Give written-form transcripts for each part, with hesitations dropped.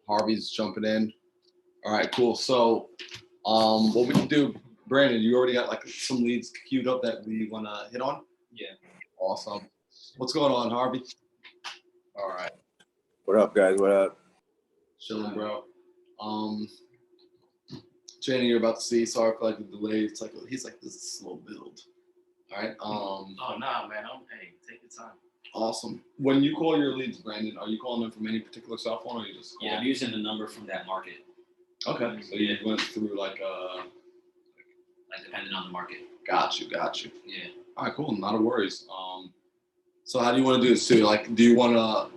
Harvey's jumping in. All right, cool. So, what we can do, Brandon, you already got like some leads queued up that we want to hit on? Yeah. Awesome. What's going on, Harvey? All right. What up, guys? What up? Chilling, bro. Channing, you're about to see. Sorry for like the delay. It's like he's like, this is a slow build. All right. Oh nah, man. Hey, take your time. Awesome. When you call your leads, Brandon, are you calling them from any particular cell phone, or you just Yeah, I'm using the number from that market. Okay. So you went through like depending on the market. Got you. Yeah. All right, cool. Not a worries. So how do you want to do this too? Like, do you want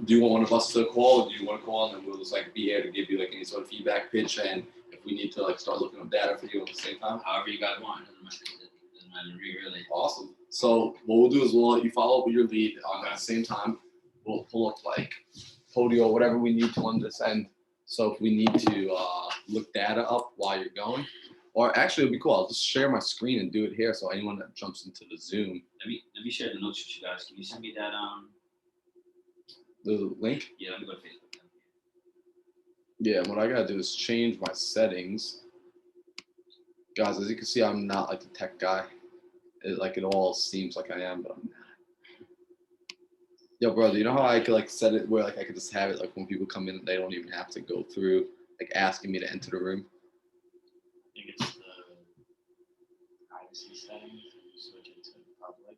one of us to call, or do you want to call and then we'll just like be here to give you like any sort of feedback pitch, and if we need to like start looking up data for you at the same time? However you guys want. Doesn't matter to me, really. Awesome. So what we'll do is we'll let you follow up with your lead at the same time. We'll pull up like Podio or whatever we need to on this end. So if we need to look data up while you're going, or actually it'd be cool. I'll just share my screen and do it here. So anyone that jumps into the Zoom. Let me share the notes with you guys. Can you send me that the link? Yeah, let me go to Facebook. Yeah, what I gotta do is change my settings. Guys, as you can see, I'm not like the tech guy. It all seems like I am, but I'm not. Yo, brother, you know how I could like set it where like I could just have it like when people come in, they don't even have to go through like asking me to enter the room. I think it's the privacy settings. Switch it to public.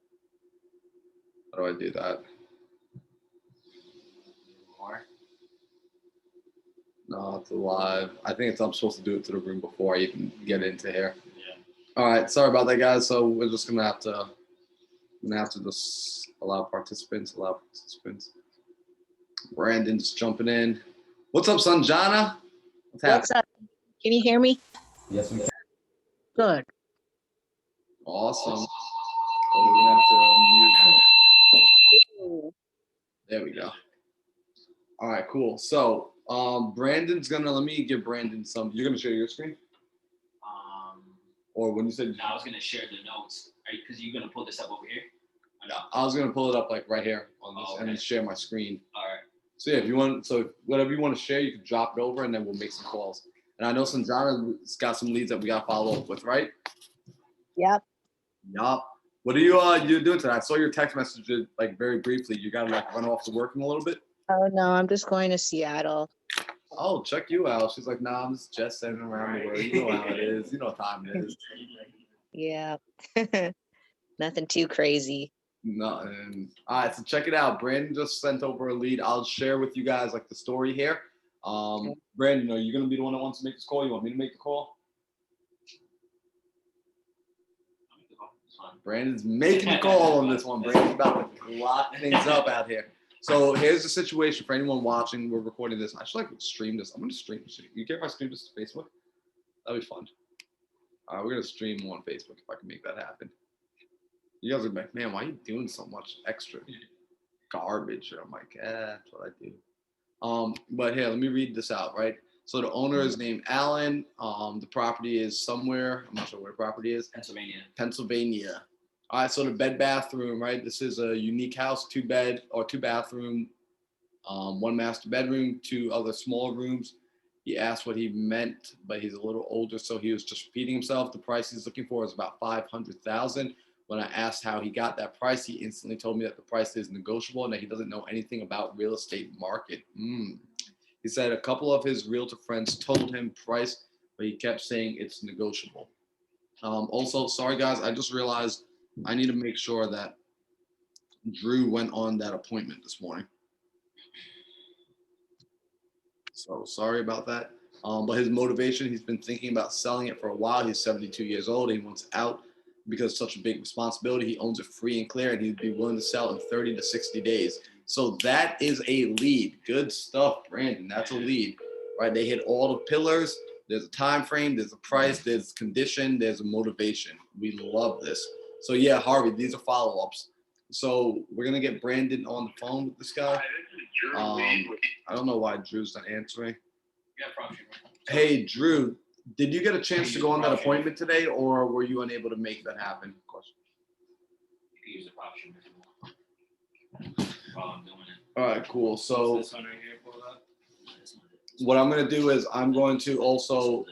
How do I do that? More. No, it's live. I think I'm supposed to do it to the room before I even get into here. Yeah. All right, sorry about that, guys. So we're just gonna have to just allow participants. Brandon's jumping in. What's up, Sanjana? What's up? Can you hear me? Yes, we can. Good. Awesome. So we're gonna have to unmute. There we go. All right, cool. So Brandon's gonna let me give Brandon some. You're gonna share your screen? Or when you said I was gonna share the notes. Because you're gonna pull this up over here? Or no? I was gonna pull it up like right here on this and then share my screen. All right. So yeah, if you want, so whatever you want to share, you can drop it over and then we'll make some calls. And I know Sanjana's got some leads that we gotta follow up with, right? Yep. Yup. What are you doing today? I saw your text message like very briefly. You gotta like run off to work in a little bit. Oh no, I'm just going to Seattle. Oh, check you out. She's like, nah, I'm just sitting around the world. You know how it is. You know what time it is. Yeah. Nothing too crazy. Nothing. All right, so check it out. Brandon just sent over a lead. I'll share with you guys like the story here. Brandon, are you gonna be the one that wants to make this call? You want me to make the call? Brandon's making the call on this one. Brandon's about to lock things up out here. So here's the situation for anyone watching. We're recording this. I should like stream this. I'm gonna stream this. You care if I stream this to Facebook? That'd be fun. All right, we're gonna stream on Facebook if I can make that happen. You guys are like, man, why are you doing so much extra garbage? And I'm like, that's what I do. But here, let me read this out, right? So the owner is named Alan. The property is somewhere. I'm not sure where the property is. Pennsylvania. All right, so the bed bathroom, right? This is a unique house, 2 bed or 2 bathroom, 1 master bedroom, 2 other small rooms. He asked what he meant, but he's a little older, so he was just repeating himself. The price he's looking for is about $500,000. When I asked how he got that price, he instantly told me that the price is negotiable and that he doesn't know anything about real estate market. He said a couple of his realtor friends told him price, but he kept saying it's negotiable. Also, sorry guys, I just realized I need to make sure that Drew went on that appointment this morning. So sorry about that. But his motivation, he's been thinking about selling it for a while. He's 72 years old. He wants out because it's such a big responsibility. He owns it free and clear, and he'd be willing to sell in 30 to 60 days. So that is a lead. Good stuff, Brandon. That's a lead, right? They hit all the pillars. There's a time frame. There's a price. There's condition. There's a motivation. We love this. So yeah, Harvey, these are follow-ups. So we're gonna get Brandon on the phone with this guy. I don't know why Drew's not answering. Hey, Drew, did you get a chance to go on that appointment today, or were you unable to make that happen? Of course. You can use the option while I'm doing it. All right, cool. So this one right here, pull up. what I'm gonna do is I'm going to also,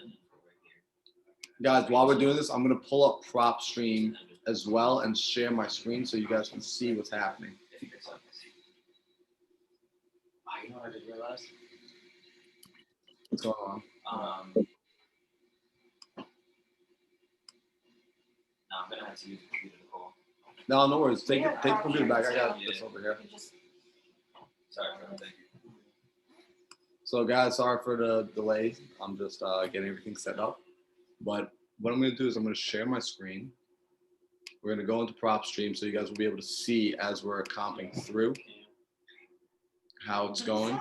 guys, while we're doing this, I'm gonna pull up prop stream as well and share my screen so you guys can see what's happening. You know what I just realized? What's going on? No, I'm gonna have to use the computer to call. No, no worries. Take the computer back. I got this over here. Sorry for everything. So guys, sorry for the delay. I'm just getting everything set up. But what I'm gonna do is I'm gonna share my screen. We're gonna go into prop stream so you guys will be able to see as we're comping through how it's going.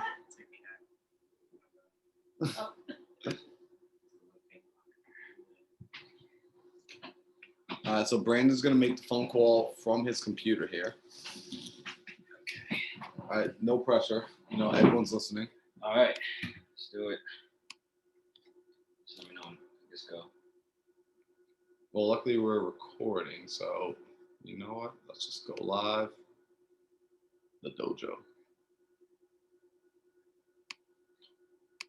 So Brandon's gonna make the phone call from his computer here. All right, no pressure. You know, everyone's listening. All right, let's do it. Just let me know. Let's go. Well, luckily we're recording, so you know what? Let's just go live. The dojo.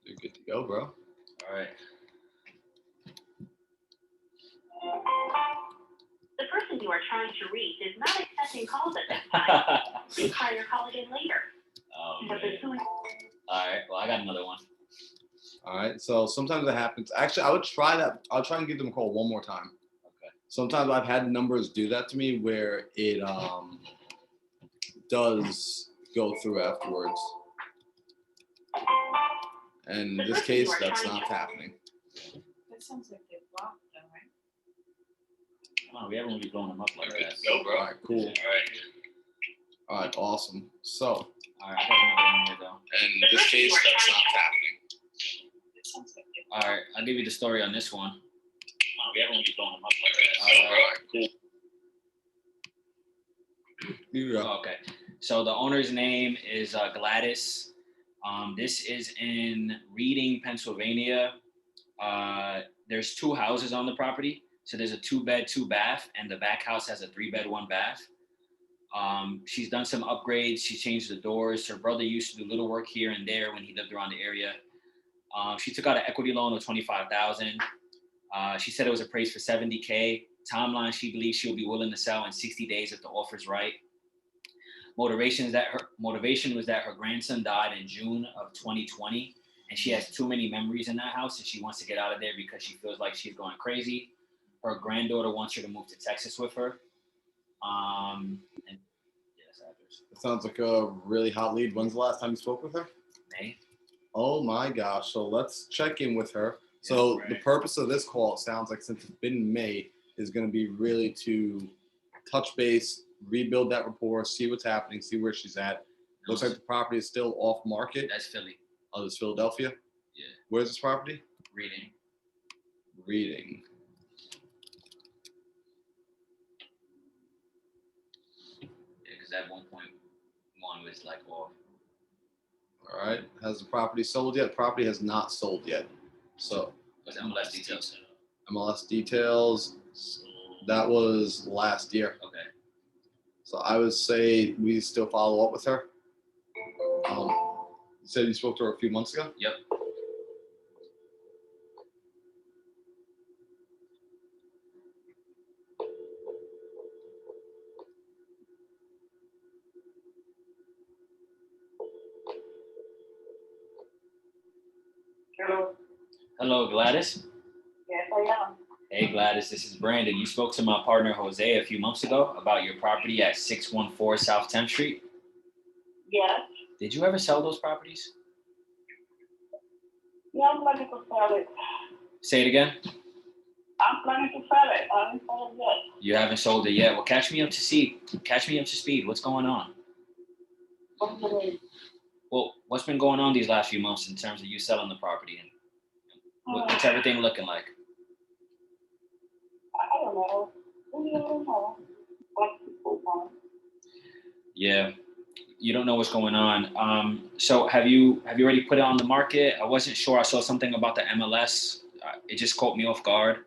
You're good to go, bro. All right. The person you are trying to reach is not accepting calls at this time. Please try your call again later. Oh, For man. pursuing- All right. Well, I got another one. All right. So sometimes it happens. Actually, I would try that. I'll try and give them a call one more time. Okay. Sometimes I've had numbers do that to me where it does go through afterwards. And in this case, that's not happening. That sounds like they're blocked, though, right? Come on, we haven't really blown them up like that. Go, bro. All right, cool. All right. All right, awesome. So, All right, I got another one here, though. in this case, that's not happening. That sounds like they're All right, I'll give you the story on this one. We haven't really blown them up like All that. right, cool. Here we go. Okay, so the owner's name is Gladys. This is in Reading, Pennsylvania. There's 2 houses on the property. So there's a 2-bed, 2-bath, and the back house has a 3-bed, 1-bath. She's done some upgrades. She changed the doors. Her brother used to do little work here and there when he lived around the area. She took out an equity loan of $25,000. She said it was appraised for $70K. Timeline, she believes she'll be willing to sell in 60 days if the offer's right. Motivation was that her grandson died in June of 2020, and she has too many memories in that house, and she wants to get out of there because she feels like she's going crazy. Her granddaughter wants her to move to Texas with her. And yes, address. It sounds like a really hot lead. When's the last time you spoke with her? May. Oh my gosh. So let's check in with her. So Right. the purpose of this call, it sounds like, since it's been May, is going to be really to touch base, rebuild that rapport, see what's happening, see where she's at. Looks like the property is still off market. That's Philly. Oh, it's Philadelphia? Yeah. Where's this property? Reading. Reading. Yeah, because that 1.1 was like off. All right. Has the property sold yet? Property has not sold yet. So What's MLS details? MLS details, So, that was last year. okay. So I would say we still follow up with her. You said you spoke to her a few months ago? Yep. Hello. Hello, Gladys. Yes, I am. Hey, Gladys, this is Brandon. You spoke to my partner, Jose, a few months ago about your property at 614 South 10th Street. Yes. Did you ever sell those properties? Yeah, I'm planning to sell it. Say it again. I'm planning to sell it. I haven't sold it yet. You haven't sold it yet. Well, catch me up to speed. Catch me up to speed. What's going on? What do you mean? Well, what's been going on these last few months in terms of you selling the property? And what's everything looking like? I don't know. Really don't know. What people want. Yeah, you don't know what's going on. So have you already put it on the market? I wasn't sure. I saw something about the MLS. It just caught me off guard.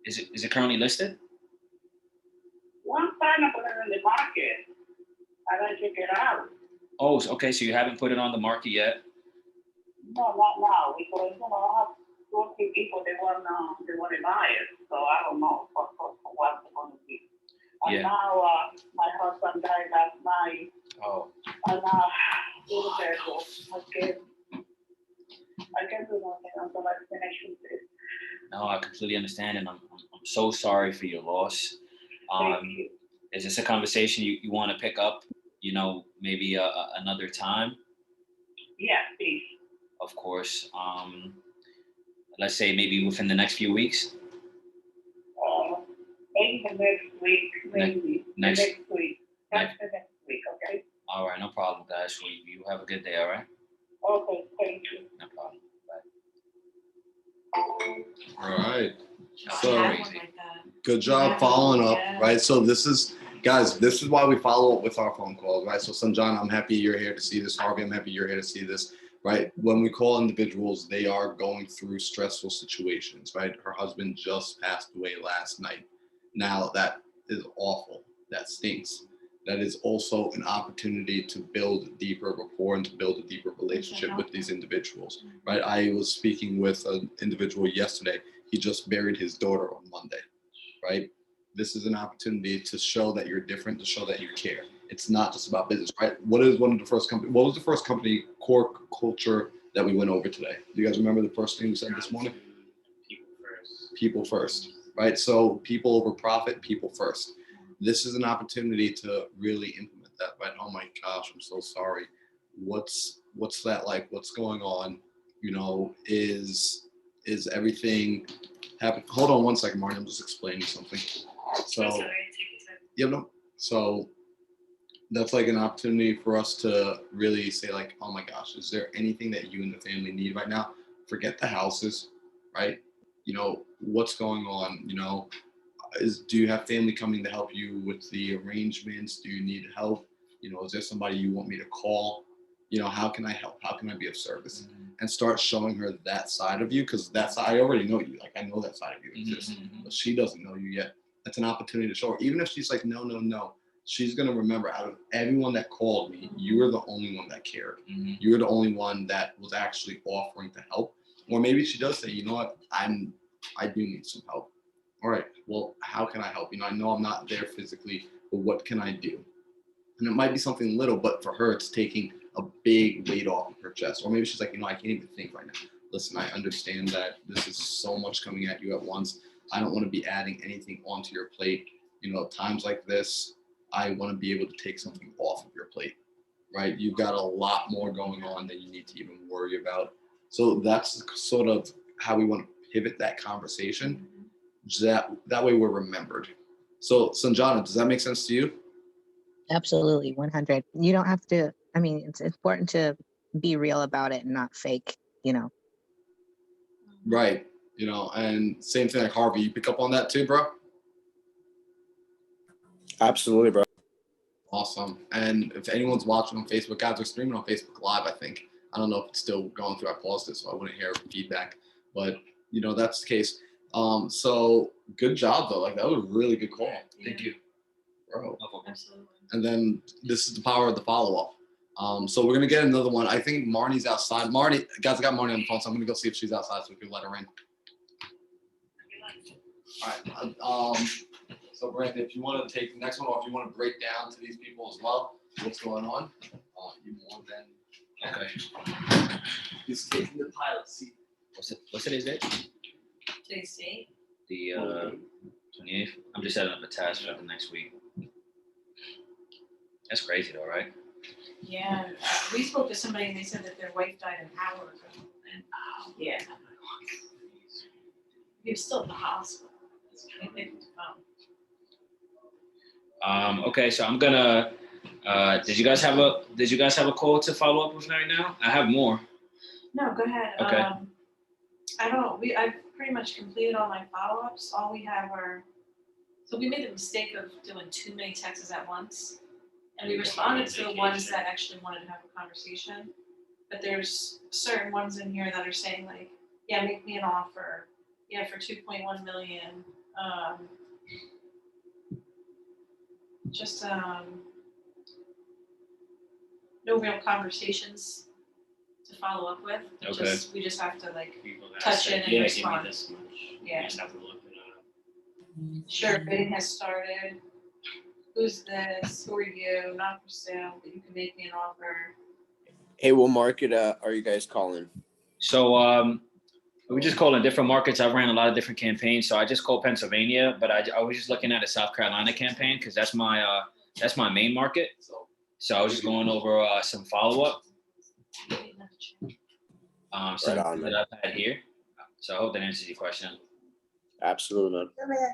Is it currently listed? One time I put it in the market. I didn't check it out. Oh, okay. So you haven't put it on the market yet. No, not now, because, I have two or three people, they want to buy it, so I don't know what they're going to be. And Yeah. now, my husband died last night, Oh, and little ago, I can do nothing until I finish with this. no, I completely understand, and I'm so sorry for your loss. Thank you. Is this a conversation you want to pick up? Maybe another time, Yeah, please. of course. Let's say maybe within the next few weeks. Maybe the next week, maybe. next- The next week. That's next- the next week, okay? All right, no problem, guys. Well, you have a good day. All right, Okay, thank you. no problem. All right. I So- had one like that. Good job Yeah. following up, Yeah. right? So this is, guys, this is why we follow up with our phone calls, right? So Sanjan, I'm happy you're here to see this. Harvey, I'm happy you're here to see this, right? When we call individuals, they are going through stressful situations, right? Her husband just passed away last night. Now that is awful. That stinks. That is also an opportunity to build deeper rapport and to build a deeper relationship with these individuals, right? I was speaking with an individual yesterday. He just buried his daughter on Monday, right? This is an opportunity to show that you're different, to show that you care. It's not just about business, right? What was the first company core culture that we went over today? Do you guys remember the first thing we said this morning? People first. People first, right? So people over profit, people first. This is an opportunity to really implement that, right? Oh my gosh, I'm so sorry. What's that like? What's going on? Is everything happening? Hold on one second, Marty. I'm just explaining something. So, That's all right, take your time. yeah, no. So that's like an opportunity for us to really say, like, oh my gosh, is there anything that you and the family need right now? Forget the houses, right? What's going on? Do you have family coming to help you with the arrangements? Do you need help? Is there somebody you want me to call? How can I help? How can I be of service? And start showing her that side of you, because I already know you. Like, I know that side of you exists, but she doesn't know you yet. That's an opportunity to show her. Even if she's like, no, no, no, she's gonna remember, out of everyone that called me, you were the only one that cared. You were the only one that was actually offering to help. Or maybe she does say, you know what, I do need some help. All right, well, how can I help? I know I'm not there physically, but what can I do? And it might be something little, but for her, it's taking a big weight off of her chest. Or maybe she's like, I can't even think right now. Listen, I understand that this is so much coming at you at once. I don't want to be adding anything onto your plate. Times like this, I want to be able to take something off of your plate, right? You've got a lot more going on than you need to even worry about. So that's sort of how we want to pivot that conversation. That way we're remembered. So Sanjana, does that make sense to you? Absolutely, 100. You don't have to, it's important to be real about it and not fake, Right. And same thing like Harvey, you pick up on that too, bro? Absolutely, bro. Awesome. And if anyone's watching on Facebook, guys, we're streaming on Facebook Live, I think. I don't know if it's still going through. I paused it, so I wouldn't hear feedback. But, that's the case. So good job, though. Like, that was a really good call. Thank you. Bro. Absolutely. And then this is the power of the follow-up. So we're going to get another one. I think Marnie's outside. Marnie, guys, I got Marnie on the phone, so I'm going to go see if she's outside so we can let her in. All right. So Brandon, if you want to take the next one, or if you want to break down to these people as well, what's going on, you more than Okay. he's taking the pilot seat. What's today's date? Today's date? The 28th. I'm just setting up a task for the next week. That's crazy, though, right? Yeah, we spoke to somebody and they said that their wife died an hour ago. Yeah. He was still at the hospital. Okay, so I'm gonna. Did you guys have a call to follow up with right now? I have more. No, go ahead. Okay. I've pretty much completed all my follow-ups. All we have are, so we made the mistake of doing too many texts at once. And we responded to the ones that actually wanted to have a conversation. But there's certain ones in here that are saying like, yeah, make me an offer. Yeah, for 2.1 million. No real conversations to follow up with. It Okay. just, we just have to like, People that Touch say, it and yeah, respond. give me this much. Yeah. You just have to look it up. sure, bidding has started. Who's this? Who are you? Not for sale, but you can make me an offer. Hey, what market are you guys calling? So we just call in different markets. I've ran a lot of different campaigns, so I just called Pennsylvania, but I was just looking at a South Carolina campaign because that's my main market. So I was just going over some follow up, some Right on, man. that I've had here. So I hope that answers your question. Absolutely, man.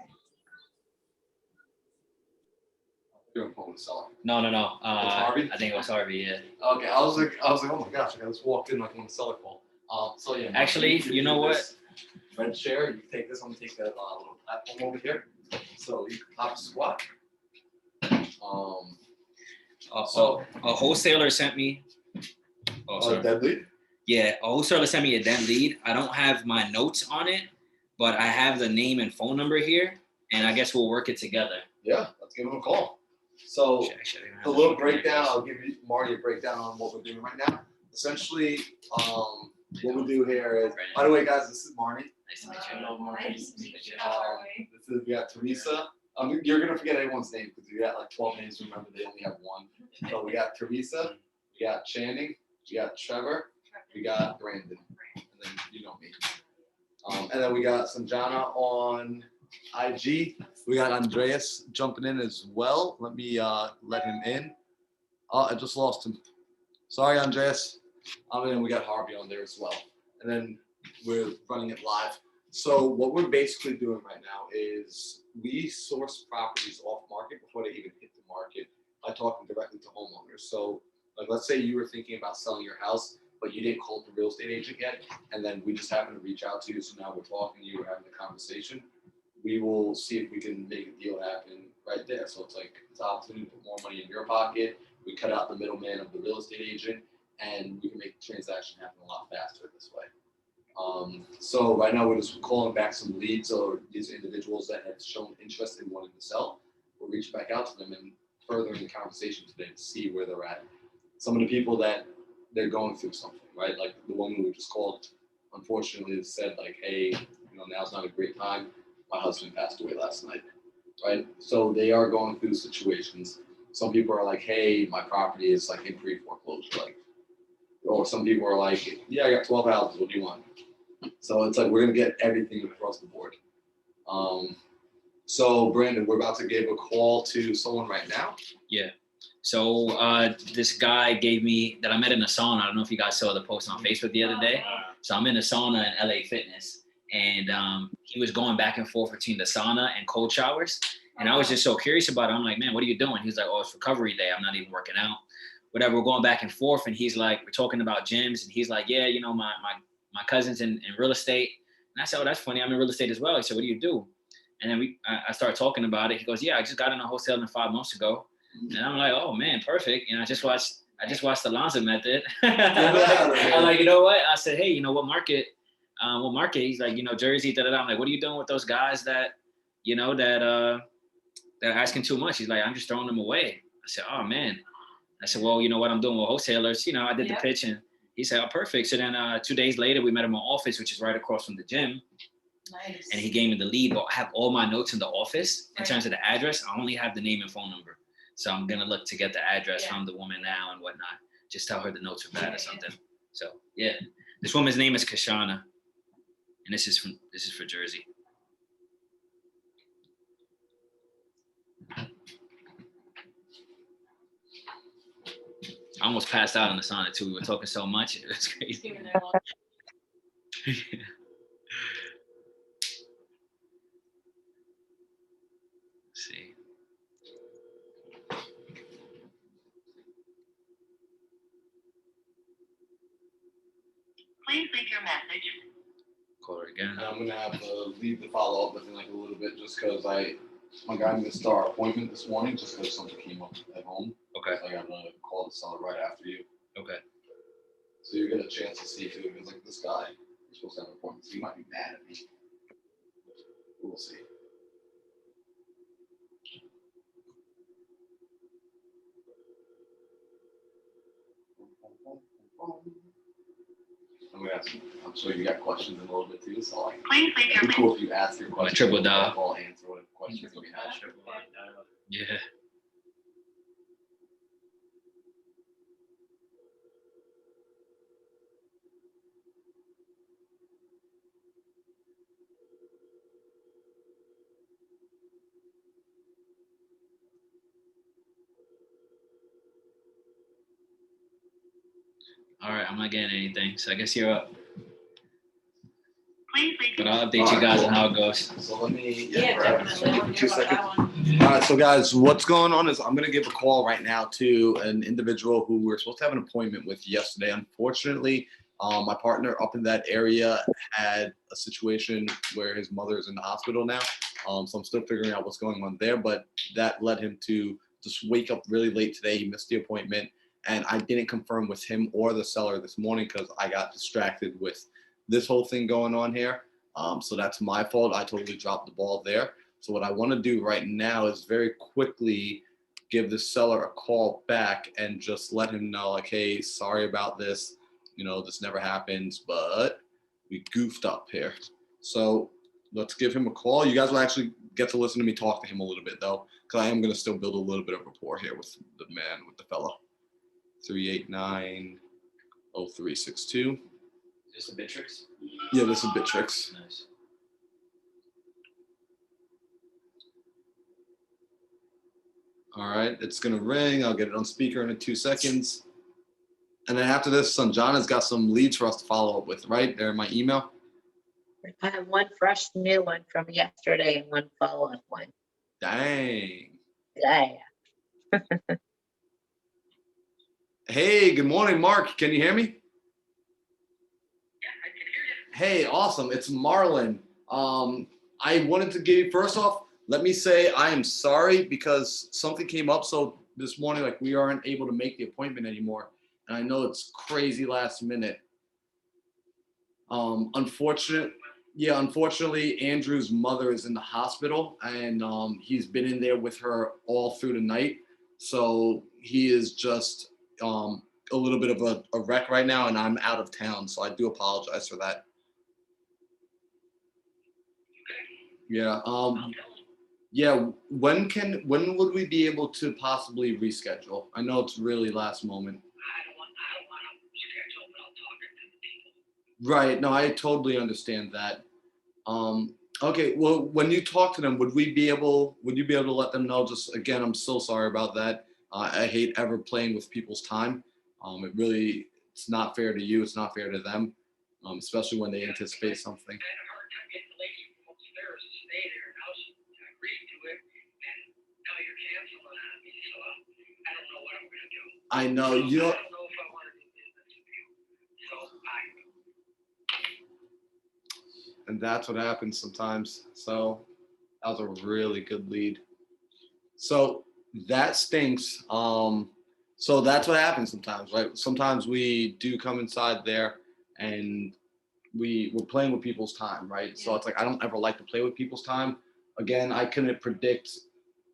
You're on phone with the seller. No. Harvey? I think it was Harvey. Yeah. Okay, I was like, oh my gosh, I just walked in like when the seller called. So yeah. Actually, you know what? Red chair, you take this one, take that little platform over here. So you can pop squat. So a wholesaler sent me. Oh, sorry. Dead lead? Yeah, a wholesaler sent me a den lead. I don't have my notes on it, but I have the name and phone number here, and I guess we'll work it together. Yeah, let's give him a call. So a little breakdown, I'll give you Marty a breakdown on what we're doing right now. Essentially, what we do here is, by the way, guys, this is Marty. Nice to meet you. Hello, Mark. Nice to meet you. We got Teresa. You're gonna forget everyone's name because we got like 12 names. Remember, they only have one. So we got Teresa, we got Channing, we got Trevor, we got Brandon, and then you know me. And then we got Sanjana on IG. We got Andreas jumping in as well. Let me let him in. Oh, I just lost him. Sorry, Andreas. And then we got Harvey on there as well. And then we're running it live. So what we're basically doing right now is we source properties off market before they even hit the market by talking directly to homeowners. So like, let's say you were thinking about selling your house, but you didn't call the real estate agent yet. And then we just happen to reach out to you. So now we're talking to you, we're having a conversation. We will see if we can make a deal happen right there. So it's like, it's an opportunity to put more money in your pocket. We cut out the middleman of the real estate agent, and we can make the transaction happen a lot faster this way. So right now we're just calling back some leads or these individuals that have shown interest in wanting to sell. We'll reach back out to them and furthering the conversation today to see where they're at. Some of the people that they're going through something, right? Like the woman we just called, unfortunately, said like, hey, now's not a great time. My husband passed away last night, right? So they are going through situations. Some people are like, hey, my property is like in pre-foreclosure, like, or some people are like, yeah, I got 12 houses. What do you want? So it's like we're gonna get everything across the board. So Brandon, we're about to give a call to someone right now. Yeah. So this guy gave me that I met in a sauna. I don't know if you guys saw the post on Facebook the other day. So I'm in a sauna in LA Fitness, and he was going back and forth between the sauna and cold showers. And I was just so curious about it. I'm like, man, what are you doing? He's like, oh, it's recovery day. I'm not even working out. Whatever. We're going back and forth, and he's like, we're talking about gyms, and he's like, yeah, my cousin's in real estate. And I said, oh, that's funny. I'm in real estate as well. He said, what do you do? And then I started talking about it. He goes, yeah, I just got into wholesaling 5 months ago. And I'm like, oh man, perfect. I just watched the Lonzo Method. I'm like, you know what? I said, hey, what market? What market? He's like, Jersey. Da da da. I'm like, what are you doing with those guys that are asking too much? He's like, I'm just throwing them away. I said, oh man. I said, well, you know what I'm doing with wholesalers. I did the pitch, and he said, oh, perfect. So then 2 days later, we met him in my office, which is right across from the gym. Nice. And he gave me the lead, but I have all my notes in the office in terms of the address. I only have the name and phone number. So I'm going to look to get the address from the woman now and whatnot. Just tell her the notes are bad or something. So, yeah. This woman's name is Kashana. And this is for Jersey. I almost passed out in the sauna too. We were talking so much. It was crazy. See. Please leave your message. Call her again. And I'm gonna have to leave the follow up within like a little bit, just because my guy missed our appointment this morning, just because something came up at home. Okay. So I got to call the seller right after you. Okay. So you get a chance to see too, because like this guy, you're supposed to have an appointment, so he might be mad at me. We'll see. I'm sure you got questions in a little bit too, so like, Please leave it'd be cool if you ask your questions. triple dial. I'll answer whatever questions we have. Yeah. All right, I'm not getting anything, so I guess you're up. Please leave. But I'll update you guys on how it goes. So let me. Yeah, definitely. I wanna hear 2 about seconds. that one. All right, so guys, what's going on is I'm gonna give a call right now to an individual who we were supposed to have an appointment with yesterday. Unfortunately, my partner up in that area had a situation where his mother is in the hospital now. So I'm still figuring out what's going on there, but that led him to just wake up really late today. He missed the appointment, and I didn't confirm with him or the seller this morning because I got distracted with this whole thing going on here. So that's my fault. I totally dropped the ball there. So what I want to do right now is very quickly give the seller a call back and just let him know, like, hey, sorry about this. You know, this never happens, but we goofed up here. So let's give him a call. You guys will actually get to listen to me talk to him a little bit though, because I am going to still build a little bit of rapport here with the man, with the fellow. 389-0362. Is this a Bitrix? Yeah, this is Bitrix. Nice. All right, it's gonna ring. I'll get it on speaker in 2 seconds. And then after this, Sanjana's got some leads for us to follow up with, right? They're in my email. I have one fresh new one from yesterday and one follow-up one. Dang. Yeah. Hey, good morning, Mark. Can you hear me? Hey, awesome. It's Marlon. I wanted to give you, first off, let me say I am sorry because something came up. So this morning, like, we aren't able to make the appointment anymore. And I know it's crazy last minute. Unfortunately, Andrew's mother is in the hospital, and he's been in there with her all through the night. So he is just a little bit of a wreck right now, and I'm out of town. So I do apologize for that. Yeah. Yeah. When would we be able to possibly reschedule? I know it's really last moment. Right. No, I totally understand that. Okay. Well, when you talk to them, would you be able to let them know? Just again, I'm so sorry about that. I hate ever playing with people's time. It's not fair to you. It's not fair to them, especially when they anticipate something. I know you. And that's what happens sometimes. So that was a really good lead. So that stinks. So that's what happens sometimes, right? Sometimes we do come inside there and we're playing with people's time, right? Yeah. So it's like I don't ever like to play with people's time. Again, I couldn't predict,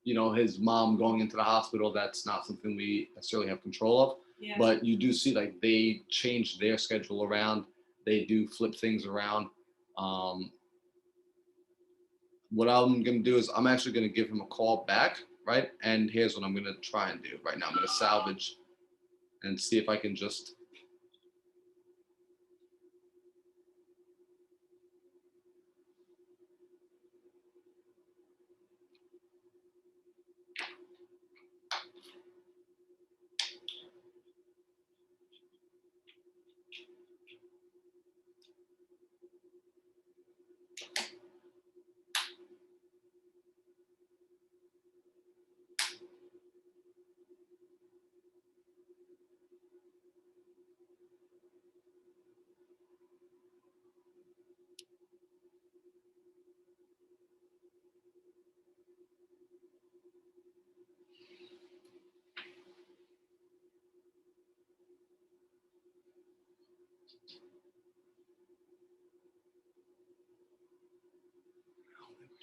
his mom going into the hospital. That's not something we necessarily have control of. Yeah. But you do see like they change their schedule around. They do flip things around. What I'm going to do is I'm actually going to give him a call back, right? And here's what I'm going to try and do right now. I'm going to salvage and see if I can just.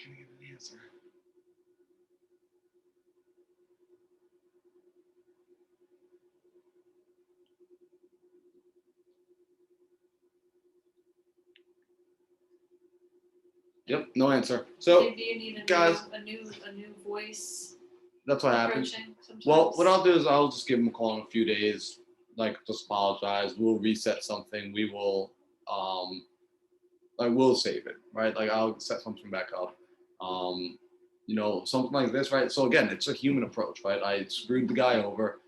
Can I get an answer? Yep, no answer. So Maybe you need guys- a new voice that's what happened. approaching sometimes. Well, what I'll do is I'll just give him a call in a few days, like just apologize. We'll reset something. We will like we'll save it, right? Like I'll set something back up. Something like this, right? So again, it's a human approach, right? I screwed the guy over.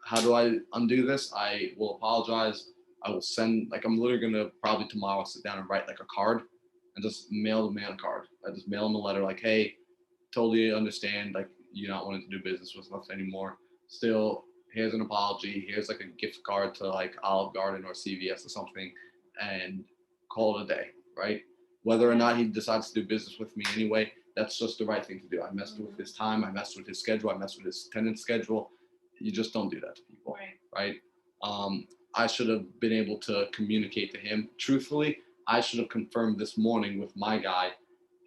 How do I undo this? I will apologize. I will send, like, I'm literally gonna probably tomorrow sit down and write like a card and just mail the man a card. I just mail him a letter like, hey, totally understand, like, you're not wanting to do business with us anymore. Still, here's an apology. Here's like a gift card to like Olive Garden or CVS or something, and call it a day, right? Whether or not he decides to do business with me anyway, that's just the right thing to do. I messed with his time. I messed with his schedule. I messed with his tenant schedule. You just don't do that to people, right? I should have been able to communicate to him. Truthfully, I should have confirmed this morning with my guy,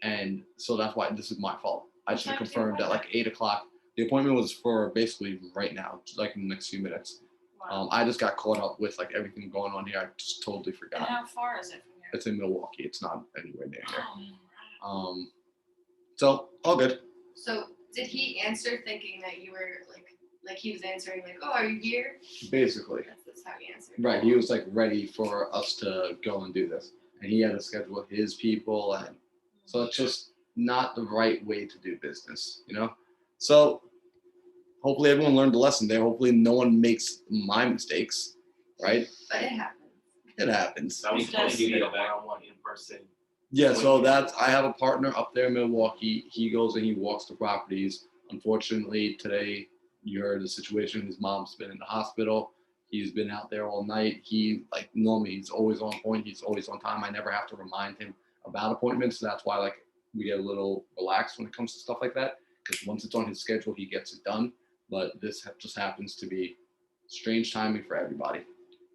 and so that's why this is my fault. I should have confirmed at like 8 o'clock. The appointment was for basically right now, like in the next few minutes. Wow. I just got caught up with like everything going on here. I just totally And forgot. how far is it from here? It's in Milwaukee. It's not anywhere near here. Oh, So all good. So did he answer thinking that you were like he was answering like, oh, are you here? Basically, That's how he answered. right. He was like ready for us to go and do this, and he had to schedule his people, and so it's just not the right way to do business, So hopefully everyone learned the lesson there. Hopefully no one makes my mistakes, right? But it happened. It happens. That was It supposed does. to be a one-on-one in person. Yeah, so I have a partner up there in Milwaukee. He goes and he walks the properties. Unfortunately, today you heard the situation. His mom's been in the hospital. He's been out there all night. Normally he's always on point. He's always on time. I never have to remind him about appointments. So that's why we get a little relaxed when it comes to stuff like that. Because once it's on his schedule, he gets it done. But this just happens to be strange timing for everybody.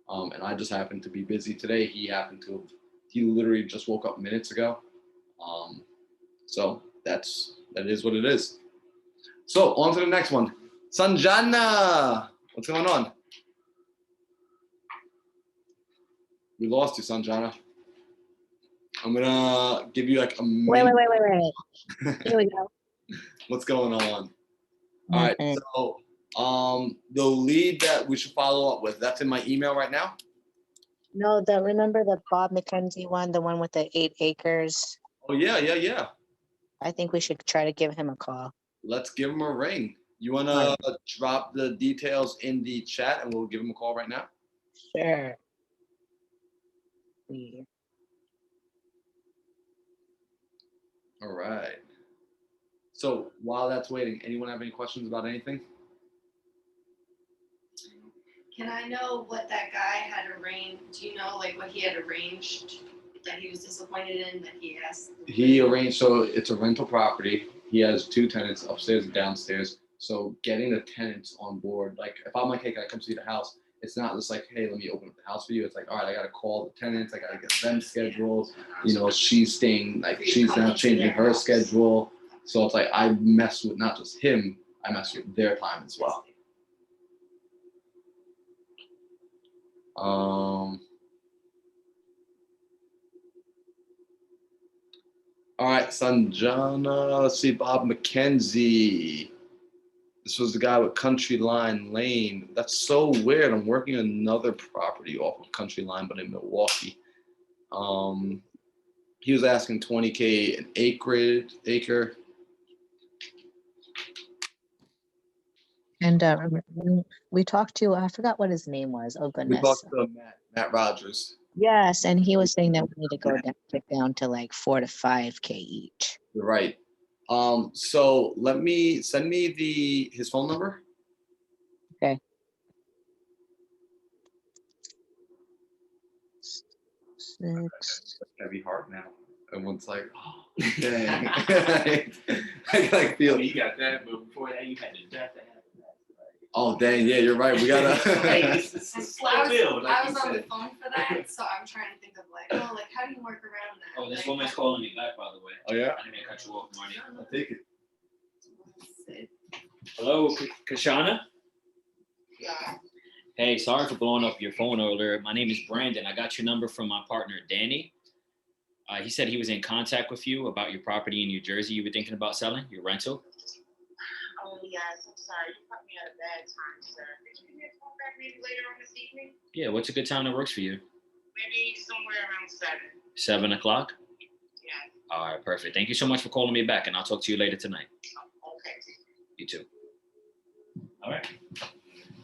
And I just happened to be busy today. He literally just woke up minutes ago. So that is what it is. So on to the next one. Sanjana, what's going on? We lost you, Sanjana. I'm gonna give you like a minute. Wait. Here we go. What's going on? All right. Okay. So the lead that we should follow up with, that's in my email right now. No, remember the Bob McKenzie one, the one with the 8 acres? Oh yeah. I think we should try to give him a call. Let's give him a ring. You wanna drop the details in the chat and we'll give him a call right now? Sure. Yeah. All right. So while that's waiting, anyone have any questions about anything? Can I know what that guy had arranged? Do you know like what he had arranged that he was disappointed in that he asked? He arranged, so it's a rental property. He has 2 tenants upstairs and downstairs. So getting the tenants on board, like if I'm like, hey, can I come see the house? It's not just like, hey, let me open up the house for you. It's like, all right, I got to call the tenants. I got to get them scheduled. She's staying, like she's now changing her schedule. So it's like, I mess with not just him, I mess with their time as well. All right, Sanjana, let's see, Bob McKenzie. This was the guy with Country Line Lane. That's so weird. I'm working another property off of Country Line, but in Milwaukee. He was asking $20K an acre. And we talked to, I forgot what his name was. Oh, We goodness. talked to Matt Rogers. Yes, and he was saying that we need to get down to like 4 to 5K each. You're right. So send me his phone number. Okay. 6. Heavy heart now. Everyone's like, oh, dang. I like feel. You got that, but before that, you had the death that happened. Oh, dang. Yeah, you're right. We gotta. It's a slow build, like I you was on the said. phone for that, so I'm trying to think of like, how do you work around that? Oh, this Like, woman's calling me back, by the way. Oh yeah. I didn't mean to cut you off, Marty. I'll take it. Hello, Kashana? Yeah. Hey, sorry for blowing up your phone earlier. My name is Brandon. I got your number from my partner, Danny. He said he was in contact with you about your property in New Jersey you were thinking about selling, your rental. Oh, yes, I'm sorry. You caught me at a bad time, sir. Could you give me a call back maybe later on this evening? Yeah, what's a good time that works for you? Maybe somewhere around 7. 7 o'clock? Yeah. All right, perfect. Thank you so much for calling me back, and I'll talk to you later tonight. Okay. You too. All right.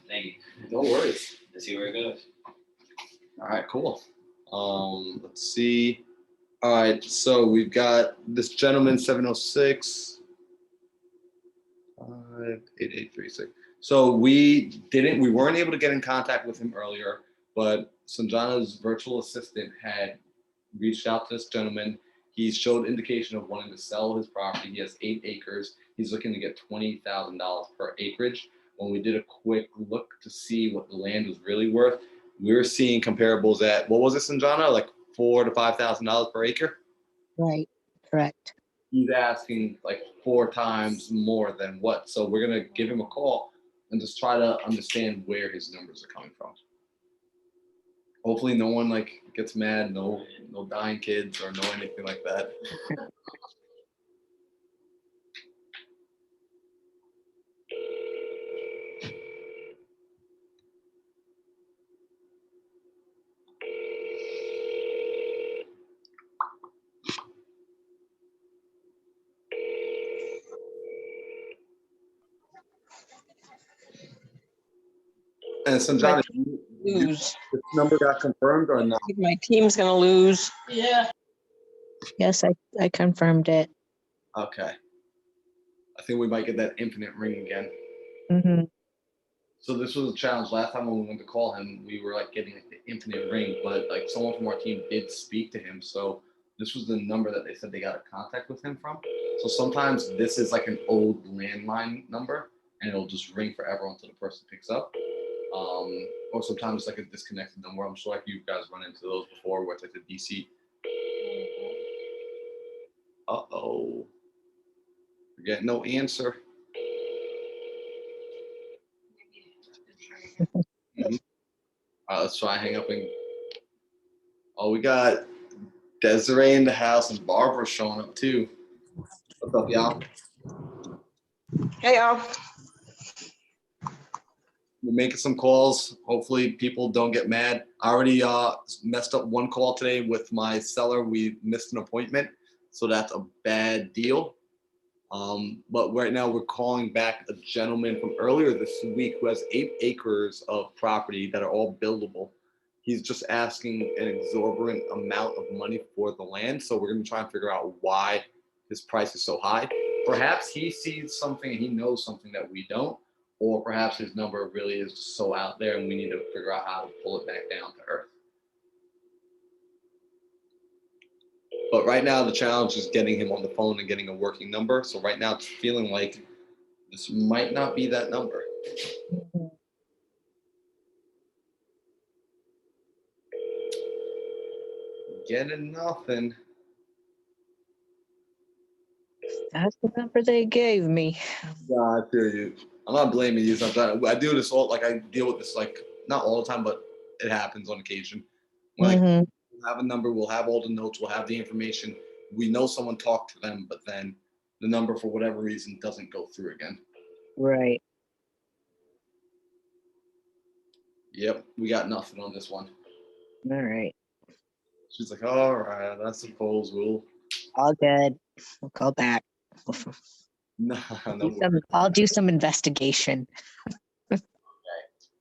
Thank you. No worries. Let's see where it goes. All right, cool. Let's see. All right, so we've got this gentleman, 706 8836. So we weren't able to get in contact with him earlier, but Sanjana's virtual assistant had reached out to this gentleman. He showed indication of wanting to sell his property. He has 8 acres. He's looking to get $20,000 per acreage. When we did a quick look to see what the land was really worth, we were seeing comparables at, what was it, Sanjana? Like $4,000 to $5,000 per acre? Right, correct. He's asking like 4 times more than what. So we're gonna give him a call and just try to understand where his numbers are coming from. Hopefully no one like gets mad, no dying kids or no anything like that. And Sanjana, Lose. this number got confirmed or not? My team's gonna lose. Yeah. Yes, I confirmed it. Okay. I think we might get that infinite ring again. Mm-hmm. So this was a challenge. Last time when we went to call him, we were like getting like the infinite ring, but like someone from our team did speak to him. So this was the number that they said they got a contact with him from. So sometimes this is like an old landline number and it'll just ring forever until the person picks up. Or sometimes like a disconnected number. I'm sure like you guys run into those before where it's like the DC. Uh-oh. We get no answer. Mhm. Let's try hang up and. Oh, we got Desiree in the house and Barbara showing up too. What's up, y'all? Hey, y'all. We're making some calls. Hopefully people don't get mad. I already messed up one call today with my seller. We missed an appointment, so that's a bad deal. But right now we're calling back a gentleman from earlier this week who has 8 acres of property that are all buildable. He's just asking an exorbitant amount of money for the land. So we're going to try and figure out why his price is so high. Perhaps he sees something and he knows something that we don't, or perhaps his number really is just so out there and we need to figure out how to pull it back down to earth. But right now the challenge is getting him on the phone and getting a working number. So right now it's feeling like this might not be that number. Getting nothing. That's the number they gave me. Yeah, I feel you. I'm not blaming you. Sometimes I do this all, like I deal with this like not all the time, but it happens on occasion. Like Mhm. we'll have a number, we'll have all the notes, we'll have the information. We know someone talked to them, but then the number for whatever reason doesn't go through again. Right. Yep, we got nothing on this one. All right. She's like, all right, I suppose we'll. All good. We'll call back. No, no worries. I'll do some investigation.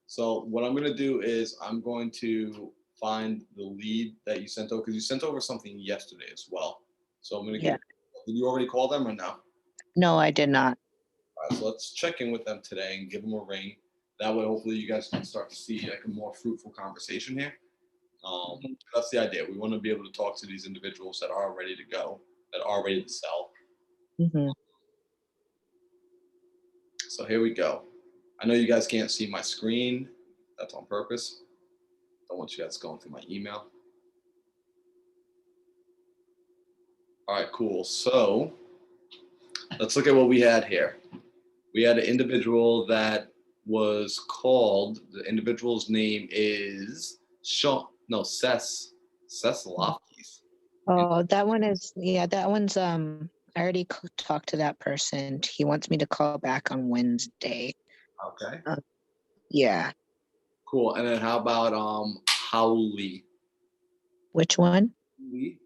So what I'm gonna do is I'm going to find the lead that you sent over because you sent over something yesterday as well. So I'm gonna Yeah. get. Did you already call them or no? No, I did not. All right, so let's check in with them today and give them a ring. That way, hopefully, you guys can start to see like a more fruitful conversation here. That's the idea. We want to be able to talk to these individuals that are ready to go, that are ready to sell. Mm-hmm. So here we go. I know you guys can't see my screen. That's on purpose. Don't want you guys going through my email. All right, cool. So let's look at what we had here. We had an individual that was called, the individual's name is Sean, no, Ses Lofties. Oh, that one is, yeah, that one's, I already talked to that person. He wants me to call back on Wednesday. Okay. Yeah. Cool. And then how about Howley? Which one? Lee?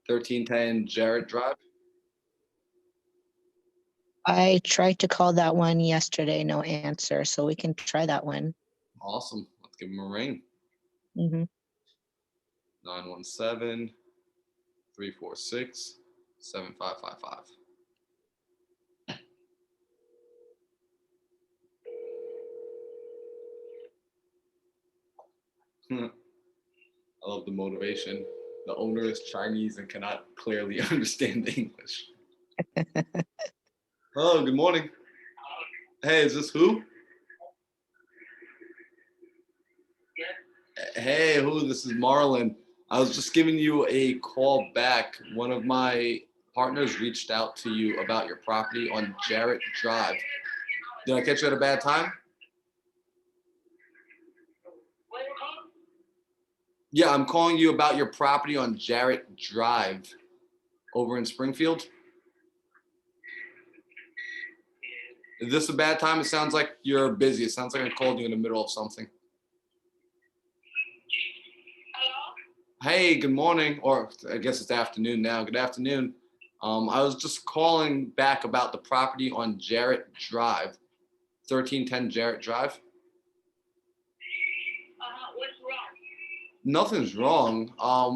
1310 Jarrett Drive. I tried to call that one yesterday, no answer. So we can try that one. Awesome. Let's give him a ring. Mm-hmm. 917 346 7555. I love the motivation. The owner is Chinese and cannot clearly understand English. Hello, good morning. Hey, is this who? Hey, who? This is Marlon. I was just giving you a call back. One of my partners reached out to you about your property on Jarrett Drive. Did I catch you at a bad time? Yeah, I'm calling you about your property on Jarrett Drive over in Springfield. Is this a bad time? It sounds like you're busy. It sounds like I called you in the middle of something. Hey, good morning, or I guess it's afternoon now. Good afternoon. I was just calling back about the property on Jarrett Drive, 1310 Jarrett Drive. What's wrong? Nothing's wrong.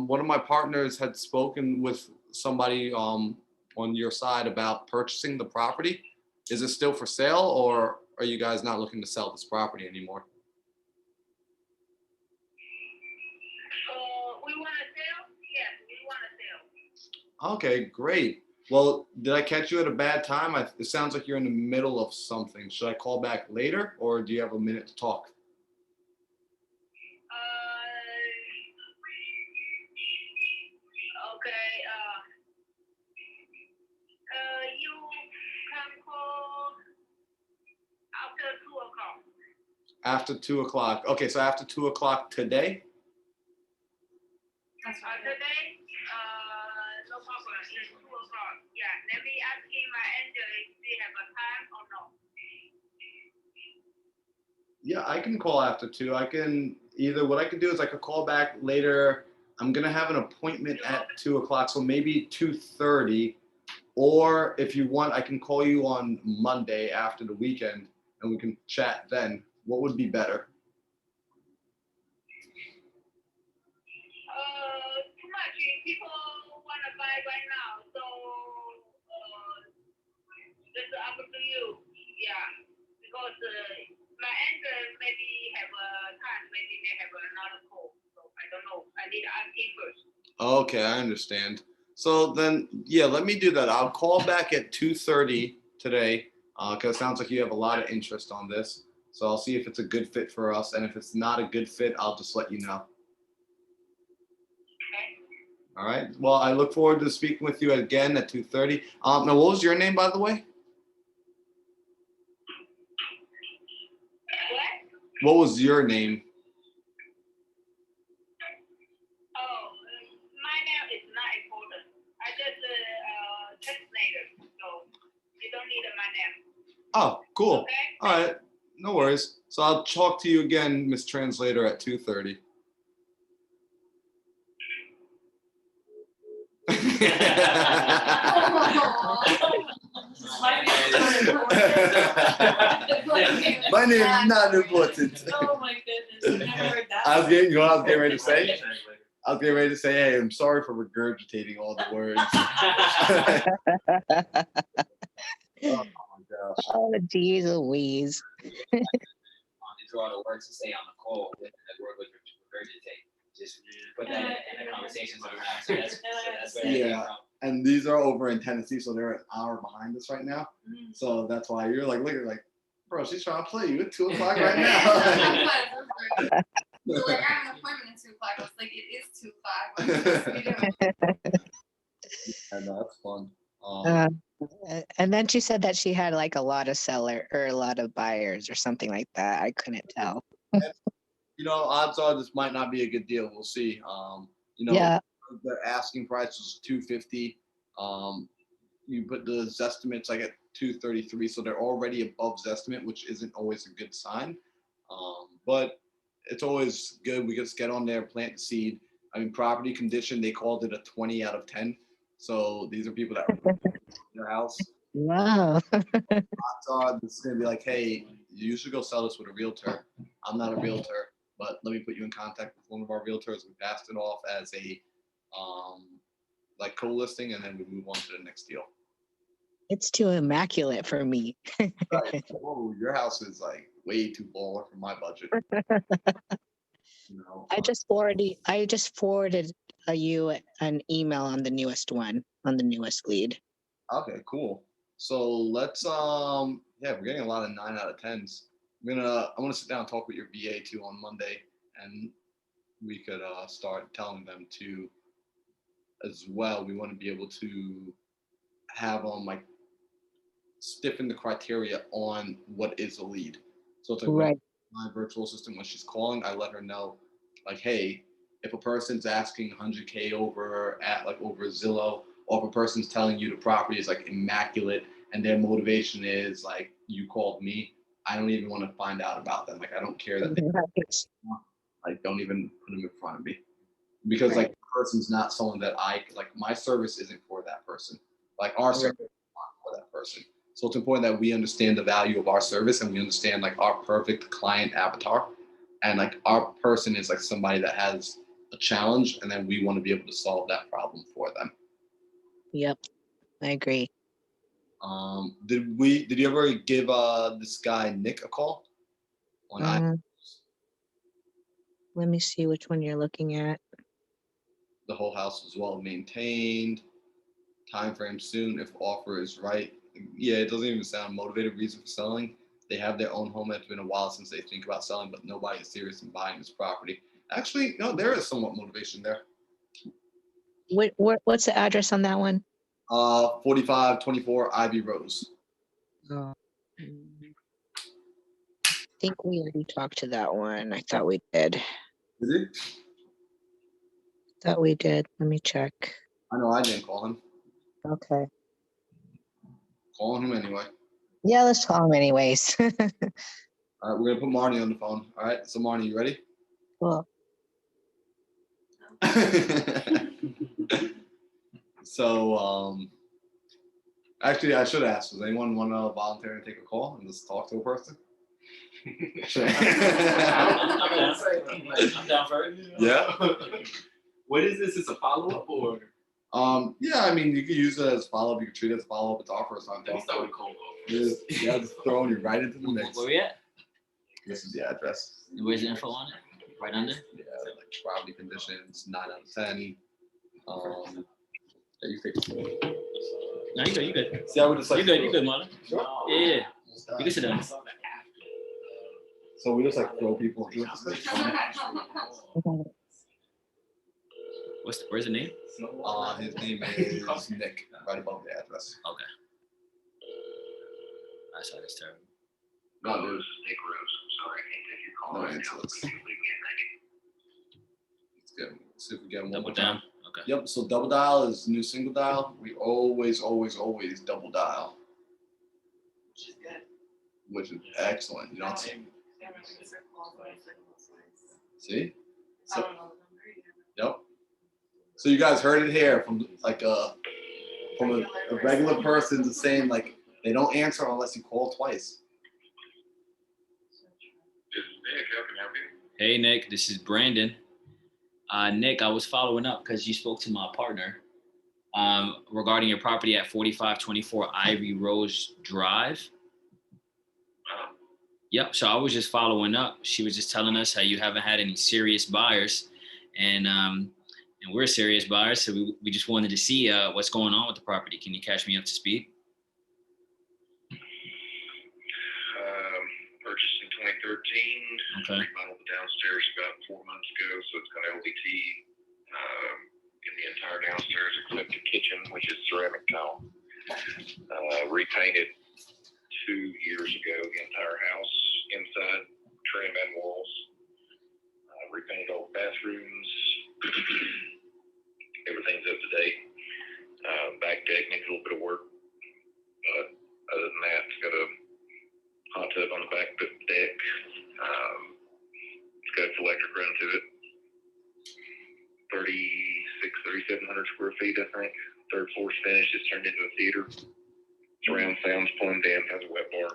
One of my partners had spoken with somebody on your side about purchasing the property. Is it still for sale, or are you guys not looking to sell this property anymore? We want to sell? Yes, we want to sell. Okay, great. Well, did I catch you at a bad time? It sounds like you're in the middle of something. Should I call back later, or do you have a minute to talk? Okay. You can call after 2:00. After 2:00. Okay, so after 2:00 today? That's right. Today? No problem. It's 2:00. Yeah. Let me ask my angel if they have a time or no. Yeah, I can call after 2. I can either, what I can do is I could call back later. I'm gonna have an appointment at 2:00, so maybe 2:30. Or if you want, I can call you on Monday after the weekend and we can chat then. What would be better? Too much. People want to buy right now, so it's up to you. Yeah, because my angel maybe have a time, maybe they have another call. So I don't know. I need to ask him first. Okay, I understand. So then, yeah, let me do that. I'll call back at 2:30 today because it sounds like you have a lot of interest on this. So I'll see if it's a good fit for us. And if it's not a good fit, I'll just let you know. Okay. All right. Well, I look forward to speaking with you again at 2:30. Now, what was your name, by the way? What? What was your name? Oh, my name is not important. I just translator, so you don't need my name. Oh, cool. Okay. All right. No worries. So I'll talk to you again, Miss Translator, at 2:30. My name is not important. Oh my goodness, I never heard that. I was getting ready to say. I was getting ready to say, hey, I'm sorry for regurgitating all the words. Oh my gosh. Oh, geez Louise. To draw the words to say on the call, the word would regurgitate. Just put that in the conversation sometimes. So that's where that came Yeah. from. And these are over in Tennessee, so they're an hour behind us right now. Mm. So that's why you're like, look at like, bro, she's trying to play you at 2:00 right now. So like I have an appointment at 2:00. I was like, it is 2:00. What are you supposed to be doing? And that's fun. And then she said that she had like a lot of a lot of buyers or something like that. I couldn't tell. You know, odds are this might not be a good deal. We'll see. You know, Yeah. their asking price was 250. You put the Zestimates like at 233, so they're already above Zestimate, which isn't always a good sign. But it's always good. We just get on there, plant the seed. I mean, property condition, they called it a 20 out of 10. So these are people that their house. Wow. It's gonna be like, hey, you should go sell this with a realtor. I'm not a realtor, but let me put you in contact with one of our realtors. We passed it off as a like co-listing, and then we move on to the next deal. It's too immaculate for me. Right. Whoa, your house is like way too baller for my budget. I just forwarded you an email on the newest one, on the newest lead. Okay, cool. So let's yeah, we're getting a lot of 9 out of 10s. I'm gonna sit down and talk with your VA too on Monday, and we could start telling them to as well. We want to be able to have like stiffen the criteria on what is a lead. So it's like Right. my virtual assistant, when she's calling, I let her know, like, hey, if a person's asking 100K over Zillow, or if a person's telling you the property is like immaculate and their motivation is like, you called me, I don't even want to find out about them. Like, I don't care that they like, don't even put them in front of me, because like the person's not someone that my service isn't for that person. Like our service is not for that person. So it's important that we understand the value of our service, and we understand like our perfect client avatar, and like our person is like somebody that has a challenge, and then we want to be able to solve that problem for them. Yep, I agree. Did you ever give this guy Nick a call? Let me see which one you're looking at. The whole house was well maintained. Time frame soon if offer is right. Yeah, it doesn't even sound motivated reason for selling. They have their own home. It's been a while since they think about selling, but nobody is serious in buying this property. Actually, no, there is somewhat motivation there. What's the address on that one? 4524 Ivy Rose. Oh. I think we already talked to that one. I thought we did. Is it? Thought we did. Let me check. I know I didn't call him. Okay. Calling him anyway. Yeah, let's call him anyways. All right, we're gonna put Marnie on the phone. All right, so Marnie, you ready? Cool. So, actually, I should ask, does anyone want to volunteer and take a call and just talk to a person? I'm down for it. Yeah. What is this? Is a follow-up or? Yeah, I mean, you could use it as follow-up. You could treat it as follow-up. It's our first time Let me talking. start with cold. Yeah, just throwing you right into the mix. Where we at? This is the address. Where's the info on it? Right under? Yeah, like property conditions, 9 out of 10. Yeah, you fix it. No, you good. You good. See, I would just like. You good, Marlon. Sure. Yeah. You can sit down. So we just like throw people into it. Where's the name? His name is Nick, right above the address. Okay. I saw this terrible. No, dude. Nick Rose, I'm sorry, I can't take your call No right now. answers. Can you leave me a message? Let's get, see if we get one Double more time. down. Okay. Yep, so double dial is new single dial. We always double dial, Which is good. which is excellent. You don't see? See? I So, don't know the number either. yep. So you guys heard it here from like from a regular person just saying like they don't answer unless you call twice. This is Nick, how can I help you? Hey, Nick. This is Brandon. Nick, I was following up because you spoke to my partner regarding your property at 4524 Ivy Rose Drive. Yep. So I was just following up. She was just telling us how you haven't had any serious buyers, and we're serious buyers. So we just wanted to see what's going on with the property. Can you catch me up to speed? Purchased in 2013. Okay. Remodeled the downstairs about 4 months ago, so it's got LVT in the entire downstairs except the kitchen, which is ceramic tile. Repainted 2 years ago the entire house, inside, trim and walls. Repainted all the bathrooms. 2,700 square feet, I think. Third floor's finished. It's turned into a theater. Surround sound's plumbed in, has a wet bar.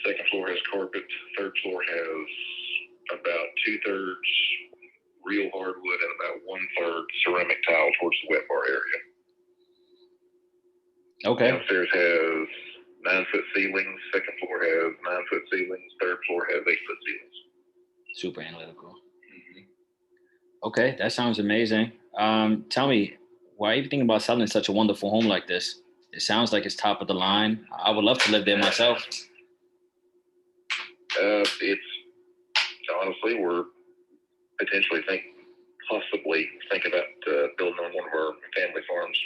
Second floor has carpet. Third floor has about 2/3 real hardwood and about 1/3 ceramic tile towards the wet bar area. Okay. Downstairs has 9-foot ceilings. Second floor has 9-foot ceilings. Third floor has 8-foot ceilings. Super analytical. Okay, that sounds amazing. Tell me, why are you thinking about selling such a wonderful home like this? It sounds like it's top of the line. I would love to live there myself. It's honestly, we're potentially possibly think about building on one of our family farms.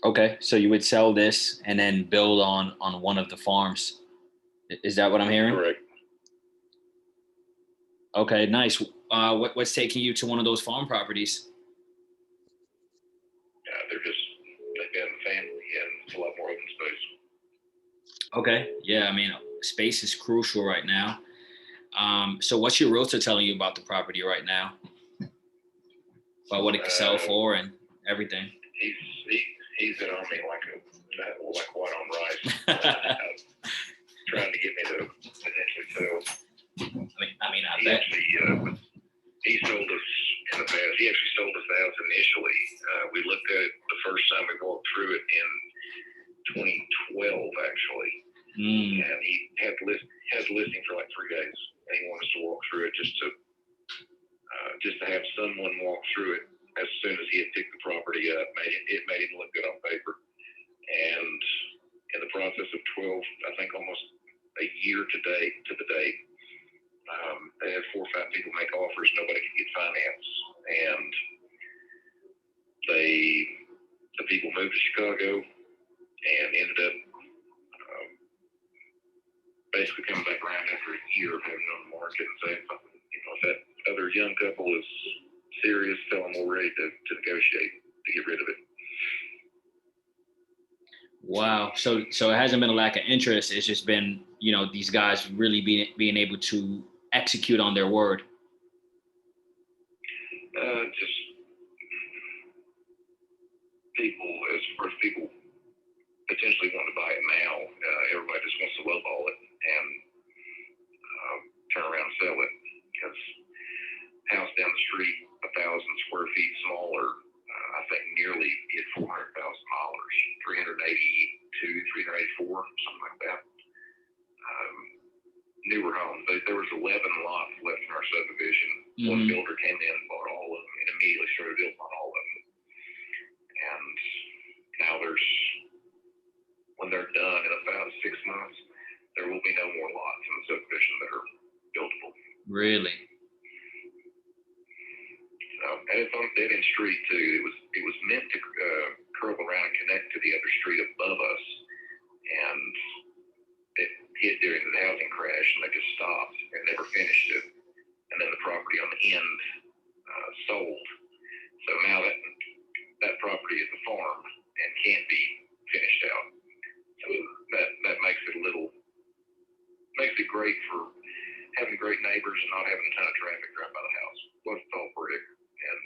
Okay, so you would sell this and then build on one of the farms. Is that what I'm hearing? Correct. Okay, nice. What's taking you to one of those farm properties? They've been family and it's a lot more open space. Okay, yeah, I mean, space is crucial right now. So what's your realtor telling you about the property right now? About what it could sell for and everything? He's been on me like white on rice, trying to get me to potentially sell. I bet. He sold us in the past. He actually sold us the house initially. We looked at it the first time we walked through it in 2012, actually. And he had the listing for like 3 days. And he wanted us to walk through it just to have someone walk through it as soon as he had picked the property up. It made him look good on paper. And in the process of 12, I think almost a year to the date, they had 4 or 5 people make offers. Nobody could get finance. And the people moved to Chicago and ended up basically coming back around after a year of having it on the market and saying, if that other young couple is serious, tell them we're ready to negotiate to get rid of it. Wow. So it hasn't been a lack of interest. It's just been, these guys really being able to execute on their word. Just people, as far as people potentially want to buy it now, everybody just wants to lowball it and turn around and sell it, because house down the street, 1,000 square feet smaller, I think nearly hit $400,000, 382, 384, something like that. Newer homes. There was 11 lots left in our subdivision. One builder came in and bought all of them and immediately started building on all of them. And now when they're done in about 6 months, there will be no more lots in the subdivision that are buildable. Really? And it's on a dead-end street too. It was meant to curve around and connect to the other street above us, and it hit during the housing crash, and they just stopped and never finished it. And then the property on the end sold. So now that property is a farm and can't be finished out. So that makes it great for having great neighbors and not having a ton of traffic drive by the house. Plus it's all brick and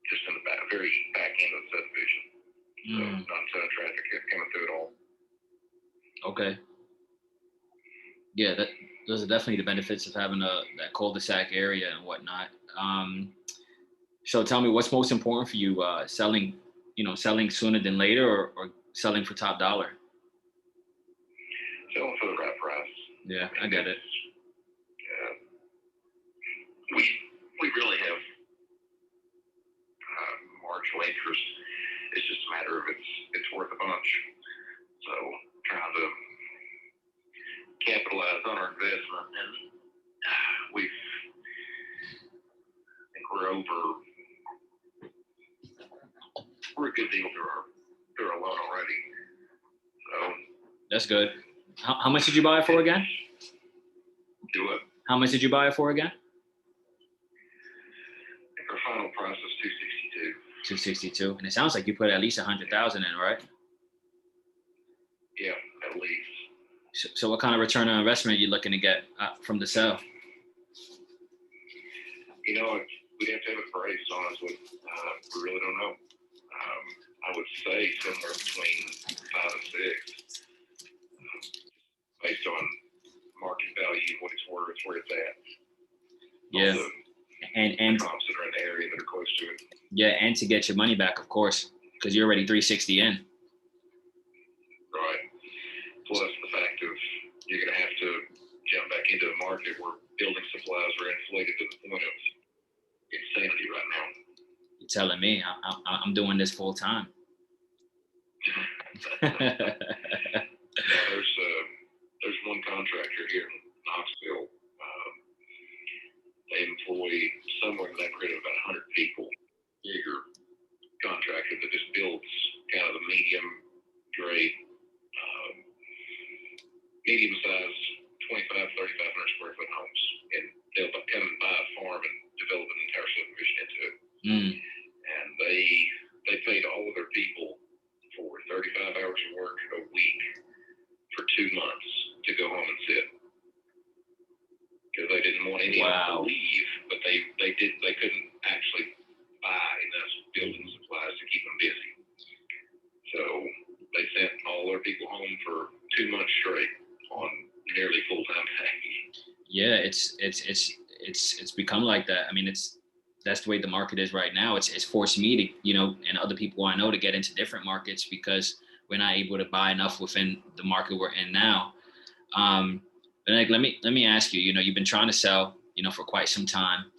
just in the very back end of the subdivision. So not a ton of traffic coming through at all. Okay. Yeah, those are definitely the benefits of having that cul-de-sac area and whatnot. So tell me, what's most important for you, selling sooner than later, or selling for top dollar? Selling for the right price. Yeah, I get it. We really have marginal interest. It's just a matter of it's worth a bunch. So trying to capitalize on our investment, and I think we're a good deal through our loan already. So that's good. How much did you buy it for again? Do it. How much did you buy it for again? I think our final price was $262. $262, and it sounds like you put at least $100,000 in, right? Yeah, at least. So what kind of return on investment are you looking to get from the sale? You know, we'd have to have it appraised, honestly. We really don't know. I would say somewhere between 5 and 6, based on market value, what it's worth, where it's at. Yeah. Also, And comps that are in the area that are close to it. yeah, and to get your money back, of course, because you're already 360 in. Right. Plus the fact of you're going to have to jump back into a market where building supplies are inflated to the point of insanity right now. You're telling me I'm doing this full time. There's one contractor here in Knoxville. They employ somewhere in the neighborhood of about 100 people. Bigger contractor that just builds kind of the medium grade, medium size 25, 3,500 square foot homes. And they'll come and buy a farm and develop an entire subdivision into it. And they paid all of their people for 35 hours of work a week for 2 months to go home and sit. Because they didn't want any of them to leave, but they couldn't actually buy enough building supplies to keep them busy. So they sent all their people home for 2 months straight on nearly full-time pay. Yeah, it's become like that. I mean, that's the way the market is right now. It's forced me to, you know, and other people I know to get into different markets because we're not able to buy enough within the market we're in now. But like, let me ask you, you know, you've been trying to sell, you know, for quite some time.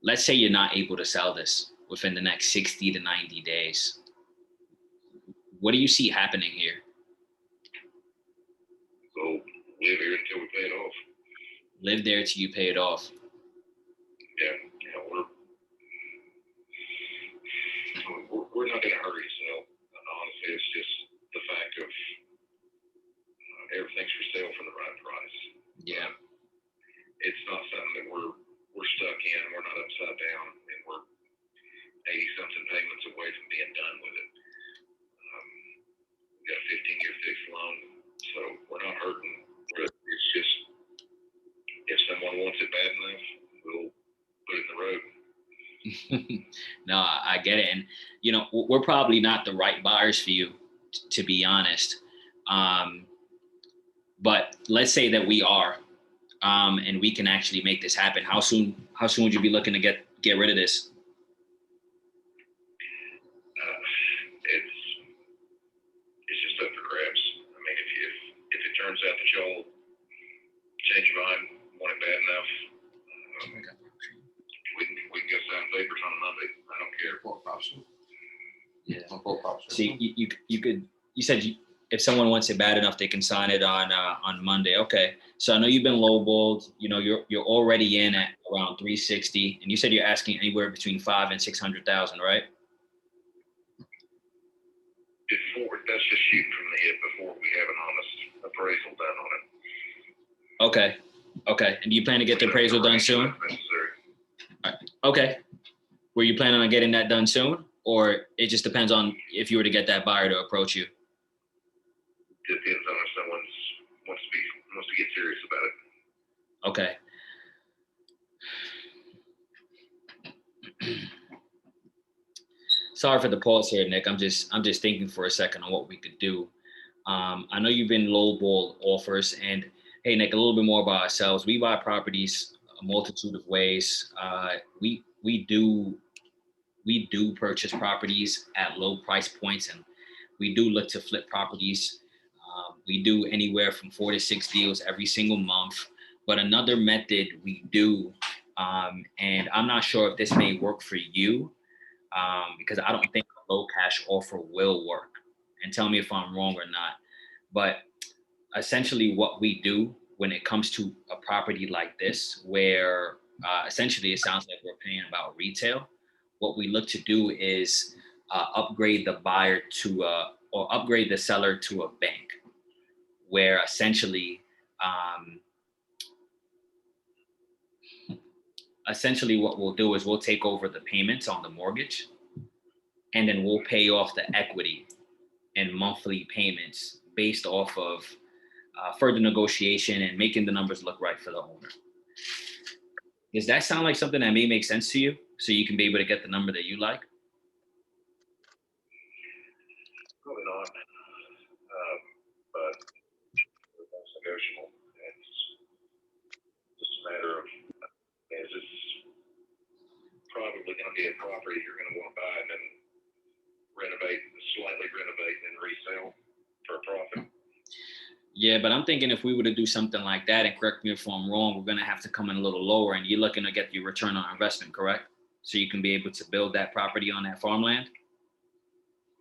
Let's say you're not able to sell this within the next 60 to 90 days. What do you see happening here? So live here until we pay it off. Live there till you pay it off. Yeah, we're not in a hurry to sell. Honestly, it's just the fact of everything's for sale for the right price. Yeah. It's not something that we're stuck in. We're not upside down, and we're 80-something payments away from being done with it. We've got a 15-year fixed loan, so we're not hurting. It's just if someone wants it bad enough, we'll put it in the road. No, I get it. And, you know, we're probably not the right buyers for you, to be honest. But let's say that we are, and we can actually make this happen. How soon would you be looking to get rid of this? It's just up for grabs. I mean, if it turns out that y'all change your mind, want it bad enough, we can go sign papers on Monday. I don't care. Full option. Yeah. Full option. See, you said if someone wants it bad enough, they can sign it on Monday. Okay. So I know you've been lowballed. You know, you're already in at around 360, and you said you're asking anywhere between 500,000 and 600,000, right? That's just shooting from the hip before we have an honest appraisal done on it. Okay. And do you plan to get the appraisal done soon? Okay. Were you planning on getting that done soon, or it just depends on if you were to get that buyer to approach you? Depends on if someone wants to get serious about it. Okay. Sorry for the pause here, Nick. I'm just thinking for a second on what we could do. I know you've been lowball offers, and hey, Nick, a little bit more about ourselves. We buy properties a multitude of ways. We do purchase properties at low price points, and we do look to flip properties. We do anywhere from 4 to 6 deals every single month. But another method we do, and I'm not sure if this may work for you, because I don't think a low cash offer will work. And tell me if I'm wrong or not. But essentially what we do when it comes to a property like this, where essentially it sounds like we're paying about retail, what we look to do is upgrade the buyer to or upgrade the seller to a bank, where essentially what we'll do is we'll take over the payments on the mortgage, and then we'll pay off the equity and monthly payments based off of further negotiation and making the numbers look right for the owner. Does that sound like something that may make sense to you? So you can be able to get the number that you like? Probably not. But that's negotiable. It's just a matter of, is this probably going to be a property you're going to want to buy and then slightly renovate and then resell for a profit? Yeah, but I'm thinking if we were to do something like that, and correct me if I'm wrong, we're going to have to come in a little lower, and you're looking to get your return on investment, correct? So you can be able to build that property on that farmland?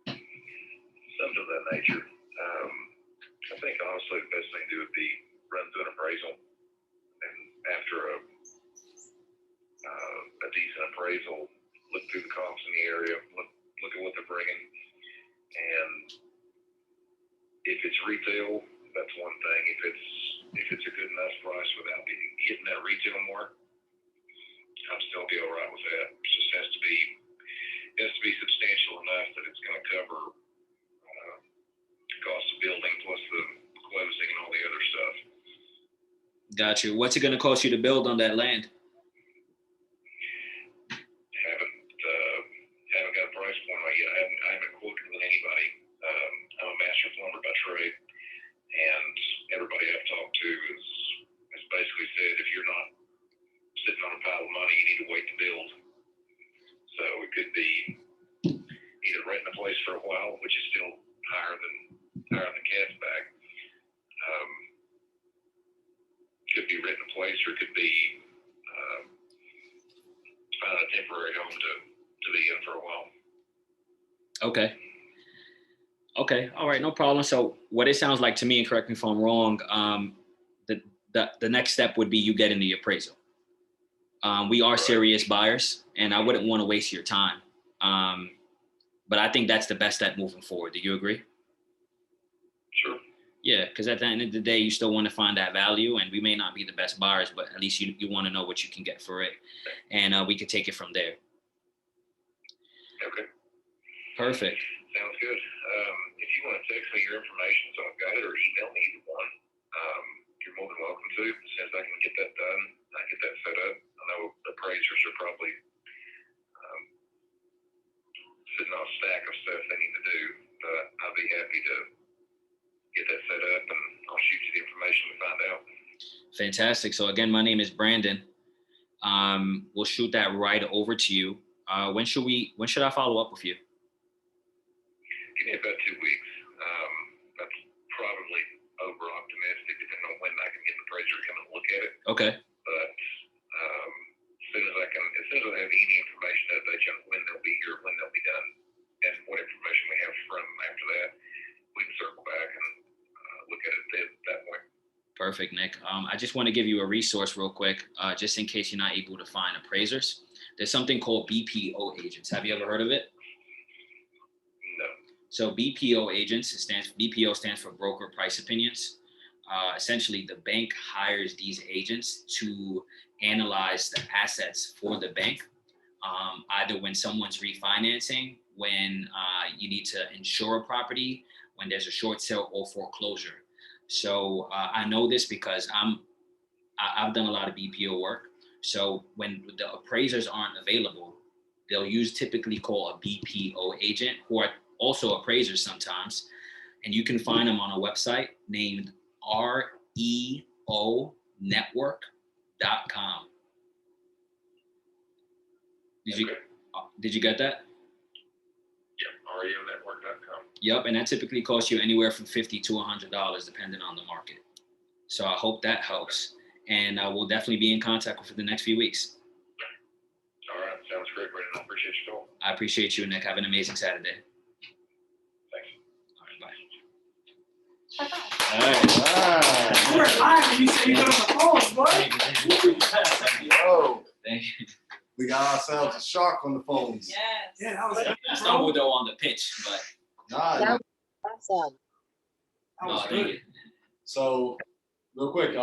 Something of that nature. I think honestly the best thing to do would be run through an appraisal, and after a decent appraisal, look through the comps in the area, look at what they're bringing, and if it's retail, that's one thing. If it's a good enough price without getting that retail mark, I'd still be all right with that. It just has to be substantial enough that it's going to cover the cost of building plus the closing and all the other stuff. Got you. What's it going to cost you to build on that land? Haven't got a price point on it yet. I haven't quoted with anybody. I'm a master plumber by trade, and everybody I've talked to has basically said if you're not sitting on a pile of money, you need to wait to build. So it could be either renting a place for a while, which is still higher than cat's back. Could be renting a place, or it could be finding a temporary home to be in for a while. Okay. All right. No problem. So what it sounds like to me, and correct me if I'm wrong, the next step would be you getting the appraisal. We are serious buyers, and I wouldn't want to waste your time. But I think that's the best step moving forward. Do you agree? Sure. Yeah, because at the end of the day, you still want to find that value, and we may not be the best buyers, but at least you want to know what you can get for it, and we could take it from there. Okay. Perfect. Sounds good. If you want to text me your information, so I've got it, or email me either one, you're more than welcome to. As soon as I can get that done, I get that set up. I know appraisers are probably sitting on a stack of stuff they need to do, but I'll be happy to get that set up, and I'll shoot you the information to find out. Fantastic. So again, my name is Brandon. We'll shoot that right over to you. When should I follow up with you? Give me about 2 weeks. That's probably over optimistic, depending on when I can get the appraiser to come and look at it. Okay. But as soon as I have any information to update you on when they'll be here, when they'll be done, and what information we have from them after that, we can circle back and look at it at that point. Perfect, Nick. I just want to give you a resource real quick, just in case you're not able to find appraisers. There's something called BPO agents. Have you ever heard of it? No. So BPO agents, BPO stands for broker price opinions. Essentially, the bank hires these agents to analyze the assets for the bank, either when someone's refinancing, when you need to insure a property, when there's a short sale or foreclosure. So I know this because I've done a lot of BPO work. So when the appraisers aren't available, they'll typically call a BPO agent, who are also appraisers sometimes. And you can find them on a website named reonetwork.com. Did you get that? Yeah, reonetwork.com. Yep, and that typically costs you anywhere from $50 to $100, depending on the market. So I hope that helps. And we'll definitely be in contact with you the next few weeks. All right, sounds great, Brandon. I appreciate your call. I appreciate you, Nick. Have an amazing Saturday. Thanks. All right, bye. Bye-bye. All right. We're live and you say you got on the phone, boy. Yo, Thank you. we got ourselves a shark on the phones. Yes. Yeah, that was I stumbled though on the pitch, but Nah, That Awesome. that was thank good. you. So, real quick,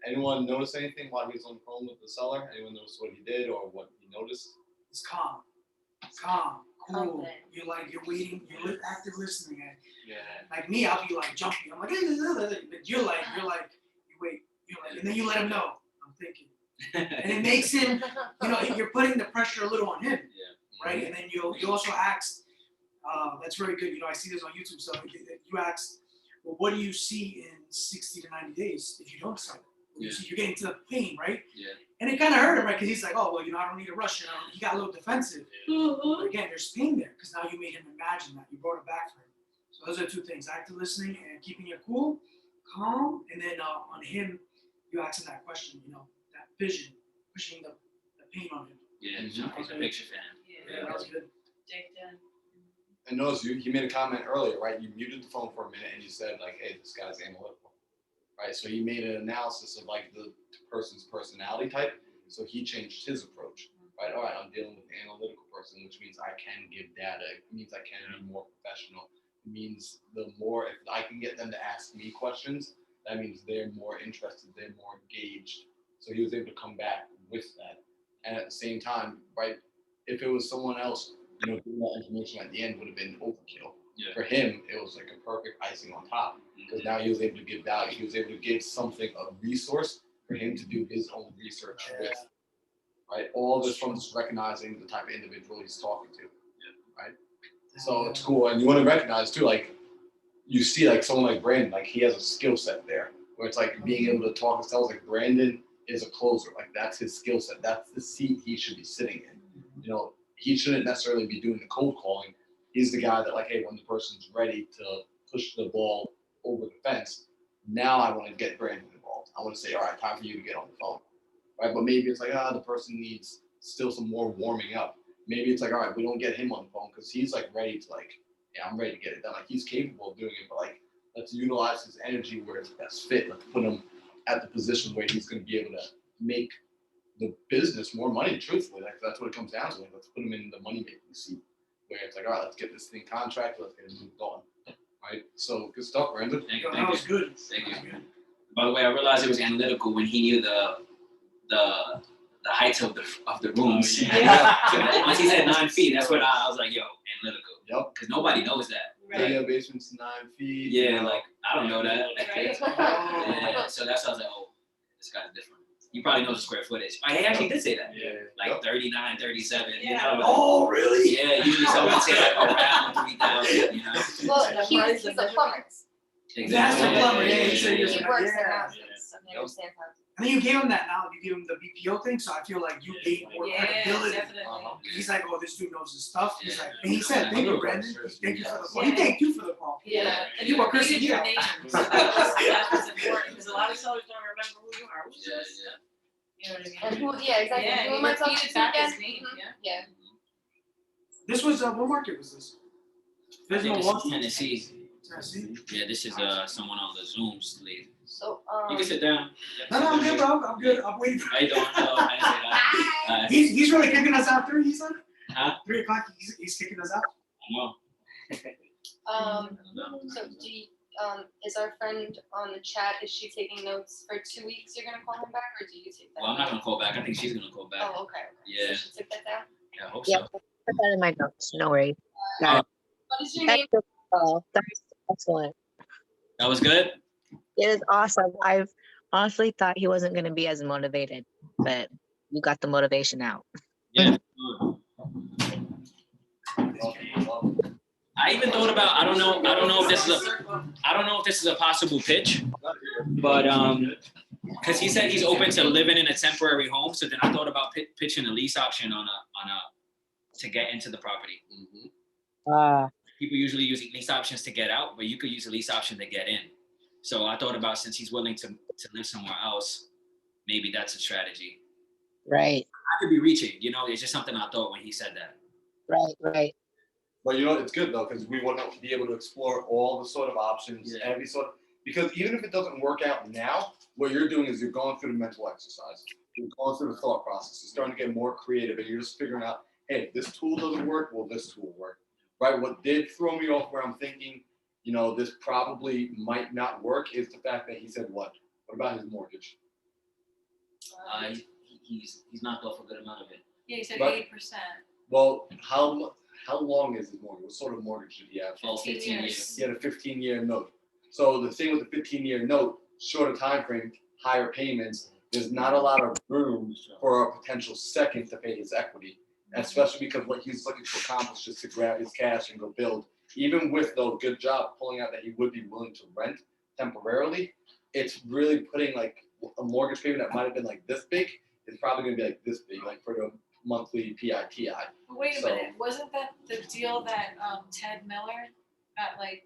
anyone notice anything while he was on the phone with the seller? Anyone notice what he did or what he noticed? It's calm, cool. You're waiting, you're active listening. And like me, I'll be like jumping. I'm like, but you're like, you wait, and then you let him know. I'm thinking. And it makes him, you're putting the pressure a little on him, Yeah. right? And then you also asked, that's very good. I see this on YouTube. So you asked, well, what do you see in 60 to 90 days if you don't sell it? Yeah. You're getting to the pain, right? Yeah. And it kind of hurt him, right? Because he's like, oh, well, I don't need to rush. He got a little defensive. But again, there's pain there because now you made him imagine that. You brought it back for him. So those are two things: active listening and keeping it cool, calm. And then on him, you asked him that question. That vision, pushing the pain on him. Yeah, it's a picture for him. Yeah, that was good. And notice he made a comment earlier, right? You muted the phone for a minute and you said like, "Hey, this guy's analytical," right? So he made an analysis of like the person's personality type. So he changed his approach, right? All right, I'm dealing with an analytical person, which means I can give data. It means I can be more professional. It means the more if I can get them to ask me questions, that means they're more interested, they're more engaged. So he was able to come back with that. And at the same time, right, if it was someone else, giving that information at the end would have been overkill. Yeah. For him, it was like a perfect icing on top because now he was able to give value. He was able to give something, a resource for him to do his own research with. Right? All this from just recognizing the type of individual he's talking to. Right? So it's cool. And you want to recognize too, like you see like someone like Brandon, like he has a skill set there where it's like being able to talk and sales. Like Brandon is a closer. Like that's his skill set. That's the seat he should be sitting in. He shouldn't necessarily be doing the cold calling. He's the guy that like, hey, when the person's ready to push the ball over the fence, now I want to get Brandon involved. I want to say, all right, time for you to get on the phone. Right? But maybe it's like, the person needs still some more warming up. Maybe it's like, all right, we don't get him on the phone because he's like ready to like, yeah, I'm ready to get it done. Like he's capable of doing it, but like let's utilize his energy where it's best fit. Let's put him at the position where he's going to be able to make the business more money, truthfully. Like that's what it comes down to. Like, let's put him in the money making seat where it's like, all right, let's get this thing contracted, let's get it moved on. Right? So good stuff, Brandon. Thank you. That was good. Thank you. By the way, I realized it was analytical when he knew the heights of the rooms. Yeah. Once he said 9 feet, that's when I was like, yo, analytical. Yep. Because nobody knows that. Yeah, basement's 9 feet. Yeah, like I don't know that. Right. Yeah, so that's why I was like, oh, this guy's different. He probably knows the square footage. I actually did say that. Yeah. Like 39, 37. Yeah. Oh, really? Yeah, usually someone say like around 3,000. Well, he's a plumber. That's the plumber. Yeah, he said he was He like, works in yeah. houses, so he understands houses. And then you gave him that now. You gave him the BPO thing, so I feel like you gave more Yeah, credibility. definitely. He's like, oh, this dude knows his stuff. He's Yeah. like, and he said, thank you, Brandon. Thank you for the call. He Yeah. thanked you for the call. Yeah, and You you were cursing repeated your out. name, so that was important, because a lot of sellers don't remember who you are. Who's Yeah, this? yeah. You know what I And mean? who, yeah, exactly. Yeah, Who you am I talking repeated to back again? his name, Mhm. yeah. Yeah. This was, what market was this? I think this is Milwaukee? Tennessee. Tennessee? Yeah, this is someone on the Zoom sleeve. So, You can sit down. No, I'm good, bro. I'm good. I'm waiting for How you doing? Hello, I didn't say that. He's really kicking us out 3, he said? Huh? 3 o'clock, he's kicking us out. No. So is our friend on the chat, is she taking notes for 2 weeks? You're gonna call him back, or do you take that? Well, I'm not gonna call back. I think she's gonna call back. Oh, okay. Yeah. So she took that down? Yeah, I hope Yeah, so. put that in my notes. No worries. Got it. What is your name? Excellent call. That's excellent. That was good. It is awesome. I've honestly thought he wasn't going to be as motivated, but you got the motivation out. Yeah. I even thought about I don't know if this is a possible pitch, but because he said he's open to living in a temporary home, so then I thought about pitching a lease option on a to get into the property. People usually use lease options to get out, but you could use a lease option to get in. So I thought about, since he's willing to live somewhere else, maybe that's a strategy. Right, I could be reaching, it's just something I thought when he said that. right. But it's good though, because we want to be able to explore all the sort of options, every sort of, because even if it doesn't work out now, what you're doing is you're going through the mental exercise. You're going through the thought process. You're starting to get more creative, and you're just figuring out, hey, if this tool doesn't work, will this tool work? Right? What did throw me off where I'm thinking, this probably might not work is the fact that he said what? What about his mortgage? He's knocked off a good amount of it. Yeah, you said Right. 8%. Well, how long is his mortgage? What sort of mortgage did he have? 15 years. He had a 15-year note. So the thing with the 15-year note, shorter time frame, higher payments, there's not a lot of room for a potential second to pay his equity. And especially because what he's looking to accomplish is to grab his cash and go build. Even with, though, good job pulling out that he would be willing to rent temporarily, it's really putting like a mortgage payment that might have been like this big is probably going to be like this big, like for the monthly PITI. Wait a minute, wasn't that the deal that Ted Miller got like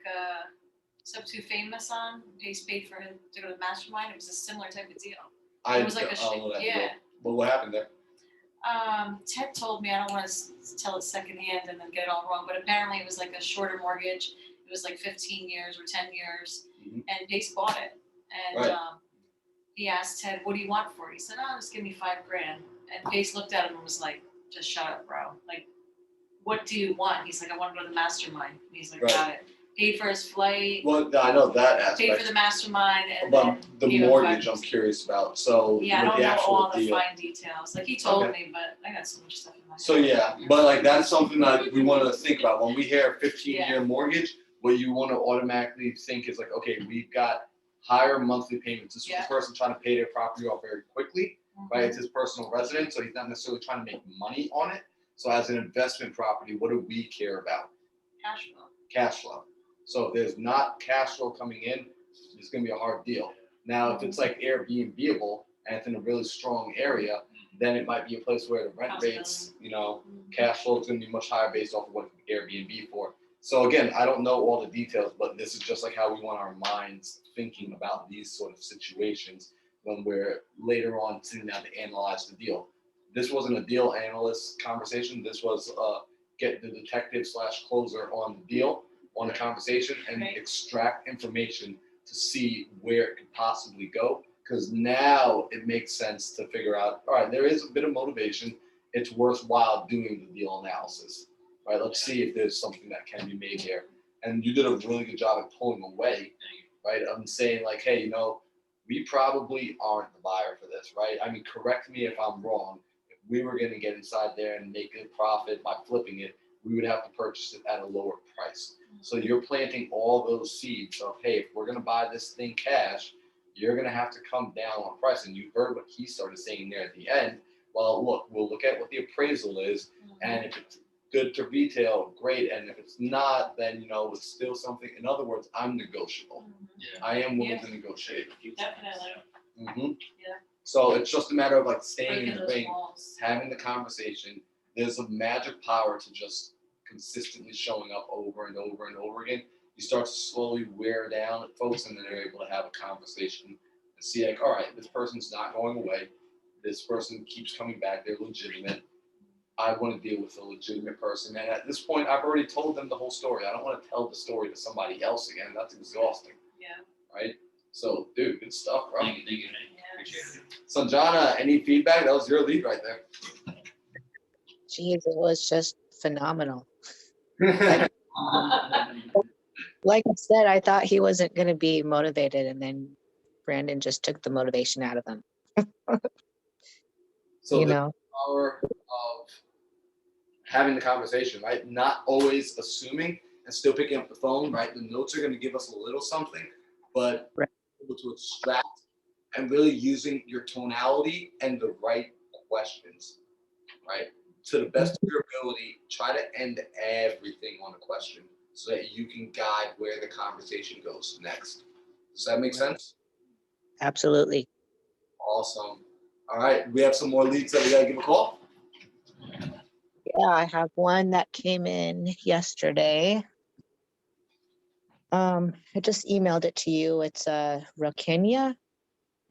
sub too famous on? He's paid for him to go to the mastermind. It was a similar type of deal. It was like a yeah. But what happened there? Ted told me, I don't want to tell it secondhand and then get it all wrong, but apparently it was like a shorter mortgage. It was like 15 years or 10 years, and Pace bought it. And Right. He asked Ted, "What do you want for it?" He said, "Oh, just give me $5,000." And Pace looked at him and was like, "Just shut up, bro. Like, what do you want?" He's like, "I want to go to the mastermind." And he's like, Right. "Got it." Paid for his flight. Well, I know that Paid for aspect. the mastermind, and But then the gave him mortgage, I'm $5,000. curious about. So Yeah, I with don't the know actual all the deal. fine details. Like he told Okay. me, but I got so much stuff in my head. So yeah, but like that's something that we want to think about when we hear 15-year mortgage. What you want to automatically think is like, okay, we've got higher monthly payments. This is the person trying to pay their property off very quickly, right? It's his personal residence, so he's not necessarily trying to make money on it. So as an investment property, what do we care about? Cash flow. Cash flow. So if there's not cash flow coming in, it's going to be a hard deal. Now, if it's like Airbnb-able and it's in a really strong area, then it might be a place where the rent rates, cash flow is going to be much higher based off of what Airbnb for. So again, I don't know all the details, but this is just like how we want our minds thinking about these sort of situations when we're later on sitting down to analyze the deal. This wasn't a deal analyst conversation. This was get the detective / closer on the deal, on the conversation, and extract information to see where it could possibly go. Because now it makes sense to figure out, all right, there is a bit of motivation. It's worthwhile doing the deal analysis. Right, let's see if there's something that can be made here. And you did a really good job at pulling away, right? I'm saying like, hey, we probably aren't the buyer for this, right? I mean, correct me if I'm wrong. If we were going to get inside there and make a profit by flipping it, we would have to purchase it at a lower price. So you're planting all those seeds of, hey, if we're going to buy this thing cash, you're going to have to come down on price. And you heard what he started saying there at the end. Well, look, we'll look at what the appraisal is, and if it's good to retail, great. And if it's not, then it's still something. In other words, I'm negotiable. Yeah. I am willing to negotiate. Definitely. Yeah. So it's just a matter of like staying Breaking in the those ring, walls. having the conversation. There's a magic power to just consistently showing up over and over and over again. You start to slowly wear down folks, and then they're able to have a conversation and see like, all right, this person's not going away. This person keeps coming back. They're legitimate. I want to deal with a legitimate person. And at this point, I've already told them the whole story. I don't want to tell the story to somebody else again. That's exhausting. Yeah. Right? So, dude, good stuff, bro. Thank you, Nate. Appreciate it. Sanjana, any feedback? That was your lead right there. Jeez, it was just phenomenal. Like I said, I thought he wasn't going to be motivated, and then Brandon just took the motivation out of him. So the power of having the conversation, right? Not always assuming and still picking up the phone, right? The notes are going to give us a little something, but able to extract and really using your tonality and the right questions, right? To the best of your ability, try to end everything on a question so that you can guide where the conversation goes next. Does that make sense? Absolutely. Awesome. All right, we have some more leads that we gotta give a call. Yeah, I have one that came in yesterday. I just emailed it to you. It's Rakenya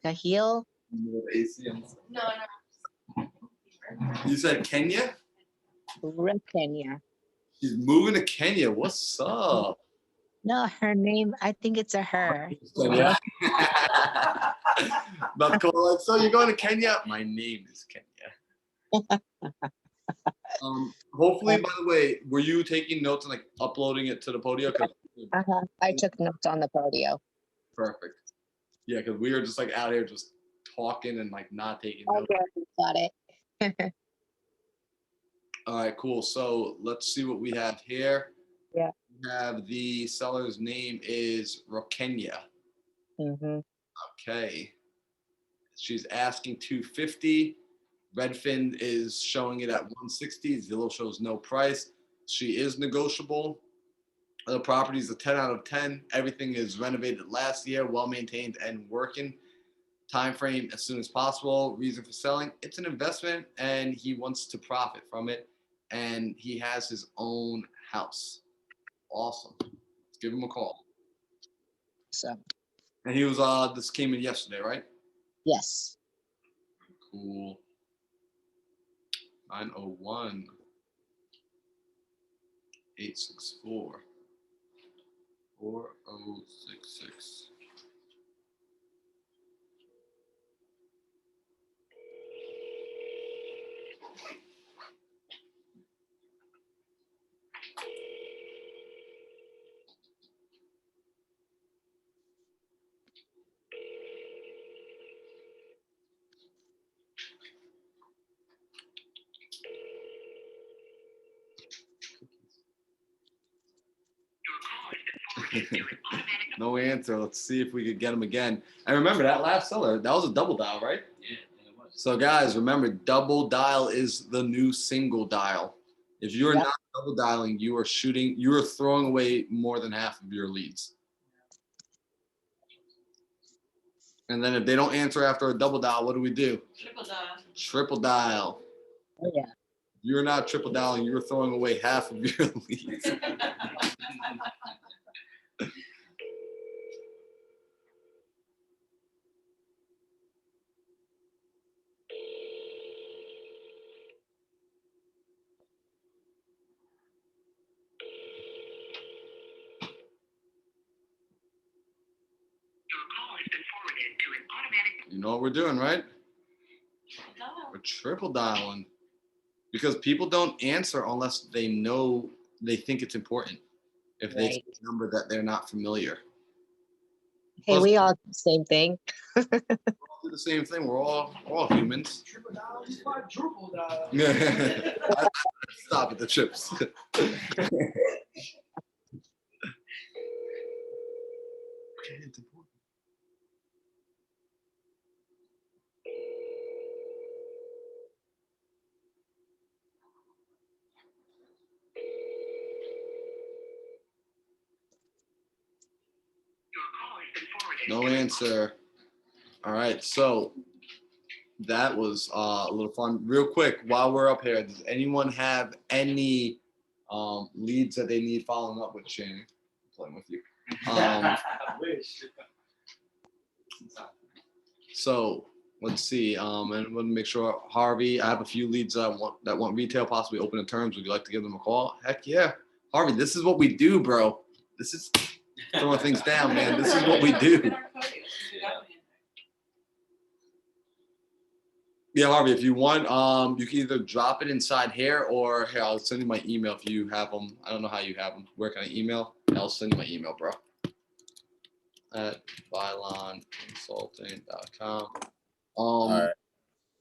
Kahil. No. You said Kenya? Rakenya. She's moving to Kenya. What's up? No, her name, I think it's a her. Yeah. About to call like, so you're going to Kenya? My name is Kenya. Hopefully, by the way, were you taking notes and like uploading it to the Podio? I took notes on the Podio. Perfect. Yeah, because we were just like out here just talking and like not taking notes. Okay, got it. All right, cool. So let's see what we have here. Yeah. We have the seller's name is Rokenya. Mm-hmm. Okay. She's asking 250. Redfin is showing it at 160. Zillow shows no price. She is negotiable. The property is a 10 out of 10. Everything is renovated last year, well maintained and working. Time frame as soon as possible. Reason for selling: it's an investment, and he wants to profit from it. And he has his own house. Awesome. Let's give him a call. So, And he was this came in yesterday, right? yes. Cool. 901 864 4066. No answer. Let's see if we could get him again. And remember that last seller, that was a double dial, right? Yeah, it was. So guys, remember, double dial is the new single dial. If you're Yep. not double dialing, you are throwing away more than half of your leads. And then if they don't answer after a double dial, what do we do? Triple dial. Triple dial. Oh, yeah. If you're not triple dialing, you're throwing away half of your leads. You know what we're doing, right? We're triple dialing. Because people don't answer unless they think it's important. If they see a number that they're not familiar. Hey, Plus, we all do the same thing. we all do the same thing. We're all humans. Triple dial is quadruple dial. I stop at the chips. No answer. All right, so that was a little fun. Real quick, while we're up here, does anyone have any leads that they need following up with, Shannon? I'm playing with you. I wish. So let's see. And I'm gonna make sure, Harvey, I have a few leads that want retail, possibly open in terms. Would you like to give them a call? Heck yeah, Harvey. This is what we do, bro. This is throwing things down, man. This is what we do. Yeah, Harvey, if you want, you can either drop it inside here, or here, I'll send you my email if you have them. I don't know how you have them. Where can I email? I'll send you my email, bro. At bylonconsulting.com. All right.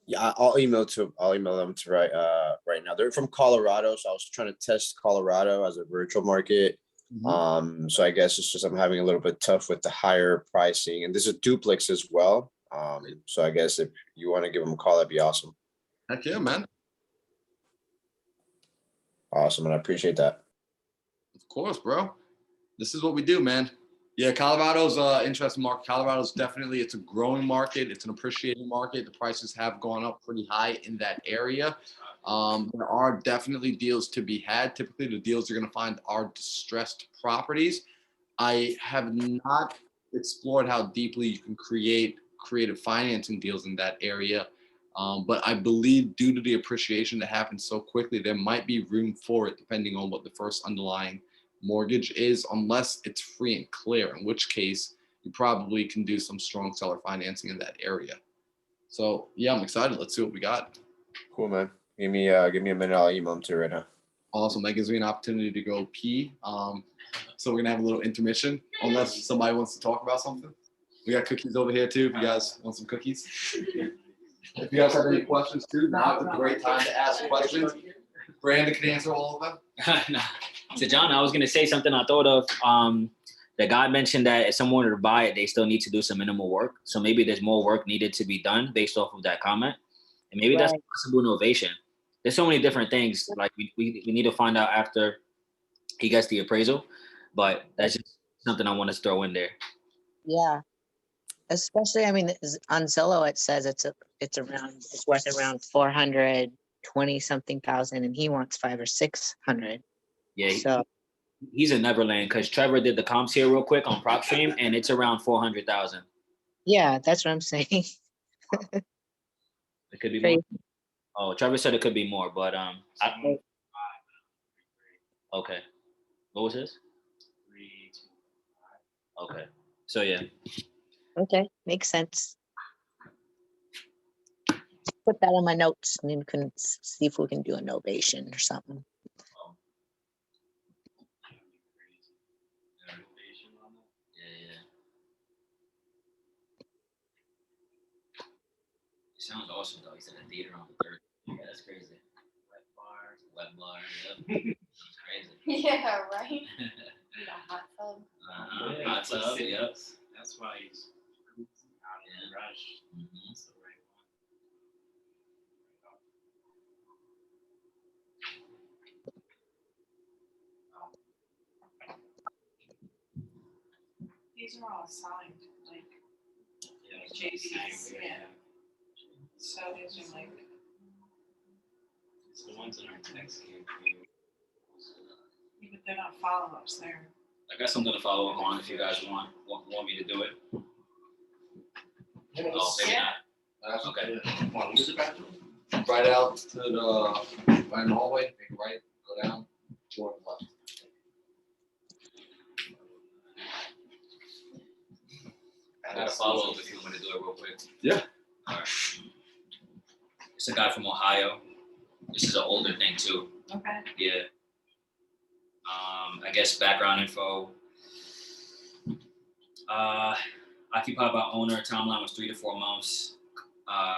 Yeah, I'll email them to right now. They're from Colorado, so I was trying to test Colorado as a virtual market. Mhm. So I guess it's just I'm having a little bit tough with the higher pricing, and this is a duplex as well. So I guess if you want to give them a call, that'd be awesome. Heck yeah, man. Awesome, and I appreciate that. Of course, bro. This is what we do, man. Yeah, Colorado's an interesting market. Colorado's definitely, it's a growing market. It's an appreciating market. The prices have gone up pretty high in that area. There are definitely deals to be had. Typically, the deals you're going to find are distressed properties. I have not explored how deeply you can create creative financing deals in that area. But I believe due to the appreciation that happens so quickly, there might be room for it depending on what the first underlying mortgage is, unless it's free and clear, in which case you probably can do some strong seller financing in that area. So yeah, I'm excited. Let's see what we got. Cool, man. Give me a minute. I'll email them to you right now. Awesome. That gives me an opportunity to go pee. So we're gonna have a little intermission, unless somebody wants to talk about something. We got cookies over here too. If you guys want some cookies. If you guys have any questions too, now's a great time to ask questions. Brandon can answer all of them. No. So John, I was gonna say something I thought of. The guy mentioned that if someone were to buy it, they still need to do some minimal work. So maybe there's more work needed to be done based off of that comment. And maybe that's Right. possible innovation. There's so many different things. Like we need to find out after he gets the appraisal. But that's just something I want to throw in there. Yeah. Especially, I mean, on Zillow, it says it's worth around 420 something thousand, and he wants 500 or 600. Yeah, So he's in Neverland because Trevor did the comps here real quick on PropStream, and it's around 400,000. yeah, that's what I'm saying. It could be Crazy. more. Oh, Trevor said it could be more, but okay. What was his? 325. Okay. So yeah. Okay, makes sense. Put that on my notes, and then we can see if we can do innovation or something. Yeah. It sounds awesome though. He said a theater on the third. Yeah, that's crazy. Wet bar. Yep. That's crazy. Yeah, right? The hot tub. Hot tub. Yep. That's why he's out in a rush. That's the right one. These are all signed, like, Yeah, it's JC's, the same, yeah. So these are like, It's the ones in our text here. but they're not follow-ups, they're. I got something to follow up on if you guys want me to do it. Oh, maybe not. Okay. Want to use the bathroom? Right out to the right in the hallway, make a right, go down, door to the left. I got a follow up if you want me to do it real quick. Yeah. All right. It's a guy from Ohio. This is an older thing too. Okay. Yeah. I guess background info. Occupied by owner. Timeline was 3 to 4 months.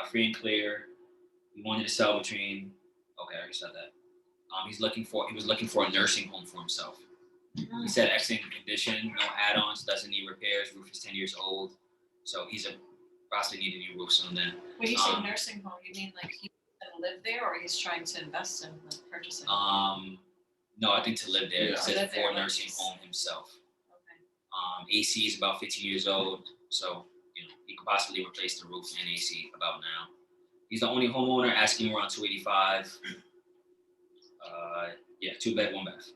Free and clear. He wanted to sell between. Okay, I already said that. He was looking for a nursing home for himself. He said excellent condition, no add-ons, doesn't need repairs. Roof is 10 years old, so he's possibly need a new roof soon. Then. When you say nursing home, you mean like he's gonna live there, or he's trying to invest in, like, purchasing? No, I think to live there. Yeah. It says Live there, for nursing yes. home himself. Okay. AC is about 15 years old, so he could possibly replace the roof and AC about now. He's the only homeowner, asking around 285. Yeah, 2 bed, 1 bath.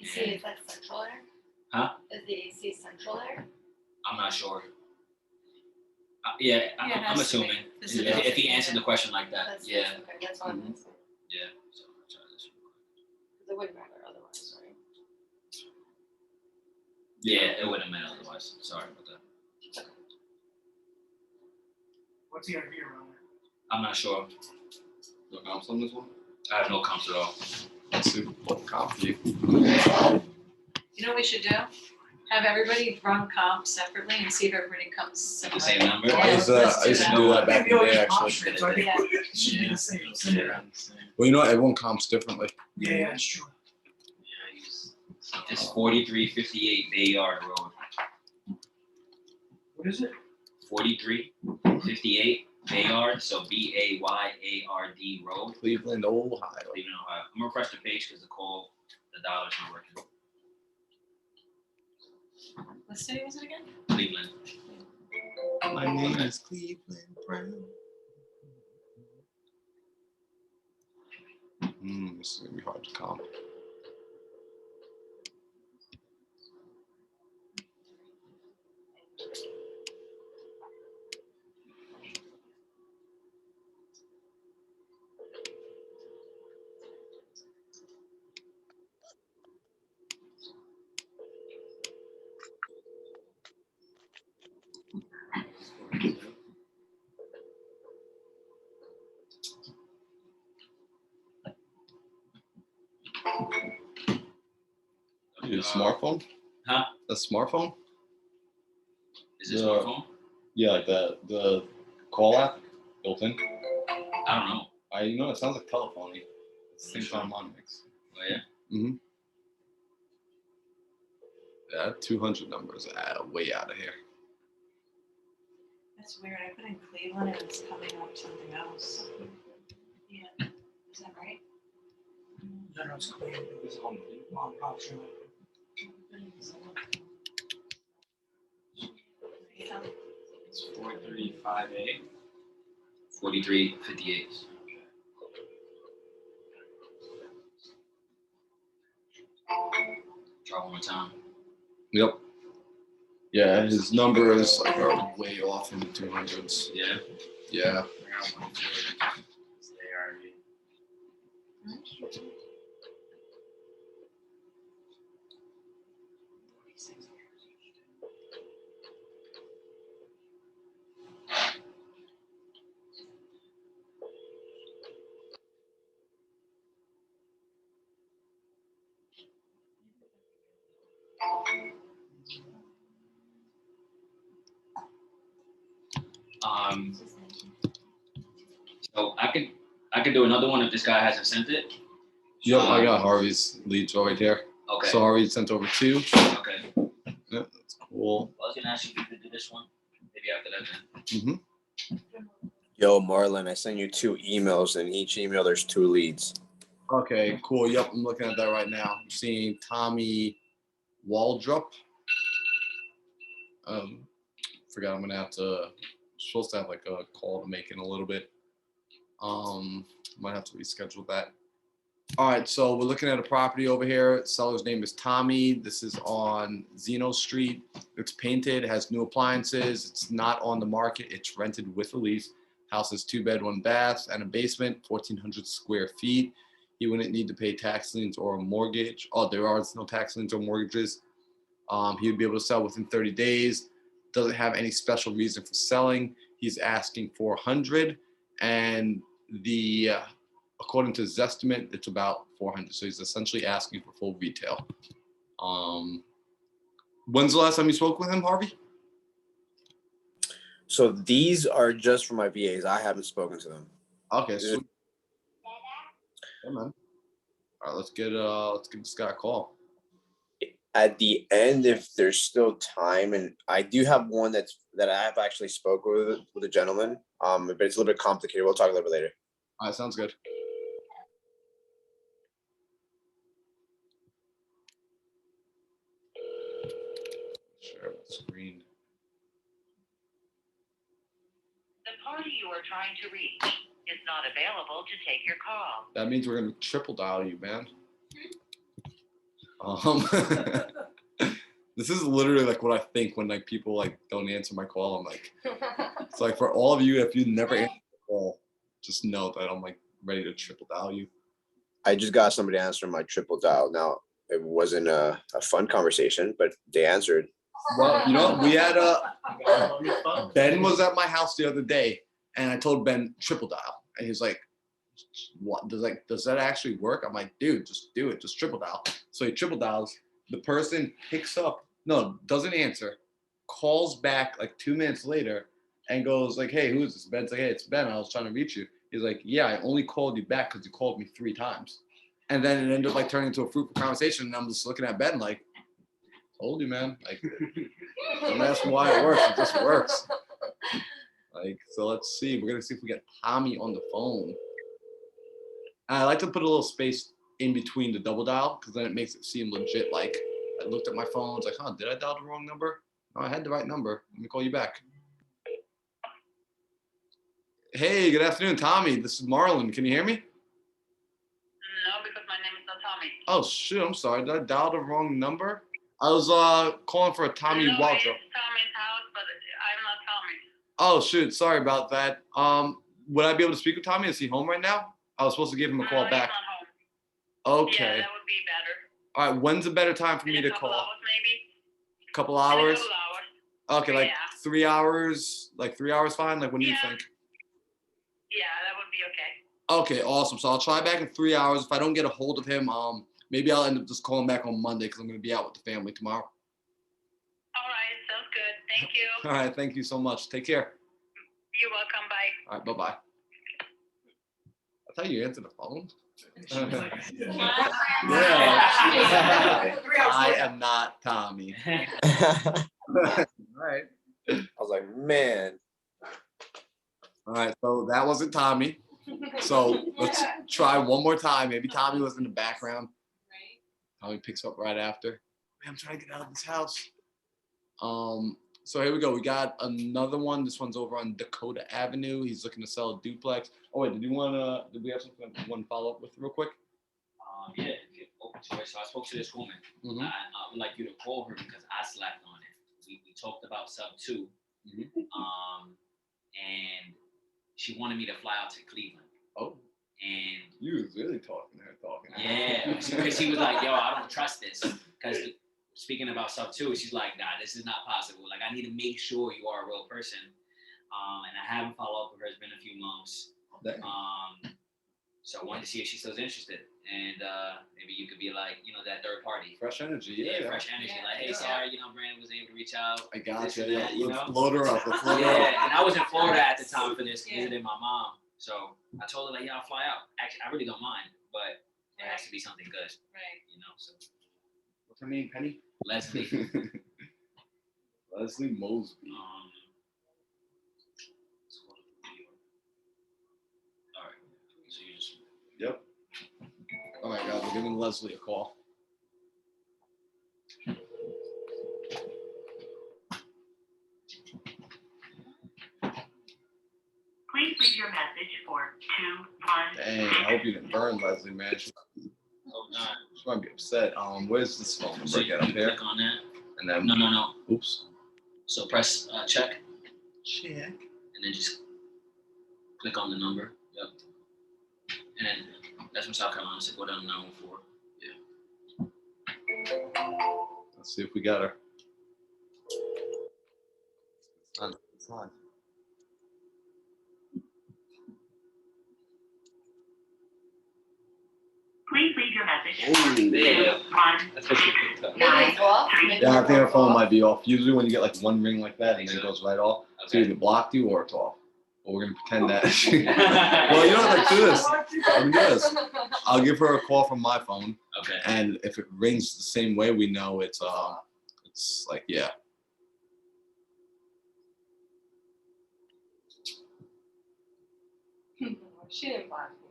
AC, is that central air? Huh? Is the AC central air? I'm not sure. I'm it has to assuming be. This if, is if he yeah. answered the question like that, That's yeah, okay, that's what I'm asking. yeah. So I'll try this real quick. Because it wouldn't matter otherwise, right? Yeah, it wouldn't matter otherwise. Sorry about that. What's he gonna be around there? I'm not sure. No comps on this one? I have no comps at all. Let's see what comp you. You know what we should do? Have everybody run comps separately and see if everybody comes similar. The same number. Yeah, I used to do that back in the day, Yeah, actually. so I think Yeah. it should be the same, similar. Well, you know, everyone comps differently. Yeah, that's true. It's 4358 Bayard Road. What is it? 4358 Bayard, so Bayard Road. Cleveland, Ohio. Cleveland, Ohio. I'm gonna refresh the page because the dollars are working. What city was it again? Cleveland. My name is Cleveland Brown. This is gonna be hard to comp. Your smartphone? Huh? A smartphone? Is it Yeah. smartphone? Yeah, like the call app built in. I don't know. It sounds like telephony. At the same time on mix. Oh yeah. That 200 number is way out of here. That's weird. I put in Cleveland and it's coming up something else. Yeah. Is that right? No, no, it's clear. It was on option. Yeah. It's 435A. 4358. Try one more time. Yep. Yeah, his number is like way off in the 200s. Yeah. Yeah. So I could do another one if this guy hasn't sent it. Yep, I got Harvey's leads right here. Okay. So Harvey sent over 2. Okay. Yeah, that's cool. I was gonna ask you if you could do this one. Maybe after that then. Yo, Marlon, I sent you 2 emails, and each email there's 2 leads. Okay, cool. Yep, I'm looking at that right now. I'm seeing Tommy Waldrop. Forgot I'm gonna have to. Supposed to have like a call to make in a little bit. Might have to reschedule that. All right, so we're looking at a property over here. Seller's name is Tommy. This is on Zeno Street. It's painted, has new appliances. It's not on the market. It's rented with a lease. House is 2 bed, 1 bath, and a basement, 1,400 square feet. He wouldn't need to pay tax liens or a mortgage. Oh, there are no tax liens or mortgages. He would be able to sell within 30 days. Doesn't have any special reason for selling. He's asking 400, and the according to his estimate, it's about 400. So he's essentially asking for full retail. When's the last time you spoke with him, Harvey? So these are just for my VAs. I haven't spoken to them. Okay, sweet. Yeah, man. All right, let's get this guy a call. At the end, if there's still time, and I do have one that I have actually spoke with a gentleman. But it's a little bit complicated. We'll talk a little bit later. All right, sounds good. Share the screen. The party you are trying to reach is not available to take your call. That means we're gonna triple dial you, man. This is literally like what I think when like people like don't answer my call. I'm like, it's like for all of you, if you never answer the call, just know that I'm like ready to triple dial you. I just got somebody answering my triple dial. Now it wasn't a fun conversation, but they answered. Well, you know, we had Ben was at my house the other day, and I told Ben triple dial, and he's like, "What? Does that actually work?" I'm like, "Dude, just do it. Just triple dial." So he triple dials. The person picks up, doesn't answer, calls back like 2 minutes later, and goes like, "Hey, who is this?" Ben's like, "Hey, it's Ben. I was trying to reach you." He's like, "Yeah, I only called you back because you called me 3 times." And then it ended up like turning into a fruitful conversation, and I'm just looking at Ben like, "Told you, man. Like, don't ask me why it works. It just works." Like, so let's see. We're gonna see if we get Tommy on the phone. And I like to put a little space in between the double dial because then it makes it seem legit. Like, I looked at my phone. I was like, "Huh, did I dial the wrong number? No, I had the right number. Let me call you back." Hey, good afternoon, Tommy. This is Marlon. Can you hear me? No, because my name is not Tommy. Oh shoot, I'm sorry. Did I dial the wrong number? I was calling for a Tommy No, Waldrop. it's Tommy's house, but I'm not Tommy. Oh shoot, sorry about that. Would I be able to speak with Tommy? Is he home right now? I was supposed to give him a call No, back. he's not home. Okay. Yeah, that would be better. All right. When's a better time for me In to a couple call? hours, maybe. Couple In a hours? couple hours. Okay, like Yeah. 3 hours. Like 3 hours, fine. Like, when do you Yeah. think? Yeah, that would be okay. Okay, awesome. So I'll try back in 3 hours. If I don't get a hold of him, maybe I'll end up just calling back on Monday because I'm gonna be out with the family tomorrow. All right, sounds good. Thank you. All right. Thank you so much. Take care. You're welcome. Bye. All right. Bye bye. That's how you answer the phone. She was like, Yeah. 3 hours I later. am not Tommy. I All right. was like, man. All right. So that wasn't Tommy. So let's try one more time. Maybe Tommy was in the background. Right. Tommy picks up right after. Man, I'm trying to get out of this house. So here we go. We got another one. This one's over on Dakota Avenue. He's looking to sell a duplex. Oh wait, did we have something you want to follow up with real quick? Yeah, if you're open to it. So I spoke to this woman. Mhm. I would like you to call her because I slept on it. We talked about sub 2. Mhm. And she wanted me to fly out to Cleveland. Oh, And you was really talking to her. yeah, because she was like, yo, I don't trust this. Because speaking about sub 2, she's like, nah, this is not possible. Like, I need to make sure you are a real person. And I haven't followed up with her. It's been a few months. So I wanted to see if she's still interested. And maybe you could be like, that third party. Fresh energy, yeah. Fresh energy. Yeah. Like, hey, sorry, Brandon was able to reach out. I got This you. and that, Let's load her up. Let's load her up. Yeah, and I was in Florida at the time for this, Yeah. visiting my mom. So I told her, like, yeah, I'll fly out. Actually, I really don't mind, but it has to be something good, Right. So What's her name, Penny? Leslie. Leslie Mosby. All right. So you just. Yep. All right, guys, we're giving Leslie a call. Please leave your message for 216. Dang, I hope you didn't burn Leslie, man. She might be upset. Where's this phone number? So you Get up here. click on that. And then. No. Oops. So press check, Check. and then just click on the number. Yep. And then that's from South Carolina. So go down to 914. Let's see if we got her. It's on. Please leave your message Ooh. for Yeah. 216. Yeah, I think her phone might be off. Usually when you get like one ring like that and then it goes right off, it's either blocked you or it's off. But we're gonna pretend that. Well, you know what? Let's do this. Let me do this. I'll give her a call from my phone, Okay. and if it rings the same way, we know it's like yeah. She didn't block you.